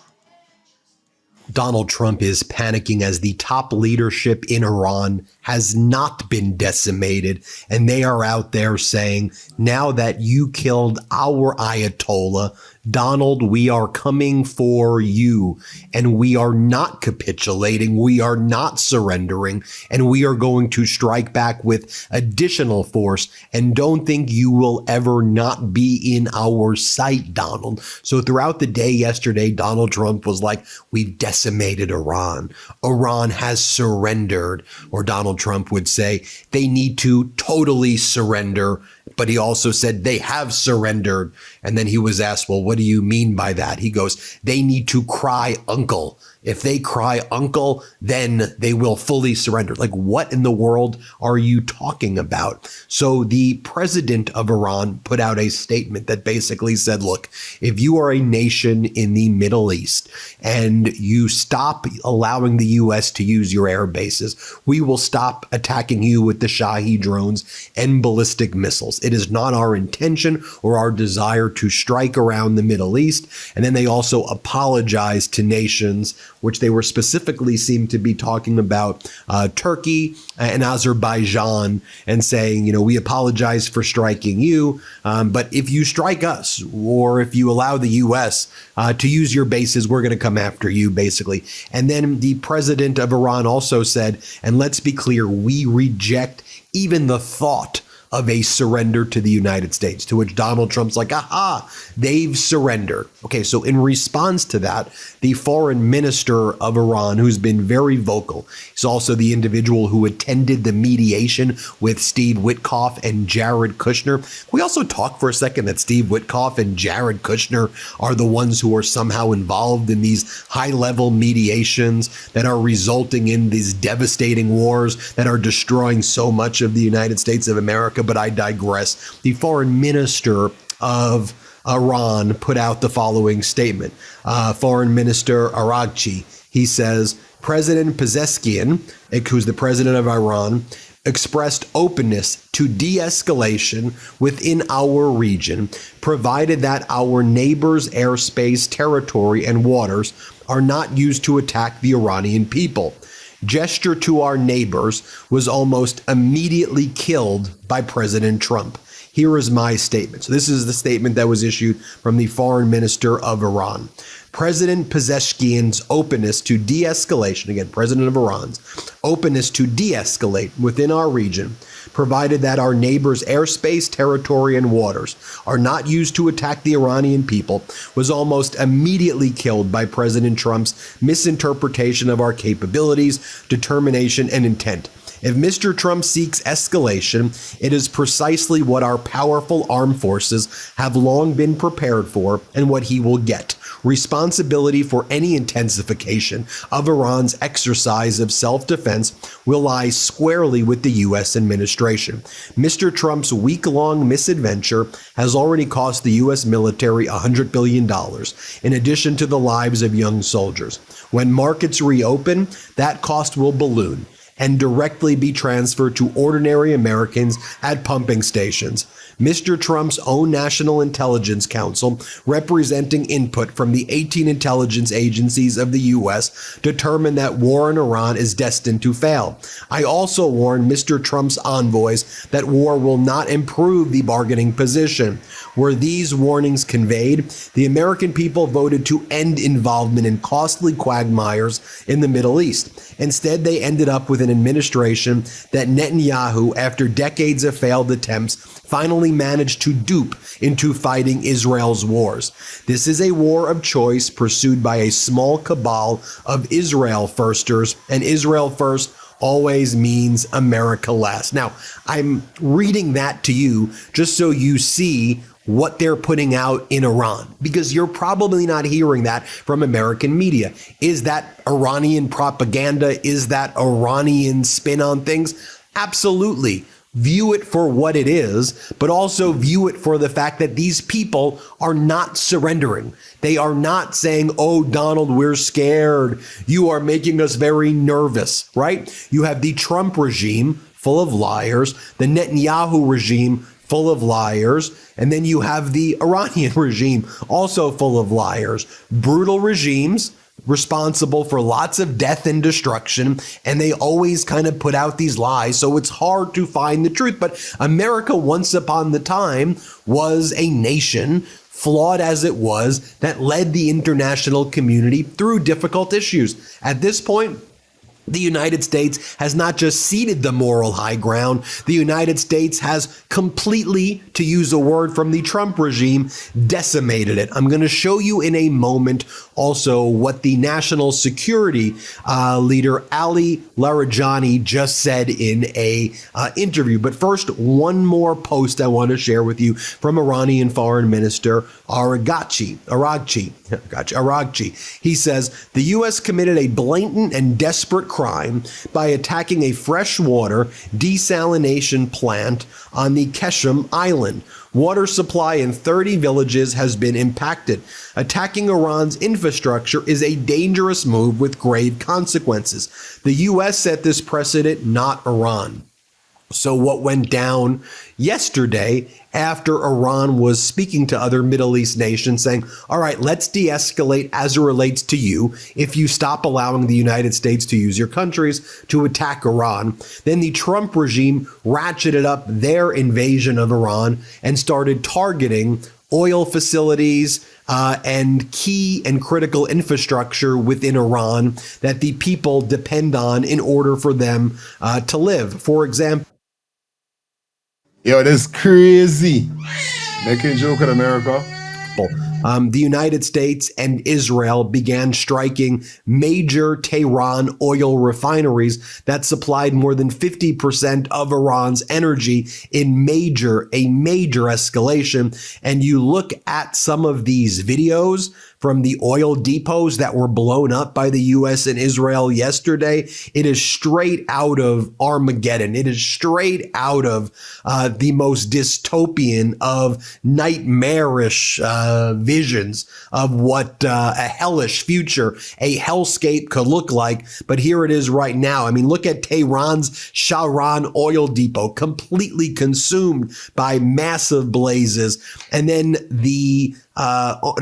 Donald Trump is panicking as the top leadership in Iran has not been decimated. And they are out there saying, now that you killed our Ayatollah, Donald, we are coming for you, and we are not capitulating. We are not surrendering, and we are going to strike back with additional force, and don't think you will ever not be in our sight, Donald. So throughout the day yesterday, Donald Trump was like, we've decimated Iran. Iran has surrendered, or Donald Trump would say, they need to totally surrender. But he also said they have surrendered. And then he was asked, well, what do you mean by that? He goes, they need to cry uncle. If they cry uncle, then they will fully surrender. Like, what in the world are you talking about? So the president of Iran put out a statement that basically said, look, if you are a nation in the Middle East and you stop allowing the U.S. to use your air bases, we will stop attacking you with the Shahi drones and ballistic missiles. It is not our intention or our desire to strike around the Middle East. And then they also apologized to nations, which they were specifically seemed to be talking about Turkey and Azerbaijan, and saying, you know, we apologize for striking you, but if you strike us or if you allow the U.S. To use your bases, we're going to come after you, basically. And then the president of Iran also said, and let's be clear, we reject even the thought of a surrender to the United States, to which Donald Trump's like, aha, they've surrendered. Okay, so in response to that, the foreign minister of Iran, who's been very vocal, he's also the individual who attended the mediation with Steve Witkoff and Jared Kushner. We also talk for a second that Steve Witkoff and Jared Kushner are the ones who are somehow involved in these high-level mediations that are resulting in these devastating wars that are destroying so much of the United States of America. But I digress. The foreign minister of Iran put out the following statement. Foreign Minister Araghchi, he says, President Pezeshkian, who's the president of Iran, expressed openness to de-escalation within our region, provided that our neighbors' airspace, territory, and waters are not used to attack the Iranian people. Gesture to our neighbors was almost immediately killed by President Trump. Here is my statement. So this is the statement that was issued from the foreign minister of Iran. President Pezeshkian's openness to de-escalation, again, President of Iran's openness to de-escalate within our region, provided that our neighbors' airspace, territory, and waters are not used to attack the Iranian people, was almost immediately killed by President Trump's misinterpretation of our capabilities, determination, and intent. If Mr. Trump seeks escalation, it is precisely what our powerful armed forces have long been prepared for and what he will get. Responsibility for any intensification of Iran's exercise of self-defense will lie squarely with the U.S. administration. Mr. Trump's week-long misadventure has already cost the U.S. military $100 billion, in addition to the lives of young soldiers. When markets reopen, that cost will balloon and directly be transferred to ordinary Americans at pumping stations. Mr. Trump's own National Intelligence Council, representing input from the 18 intelligence agencies of the U.S., determined that war in Iran is destined to fail. I also warned Mr. Trump's envoys that war will not improve the bargaining position. Were these warnings conveyed, the American people voted to end involvement in costly quagmires in the Middle East. Instead, they ended up with an administration that Netanyahu, after decades of failed attempts, finally managed to dupe into fighting Israel's wars. This is a war of choice pursued by a small cabal of Israel firsters, and Israel first always means America last. Now, I'm reading that to you just so you see what they're putting out in Iran, because you're probably not hearing that from American media. Is that Iranian propaganda? Is that Iranian spin on things? Absolutely. View it for what it is, but also view it for the fact that these people are not surrendering. They are not saying, oh, Donald, we're scared. You are making us very nervous, right? You have the Trump regime full of liars, the Netanyahu regime full of liars, and then you have the Iranian regime also full of liars. Brutal regimes responsible for lots of death and destruction, and they always kind of put out these lies, so it's hard to find the truth. But America, once upon the time, was a nation, flawed as it was, that led the international community through difficult issues. At this point, the United States has not just ceded the moral high ground, the United States has completely, to use a word from the Trump regime, decimated it. I'm going to show you in a moment also what the national security leader Ali Larijani just said in a interview. But first, one more post I want to share with you from Iranian Foreign Minister Aragchi. He says, the U.S. committed a blatant and desperate crime by attacking a freshwater desalination plant on the Keshem Island. Water supply in 30 villages has been impacted. Attacking Iran's infrastructure is a dangerous move with grave consequences. The U.S. set this precedent, not Iran. So what went down yesterday after Iran was speaking to other Middle East nations saying, all right, let's de-escalate as it relates to you. If you stop allowing the United States to use your countries to attack Iran, then the Trump regime ratcheted up their invasion of Iran and started targeting oil facilities and key and critical infrastructure within Iran that the people depend on in order for them to live. For example, yo, that's crazy. Making a joke at America. The United States and Israel began striking major Tehran oil refineries that supplied more than 50% of Iran's energy in a major escalation. And you look at some of these videos from the oil depots that were blown up by the U.S. and Israel yesterday, it is straight out of Armageddon. It is straight out of the most dystopian of nightmarish visions of what a hellish future, a hellscape could look like. But here it is right now. I mean, look at Tehran's Shahran oil depot, completely consumed by massive blazes. And then it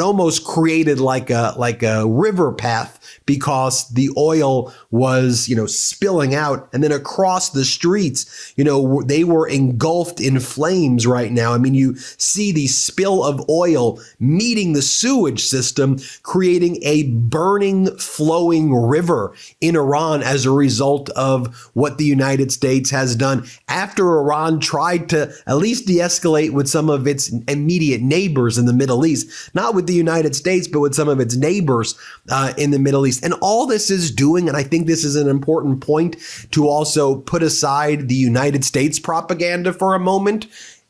almost created like a river path because the oil was, spilling out, and then across the streets, they were engulfed in flames right now. I mean, you see the spill of oil meeting the sewage system, creating a burning, flowing river in Iran as a result of what the United States has done after Iran tried to at least de-escalate with some of its immediate neighbors in the Middle East, not with the United States, but with some of its neighbors in the Middle East. And all this is doing, and I think this is an important point to also put aside the United States propaganda for a moment.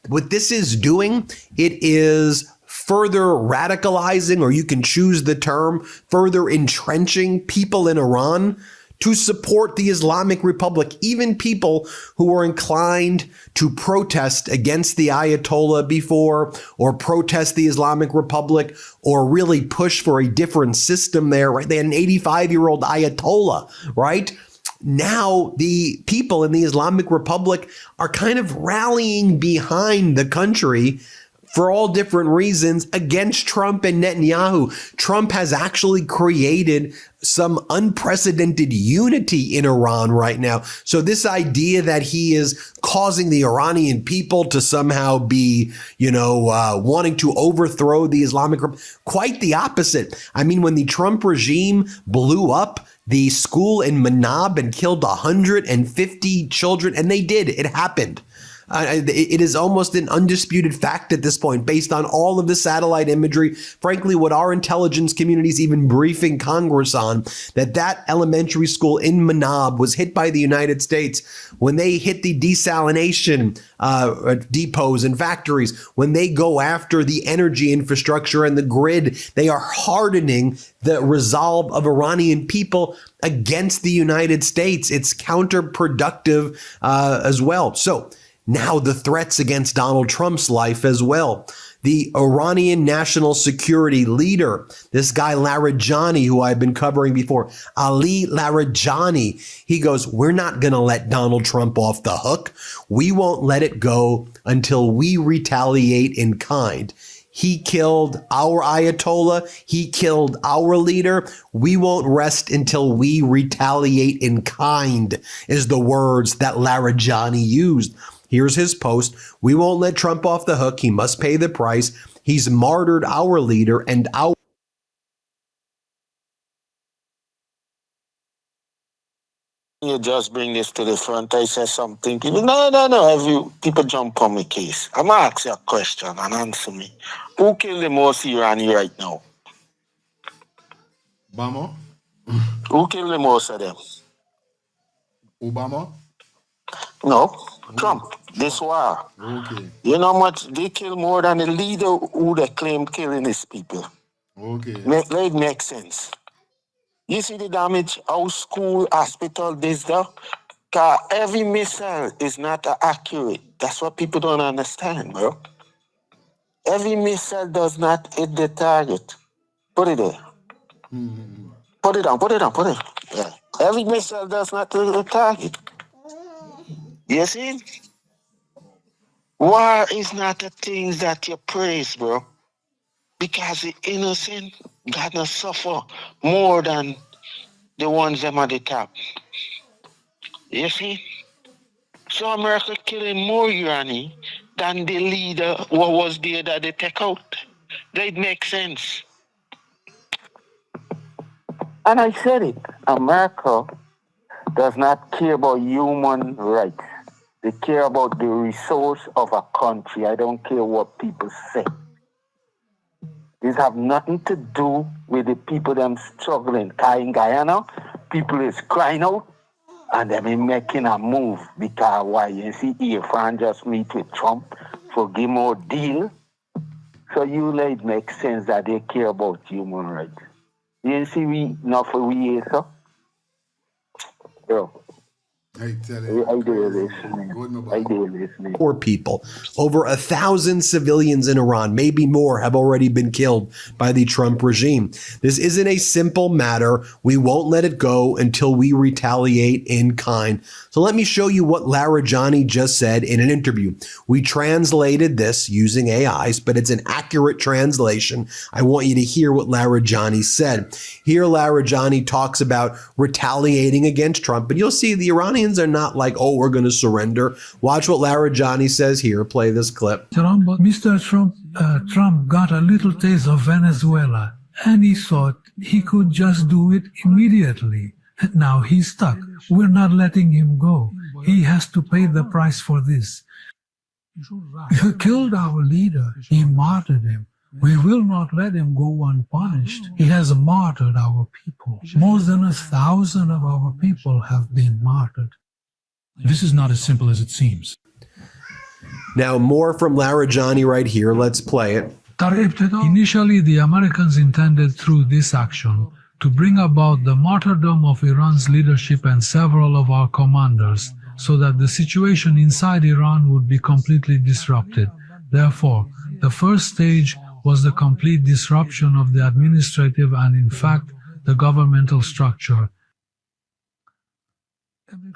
What this is doing, it is further radicalizing, or you can choose the term, further entrenching people in Iran to support the Islamic Republic, even people who were inclined to protest against the Ayatollah before, or protest the Islamic Republic, or really push for a different system there, right? They had an 85-year-old Ayatollah, right? Now the people in the Islamic Republic are kind of rallying behind the country for all different reasons against Trump and Netanyahu. Trump has actually created some unprecedented unity in Iran right now. So this idea that he is causing the Iranian people to somehow be, wanting to overthrow the Islamic Republic, quite the opposite. I mean, when the Trump regime blew up the school in Manab and killed 150 children, and they did, it happened. It is almost an undisputed fact at this point, based on all of the satellite imagery, frankly, what our intelligence community is even briefing Congress on, that elementary school in Manab was hit by the United States when they hit the desalination depots and factories, when they go after the energy infrastructure and the grid. They are hardening the resolve of Iranian people against the United States. It's counterproductive as well. So now the threats against Donald Trump's life as well. The Iranian national security leader, this guy Larijani, who I've been covering before, Ali Larijani, he goes, we're not going to let Donald Trump off the hook. We won't let it go until we retaliate in kind. He killed our Ayatollah. He killed our leader. We won't rest until we retaliate in kind, is the words that Larijani used. Here's his post. We won't let Trump off the hook. He must pay the price. He's martyred our leader and our... You just bring this to the front. I say something. People, no. People jump on my case. I'm going to ask you a question and answer me. Who killed the most Irani right now? Obama? Who killed the most of them? Obama? No, Trump. This war. Okay. You know how much they kill more than the leader who they claim killing his people. Okay. Let it make sense. You see the damage, our school, hospital, this, that. Because every missile is not accurate. That's what people don't understand, bro. Every missile does not hit the target. Put it there. Put it down. Yeah. Every missile does not hit the target. You see? War is not a thing that you praise, bro. Because the innocent gonna suffer more than the ones them at the top. You see? So America killing more Irani than the leader what was there that they take out. That makes sense. And I said it. America does not care about human rights. They care about the resource of a country. I don't care what people say. This have nothing to do with the people them struggling. In Guyana, people is crying out and they be making a move because why? You see, if Fran just meet with Trump for give more deal So you like make sense that they care about human rights. You see, we not for we here, so. Bro. I tell you, I do crazy. listening. Good, my I boy. do listening. Poor people. Over 1,000 civilians in Iran, maybe more, have already been killed by the Trump regime. This isn't a simple matter. We won't let it go until we retaliate in kind. So let me show you what Larijani just said in an interview. We translated this using AIs, but it's an accurate translation. I want you to hear what Larijani said. Here, Larijani talks about retaliating against Trump, but you'll see the Iranians are not like, oh, we're going to surrender. Watch what Larijani says here. Play this clip. Mr. Trump got a little taste of Venezuela, and he thought he could just do it immediately. Now he's stuck. We're not letting him go. He has to pay the price for this. He killed our leader. He martyred him. We will not let him go unpunished. He has martyred our people. More than 1,000 of our people have been martyred. This is not as simple as it seems. Now, more from Larijani right here. Let's play it. Initially, the Americans intended through this action to bring about the martyrdom of Iran's leadership and several of our commanders, so that the situation inside Iran would be completely disrupted. Therefore, the first stage was the complete disruption of the administrative and, in fact, the governmental structure.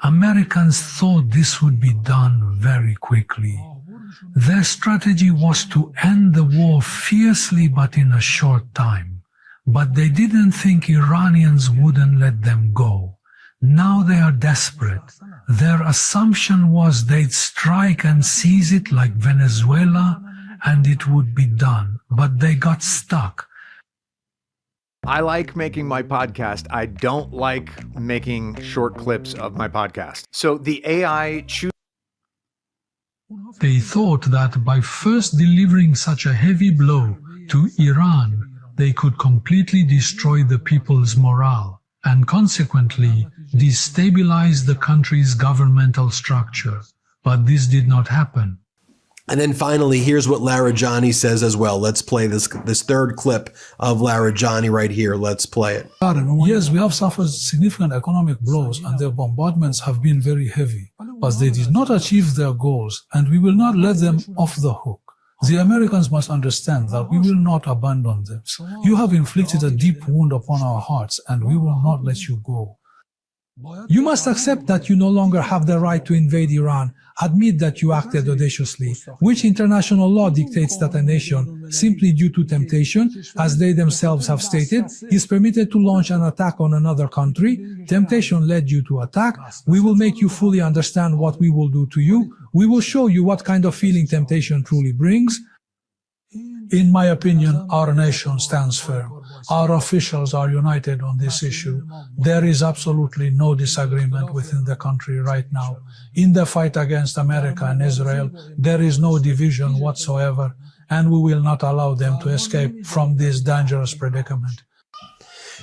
Americans thought this would be done very quickly. Their strategy was to end the war fiercely but in a short time. But they didn't think Iranians wouldn't let them go. Now they are desperate. Their assumption was they'd strike and seize it like Venezuela, and it would be done. But they got stuck. I like making my podcast. I don't like making short clips of my podcast. So the AI They thought that by first delivering such a heavy blow to Iran, they could completely destroy the people's morale and consequently destabilize the country's governmental structure. But this did not happen. And then finally, here's what Larijani says as well. Let's play this third clip of Larijani right here. Let's play it. Yes, we have suffered significant economic blows and their bombardments have been very heavy, but they did not achieve their goals and we will not let them off the hook. The Americans must understand that we will not abandon them. You have inflicted a deep wound upon our hearts and we will not let you go. You must accept that you no longer have the right to invade Iran. Admit that you acted audaciously, which international law dictates that a nation, simply due to temptation, as they themselves have stated, is permitted to launch an attack on another country. Temptation led you to attack. We will make you fully understand what we will do to you. We will show you what kind of feeling temptation truly brings. In my opinion, our nation stands firm. Our officials are united on this issue. There is absolutely no disagreement within the country right now. In the fight against America and Israel, there is no division whatsoever, and we will not allow them to escape from this dangerous predicament.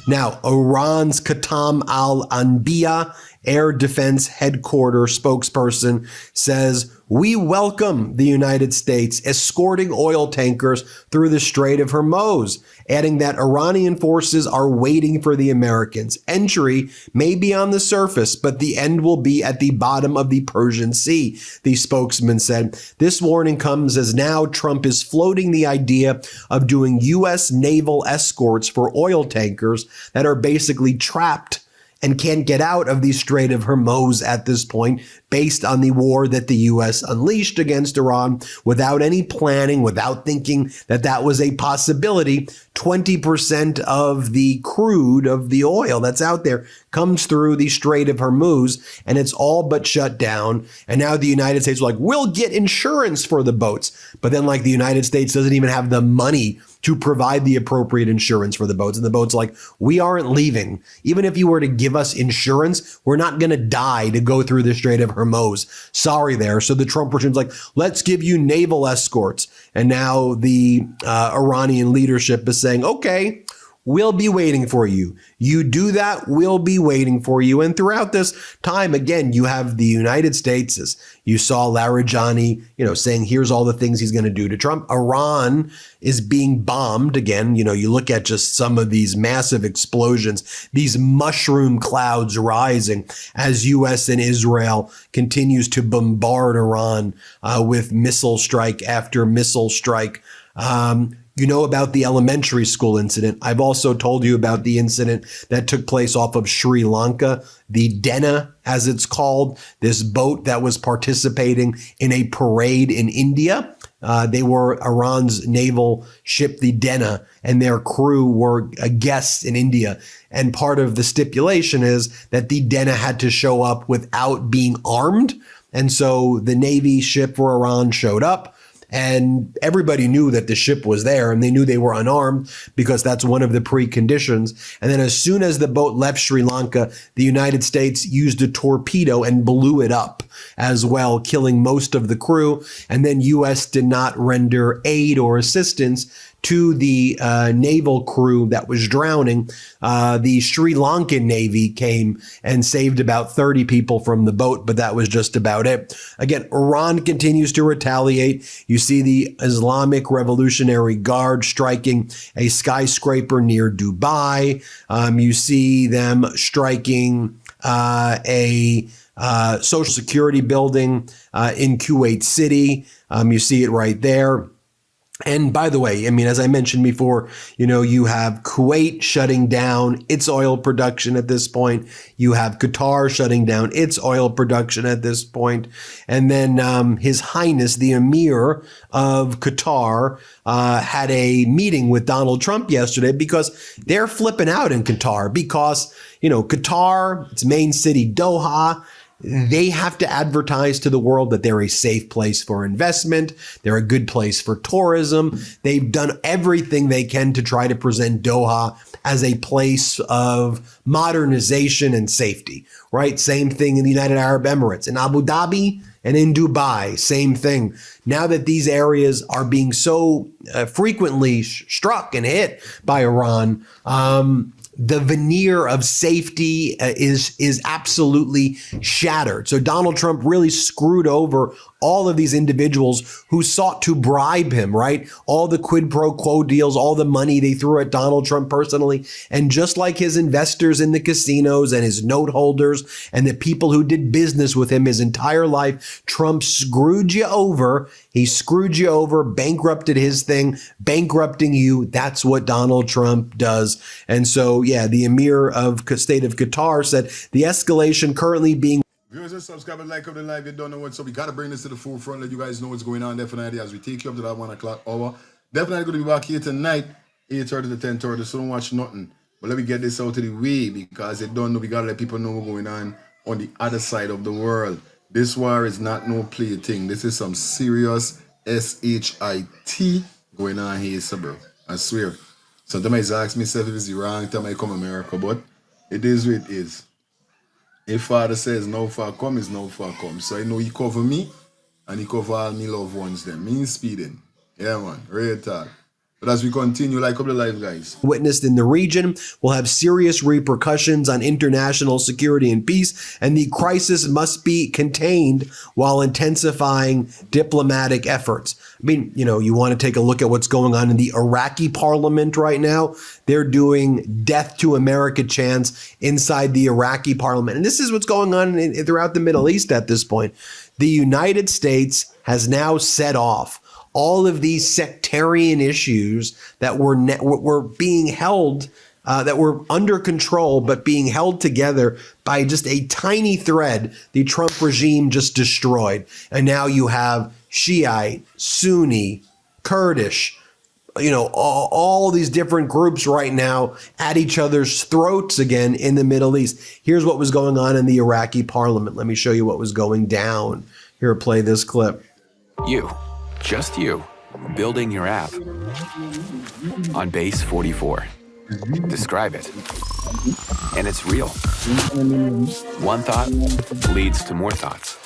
Now, Iran's Qatam al-Anbiya Air Defense Headquarters spokesperson says, "We welcome the United States escorting oil tankers through the Strait of Hormuz," adding that Iranian forces are waiting for the Americans. Entry may be on the surface, but the end will be at the bottom of the Persian Sea, the spokesman said. This warning comes as now Trump is floating the idea of doing U.S. naval escorts for oil tankers that are basically trapped and can't get out of the Strait of Hormuz at this point, based on the war that the U.S. unleashed against Iran without any planning, without thinking that that was a possibility. 20% of the crude, of the oil that's out there, comes through the Strait of Hormuz, and it's all but shut down. And now the United States is like, we'll get insurance for the boats. But then, like, the United States doesn't even have the money to provide the appropriate insurance for the boats. And the boat's like, we aren't leaving. Even if you were to give us insurance, we're not going to die to go through the Strait of Hormuz. Sorry there. So the Trump regime's like, let's give you naval escorts. And now the Iranian leadership is saying, okay, we'll be waiting for you. You do that, we'll be waiting for you. And throughout this time, again, you have the United States, as you saw Larijani, saying here's all the things he's going to do to Trump. Iran is being bombed again. You look at just some of these massive explosions, these mushroom clouds rising as U.S. and Israel continues to bombard Iran with missile strike after missile strike. You know about the elementary school incident. I've also told you about the incident that took place off of Sri Lanka, the Denna, as it's called, this boat that was participating in a parade in India. They were Iran's naval ship, the Denna, and their crew were guests in India. And part of the stipulation is that the Denna had to show up without being armed. And so the Navy ship for Iran showed up. And everybody knew that the ship was there, and they knew they were unarmed because that's one of the preconditions. And then as soon as the boat left Sri Lanka, the United States used a torpedo and blew it up as well, killing most of the crew. And then U.S. did not render aid or assistance to the naval crew that was drowning. The Sri Lankan Navy came and saved about 30 people from the boat, but that was just about it. Again, Iran continues to retaliate. You see the Islamic Revolutionary Guard striking a skyscraper near Dubai. You see them striking a social security building in Kuwait City. You see it right there. And by the way, as I mentioned before, you have Kuwait shutting down its oil production at this point. You have Qatar shutting down its oil production at this point. And then His Highness, the Emir of Qatar, had a meeting with Donald Trump yesterday because they're flipping out in Qatar because, Qatar, its main city, Doha, they have to advertise to the world that they're a safe place for investment. They're a good place for tourism. They've done everything they can to try to present Doha as a place of modernization and safety, right? Same thing in the United Arab Emirates, in Abu Dhabi and in Dubai, same thing. Now that these areas are being so frequently struck and hit by Iran, the veneer of safety is absolutely shattered. So Donald Trump really screwed over all of these individuals who sought to bribe him, right? All the quid pro quo deals, all the money they threw at Donald Trump personally. And just like his investors in the casinos and his note holders and the people who did business with him his entire life, Trump screwed you over. He screwed you over, bankrupted his thing, bankrupting you. That's what Donald Trump does. And so, yeah, the Emir of State of Qatar said the escalation currently being Viewers and subscribers, like up the live, you don't know what, so we got to bring this to the forefront, let you guys know what's going on definitely as we take you up to that 1 o'clock hour. Definitely going to be back here tonight, 8:30 to 10:30, so don't watch nothing. But let me get this out of the way because they don't know, we got to let people know what's going on the other side of the world. This war is not no play thing. This is some serious SHIT going on here, so bro. I swear. Sometimes I ask myself if it's wrong time I come America, but it is what it is. If Father says no far come, is no far come. So I know he cover me and he cover all me loved ones them. Me speeding. Yeah man, real talk. But as we continue, like up the live, guys. Witnessed in the region will have serious repercussions on international security and peace, and the crisis must be contained while intensifying diplomatic efforts. I mean, you want to take a look at what's going on in the Iraqi parliament right now. They're doing death to America chants inside the Iraqi parliament. And this is what's going on throughout the Middle East at this point. The United States has now set off all of these sectarian issues that were being held, that were under control, but being held together by just a tiny thread the Trump regime just destroyed. And now you have Shiite, Sunni, Kurdish, all these different groups right now at each other's throats again in the Middle East. Here's what was going on in the Iraqi parliament. Let me show you what was going down. Here, play this clip. Just you, building your app on base 44. Describe it. And it's real. One thought leads to more thoughts.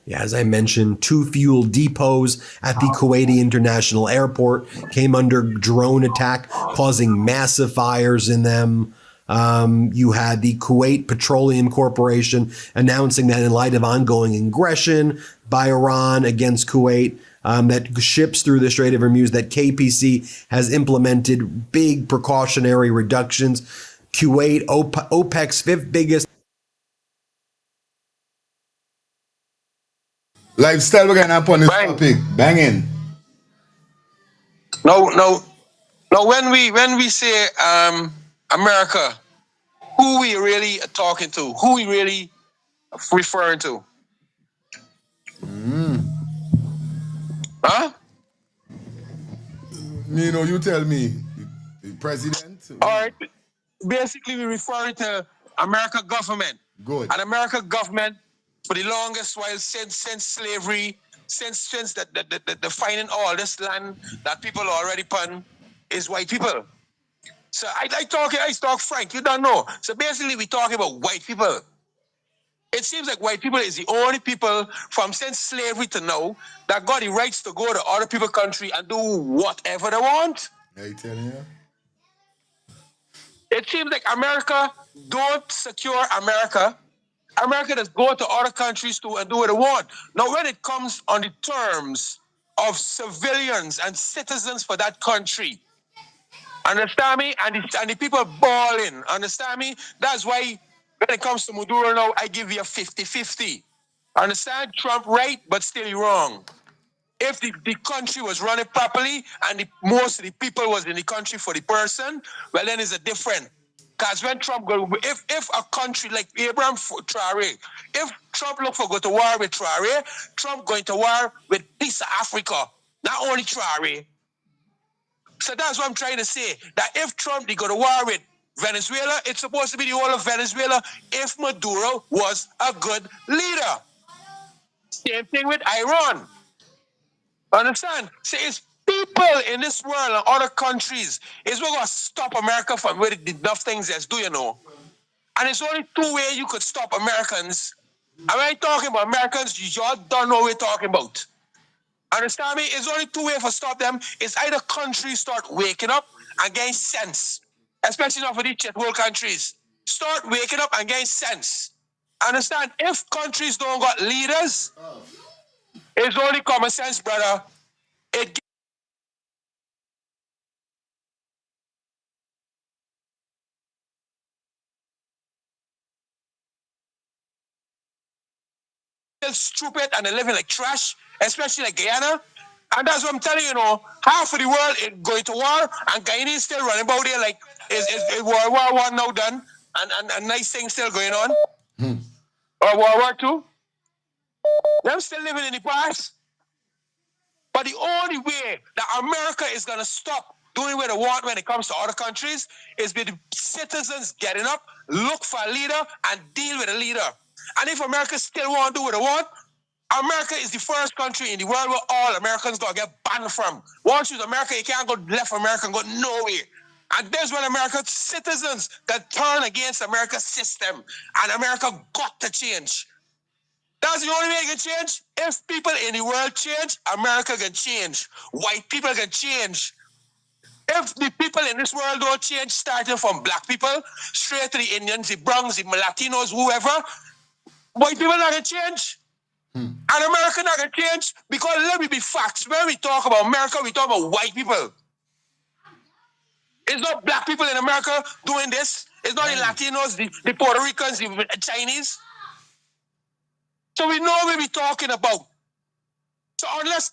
Yeah, as I mentioned, 2 fuel depots at the Kuwaiti International Airport came under drone attack, causing massive fires in them. You had the Kuwait Petroleum Corporation announcing that in light of ongoing aggression by Iran against Kuwait, that ships through the Strait of Hormuz, that KPC has implemented big precautionary reductions. Kuwait, OPEC's 5th biggest. Lifestyle, we're gonna upon this topic. Banging. No. When we say America, who we really talking to? Who we really referring to? Huh? You tell me. The president? All right. Basically, we refer to American government. Good. And American government, for the longest while since slavery, since the finding all this land that people are already upon, is white people. So I talk frank. You don't know. So basically, we talking about white people. It seems like white people is the only people from since slavery to now that got the rights to go to other people's country and do whatever they want. I tell you. It seems like America don't secure America. America does go to other countries too and do what they want. Now, when it comes on the terms of civilians and citizens for that country, understand me? And the people balling, understand me? That's why when it comes to Maduro now, I give you a 50-50. Understand? Trump right, but still wrong. If the country was running properly and most of the people was in the country for the person, well, then it's a different. Because when Trump go, if a country like Abraham Traore, if Trump look for go to war with Traore, Trump going to war with piece of Africa, not only Traore. So that's what I'm trying to say. That if Trump they go to war with Venezuela, it's supposed to be the whole of Venezuela if Maduro was a good leader. Same thing with Iran. Understand? See, it's people in this world and other countries is what gonna stop America from where enough things as do you know. And it's only 2 ways you could stop Americans. And when I talking about Americans, y'all don't know what we're talking about. Understand me? It's only 2 ways for stop them. It's either countries start waking up and getting sense. Especially not for these world countries. Start waking up and getting sense. Understand? If countries don't got leaders, it's only common sense, brother. It stupid and they're living like trash, especially like Guyana. And that's what I'm telling you, half of the world is going to war and Guyana is still running about there like is World War One now done and nice things still going on. Or World War Two. Them still living in the past. But the only way that America is gonna stop doing what they want when it comes to other countries is with the citizens getting up, look for a leader, and deal with a leader. And if America still want to do what they want, America is the first country in the world where all Americans gonna get banned from. Once you're America, you can't go left America and go nowhere. And that's when America's citizens that turn against America's system. And America got to change. That's the only way it can change. If people in the world change, America can change. White people can change. If the people in this world don't change, starting from black people, straight to the Indians, the Bronx, the Latinos, whoever, white people not gonna change. And America not gonna change because let me be facts. When we talk about America, we talk about white people. It's not black people in America doing this. It's not the Latinos, the Puerto Ricans, the Chinese. So we know what we're talking about. So unless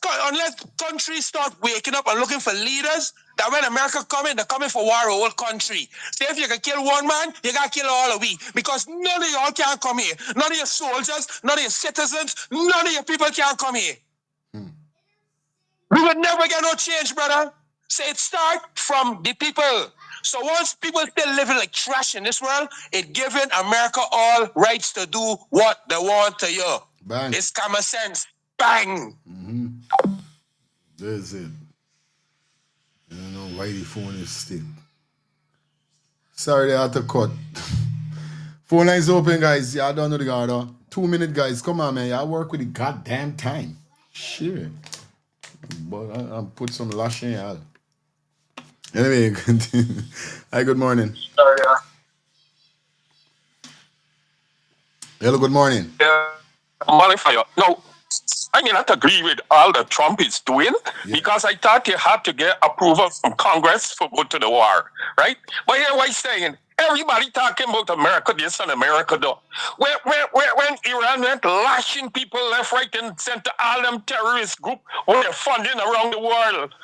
countries start waking up and looking for leaders, that when America coming, they're coming for war a whole country. So if you can kill one man, you gotta kill all of we. Because none of y'all can come here. None of your soldiers, none of your citizens, none of your people can come here. We would never get no change, brother. So it starts from the people. So once people still living like trash in this world, it giving America all rights to do what they want to you. Bang. It's common sense. Bang. That's it. You know why the phone is still. Sorry, they had to cut. Phone lines open, guys. Y'all don't know the order. 2 minute, guys. Come on, man. Y'all work with the goddamn time. Shit. But I'll put some lash in y'all. Anyway, continue. Hi, good morning. Hello, good morning. Modifier. No, I may not agree with all that Trump is doing because I thought he had to get approval from Congress for go to the war, right? But here what he's saying, everybody talking about America this and America that. When Iran went lashing people left, right, and center, all them terrorist group were funding around the world,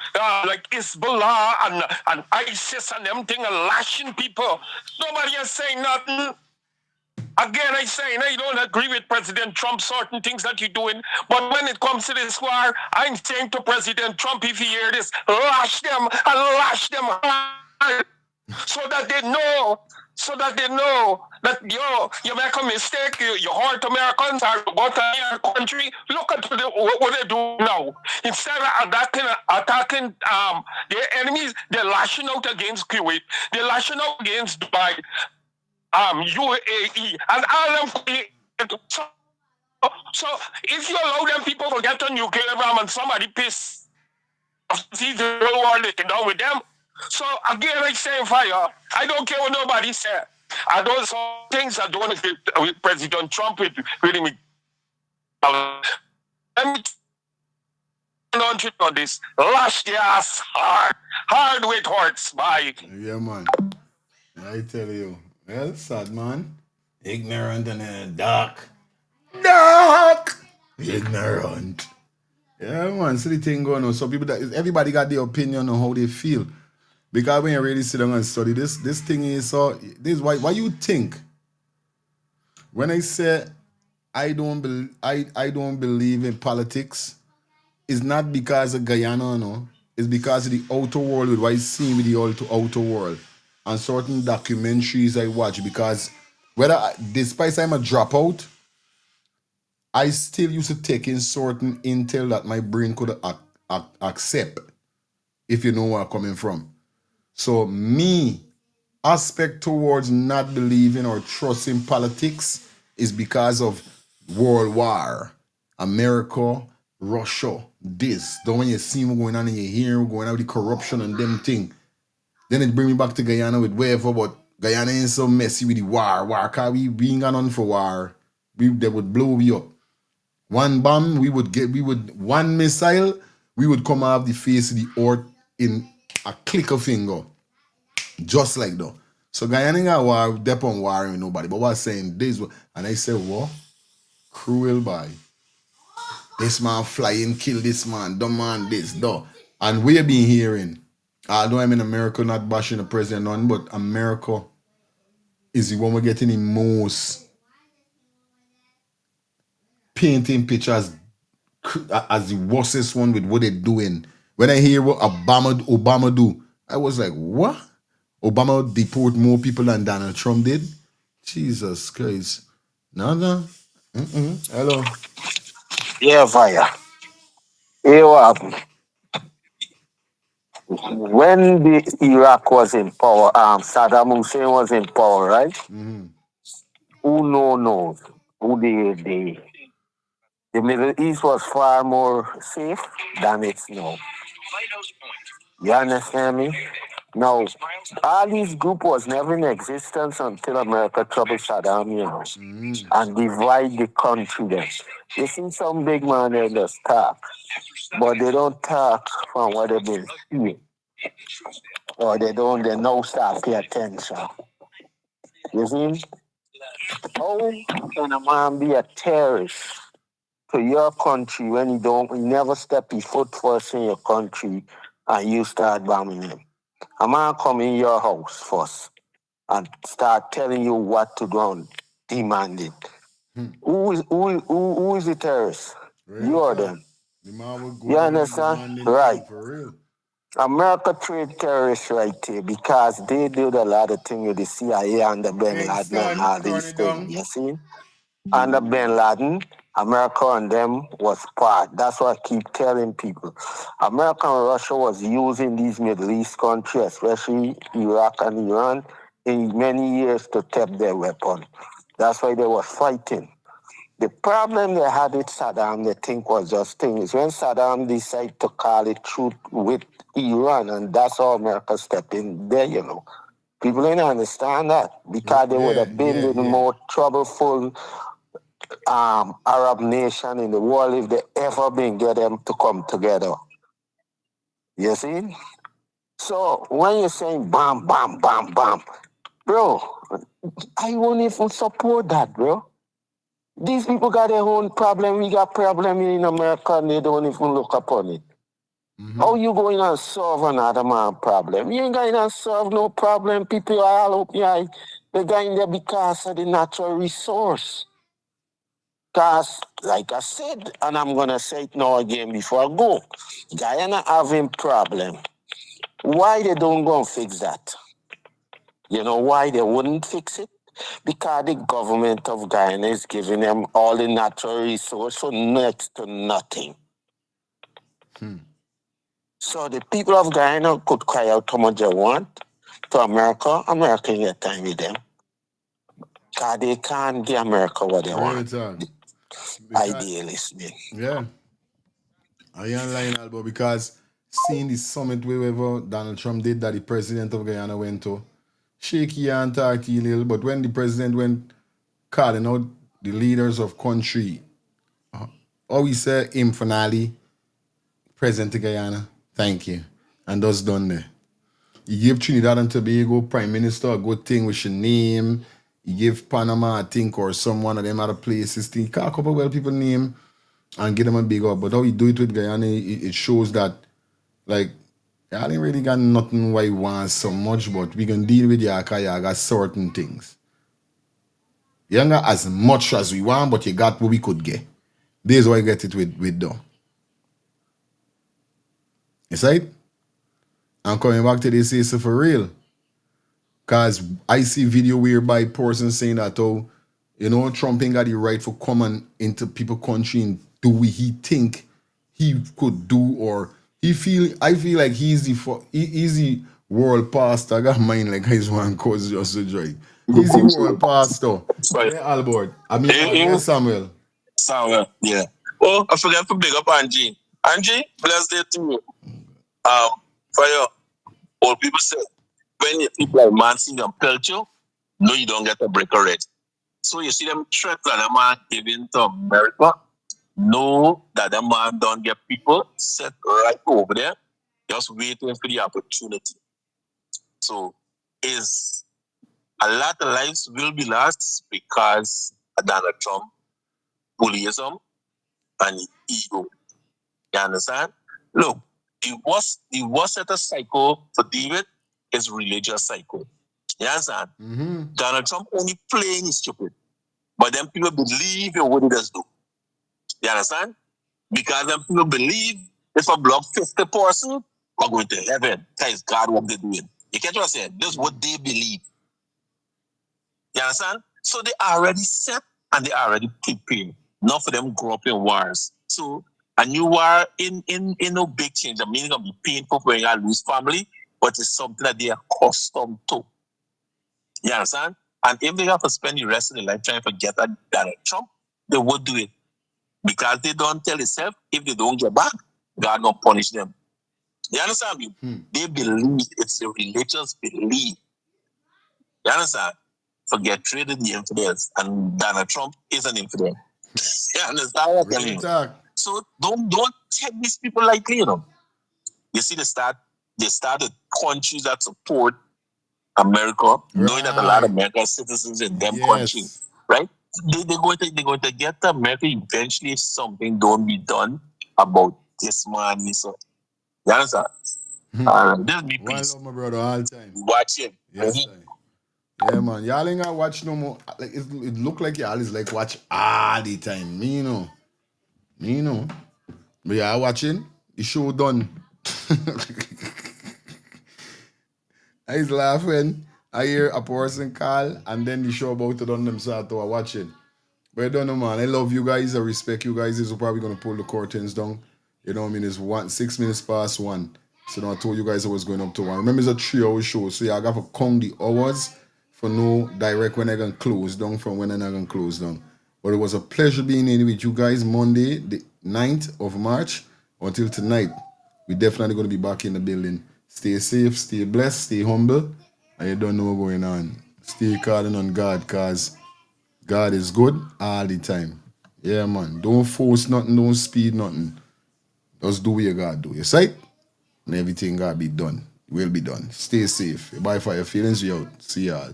like Hezbollah and ISIS and them thing, and lashing people. Nobody is saying nothing. Again, I say, I don't agree with President Trump, certain things that he's doing. But when it comes to this war, I'm saying to President Trump, if he hear this, lash them hard so that they know that you make a mistake, you hurt Americans or you go to your country. Look at what they do now. Instead of attacking their enemies, they're lashing out against Kuwait. They're lashing out against Dubai. UAE, and all them. So if you allow them people to get on nuclear bomb and somebody piss off, see the real world, they can down with them. So again, I say fire. I don't care what nobody said. I don't some things I don't agree with President Trump with me. Let me on this. Lash the ass hard with hearts. Bye. Yeah, man. I tell you. Well, sad, man. Ignorant and dark. Ignorant. Yeah, man. See the thing going on. So everybody got their opinion on how they feel. Because when you really sit down and study this thing is so. This is why you think. When I say I don't believe in politics, it's not because of Guyana, no. It's because of the outer world with what I see with the outer world. And certain documentaries I watch, because despite I'm a dropout, I still used to take in certain intel that my brain could accept, if you know where I'm coming from. So me aspect towards not believing or trusting politics is because of World War, America, Russia, this. Then when you see me going on and you hear me going on with the corruption and them thing, then it bring me back to Guyana with whatever, but Guyana ain't so messy with the war, cause we ain't got none for war. They would blow me up. One bomb, one missile, we would come off the face of the earth in a click of finger. Just like that. So Guyana ain't got war, dep on war with nobody. But what I'm saying, this, and I said, what? Cruel boy. This man flying, kill this man, dumb man, this, though. And we've been hearing, although I'm in America, not bashing the president, none, but America is the one we're getting the most painting pictures as the worstest one with what they're doing. When I hear what Obama do, I was like, what? Obama deport more people than Donald Trump did? Jesus Christ. No. Hello. Yeah, fire. Here what happened? When the Iraq was in power, Saddam Hussein was in power, right? Mm-hmm. Who knows who the Middle East was far more safe than it's now. You understand me? Now, all these group was never in existence until America troubled Saddam, and divide the country then. You see some big man there just talk, but they don't talk from what they've been seeing. Or they now start pay attention. You see? How can a man be a terrorist to your country when he never step his foot first in your country and you start bombing him? A man come in your house first and start telling you what to do and demand it. Who is the terrorist? You or them? You understand? Right. For real. America trade terrorists right here because they did a lot of things with the CIA and the Ben Laden and all these things. You see? Under Ben Laden, America and them was part. That's what I keep telling people. America and Russia was using these Middle East countries, especially Iraq and Iran, in many years to tap their weapon. That's why they were fighting. The problem they had with Saddam, they think was just things. When Saddam decided to call it truth with Iran, and that's how America stepped in there, you know. People didn't understand that because they would have been the more troubleful Arab nation in the world if they ever been get them to come together. You see? So when you're saying bam, bam, bam, bam, bro, I won't even support that, bro. These people got their own problem. We got problem in America and they don't even look upon it. How you going to solve another man problem? You ain't going to solve no problem. People are all up here. They're going there because of the natural resource. Because, like I said, and I'm going to say it now again before I go, Guyana having problem. Why they don't go and fix that? You know why they wouldn't fix it? Because the government of Guyana is giving them all the natural resource for next to nothing. So the people of Guyana could cry out how much they want to America. America get time with them. Because they can't give America what they want. Ideally speaking. Yeah. I ain't lying, Albo, because seeing the summit wherever Donald Trump did that the president of Guyana went to, shaky and talky little, but when the president went calling out the leaders of country, always say him finale, President of Guyana, thank you. And that's done there. He gave Trinidad and Tobago Prime Minister a good thing with your name. He gave Panama, I think, or some one of them other places. He call a couple well people name and get them a big up. But how he do it with Guyana, it shows that, like, y'all ain't really got nothing why you want so much, but we can deal with you because you got certain things. You ain't got as much as we want, but you got what we could get. This is why you get it with though. You see it? I'm coming back to this issue for real. Because I see video whereby person saying that, oh, you know, Trump ain't got the right for coming into people country and do what he think he could do, or I feel like he's the world pastor. I got mine like his one cause just a joy. He's the world pastor. Sorry. Yeah, Albert. I mean, Samuel. Samuel, yeah. Oh, I forgot to big up Angie. Angie, blessed day to you. For your old people say, when you people like Mansing and Pelcho, no, you don't get a break already. So you see them threats that a man giving to America, know that the man don't get people set right over there, just waiting for the opportunity. So is a lot of lives will be lost because of Donald Trump, bullyism, and ego. You understand? Look, the worst set of cycle for David is religious cycle. You understand? Donald Trump only playing is stupid. But then people believe in what he does do. You understand? Because then people believe if a block 50 person are going to heaven. That is God what they're doing. You catch what I'm saying? This is what they believe. You understand? So they are already set and they are already prepared. Not for them grow up in wars. So a new war in no big change. I mean, it's gonna be painful when you lose family, but it's something that they are accustomed to. You understand? And if they have to spend the rest of their life trying to get at Donald Trump, they would do it. Because they don't tell themselves, if they don't get back, God gonna punish them. You understand me? They believe, it's the religious belief. You understand? Forget trading the infidels. And Donald Trump is an infidel. You understand what I mean? So don't take these people lightly, you know. You see, they started countries that support America, knowing that a lot of American citizens in them countries, right? They're going to get to America eventually if something don't be done about this man. So you understand? This be peace. Love my brother all the time. Watch him. Yes, yeah, man. Y'all ain't got watch no more. Like it look like y'all is like watch all the time. Me know. But yeah, watching the show done. I was laughing. I hear a person call and then the show about to done themselves to watch it. But I don't know, man. I love you guys. I respect you guys. This is probably gonna pull the curtains down. You know what I mean? It's 6 minutes past 1. So now I told you guys I was going up to 1. Remember, it's a 3-hour show, so yeah, I got to count the hours for no direct when I can close down from when I can close down. But it was a pleasure being in with you guys Monday, the 9th of March. Until tonight, we're definitely going to be back in the building. Stay safe, stay blessed, stay humble, and you don't know what's going on. Stay calling on God, because God is good all the time. Yeah, man. Don't force nothing, don't speed nothing. Just do what you got to do. You say? And everything got to be done. Will be done. Stay safe. Bye for your feelings. We out. See y'all.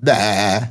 Bye.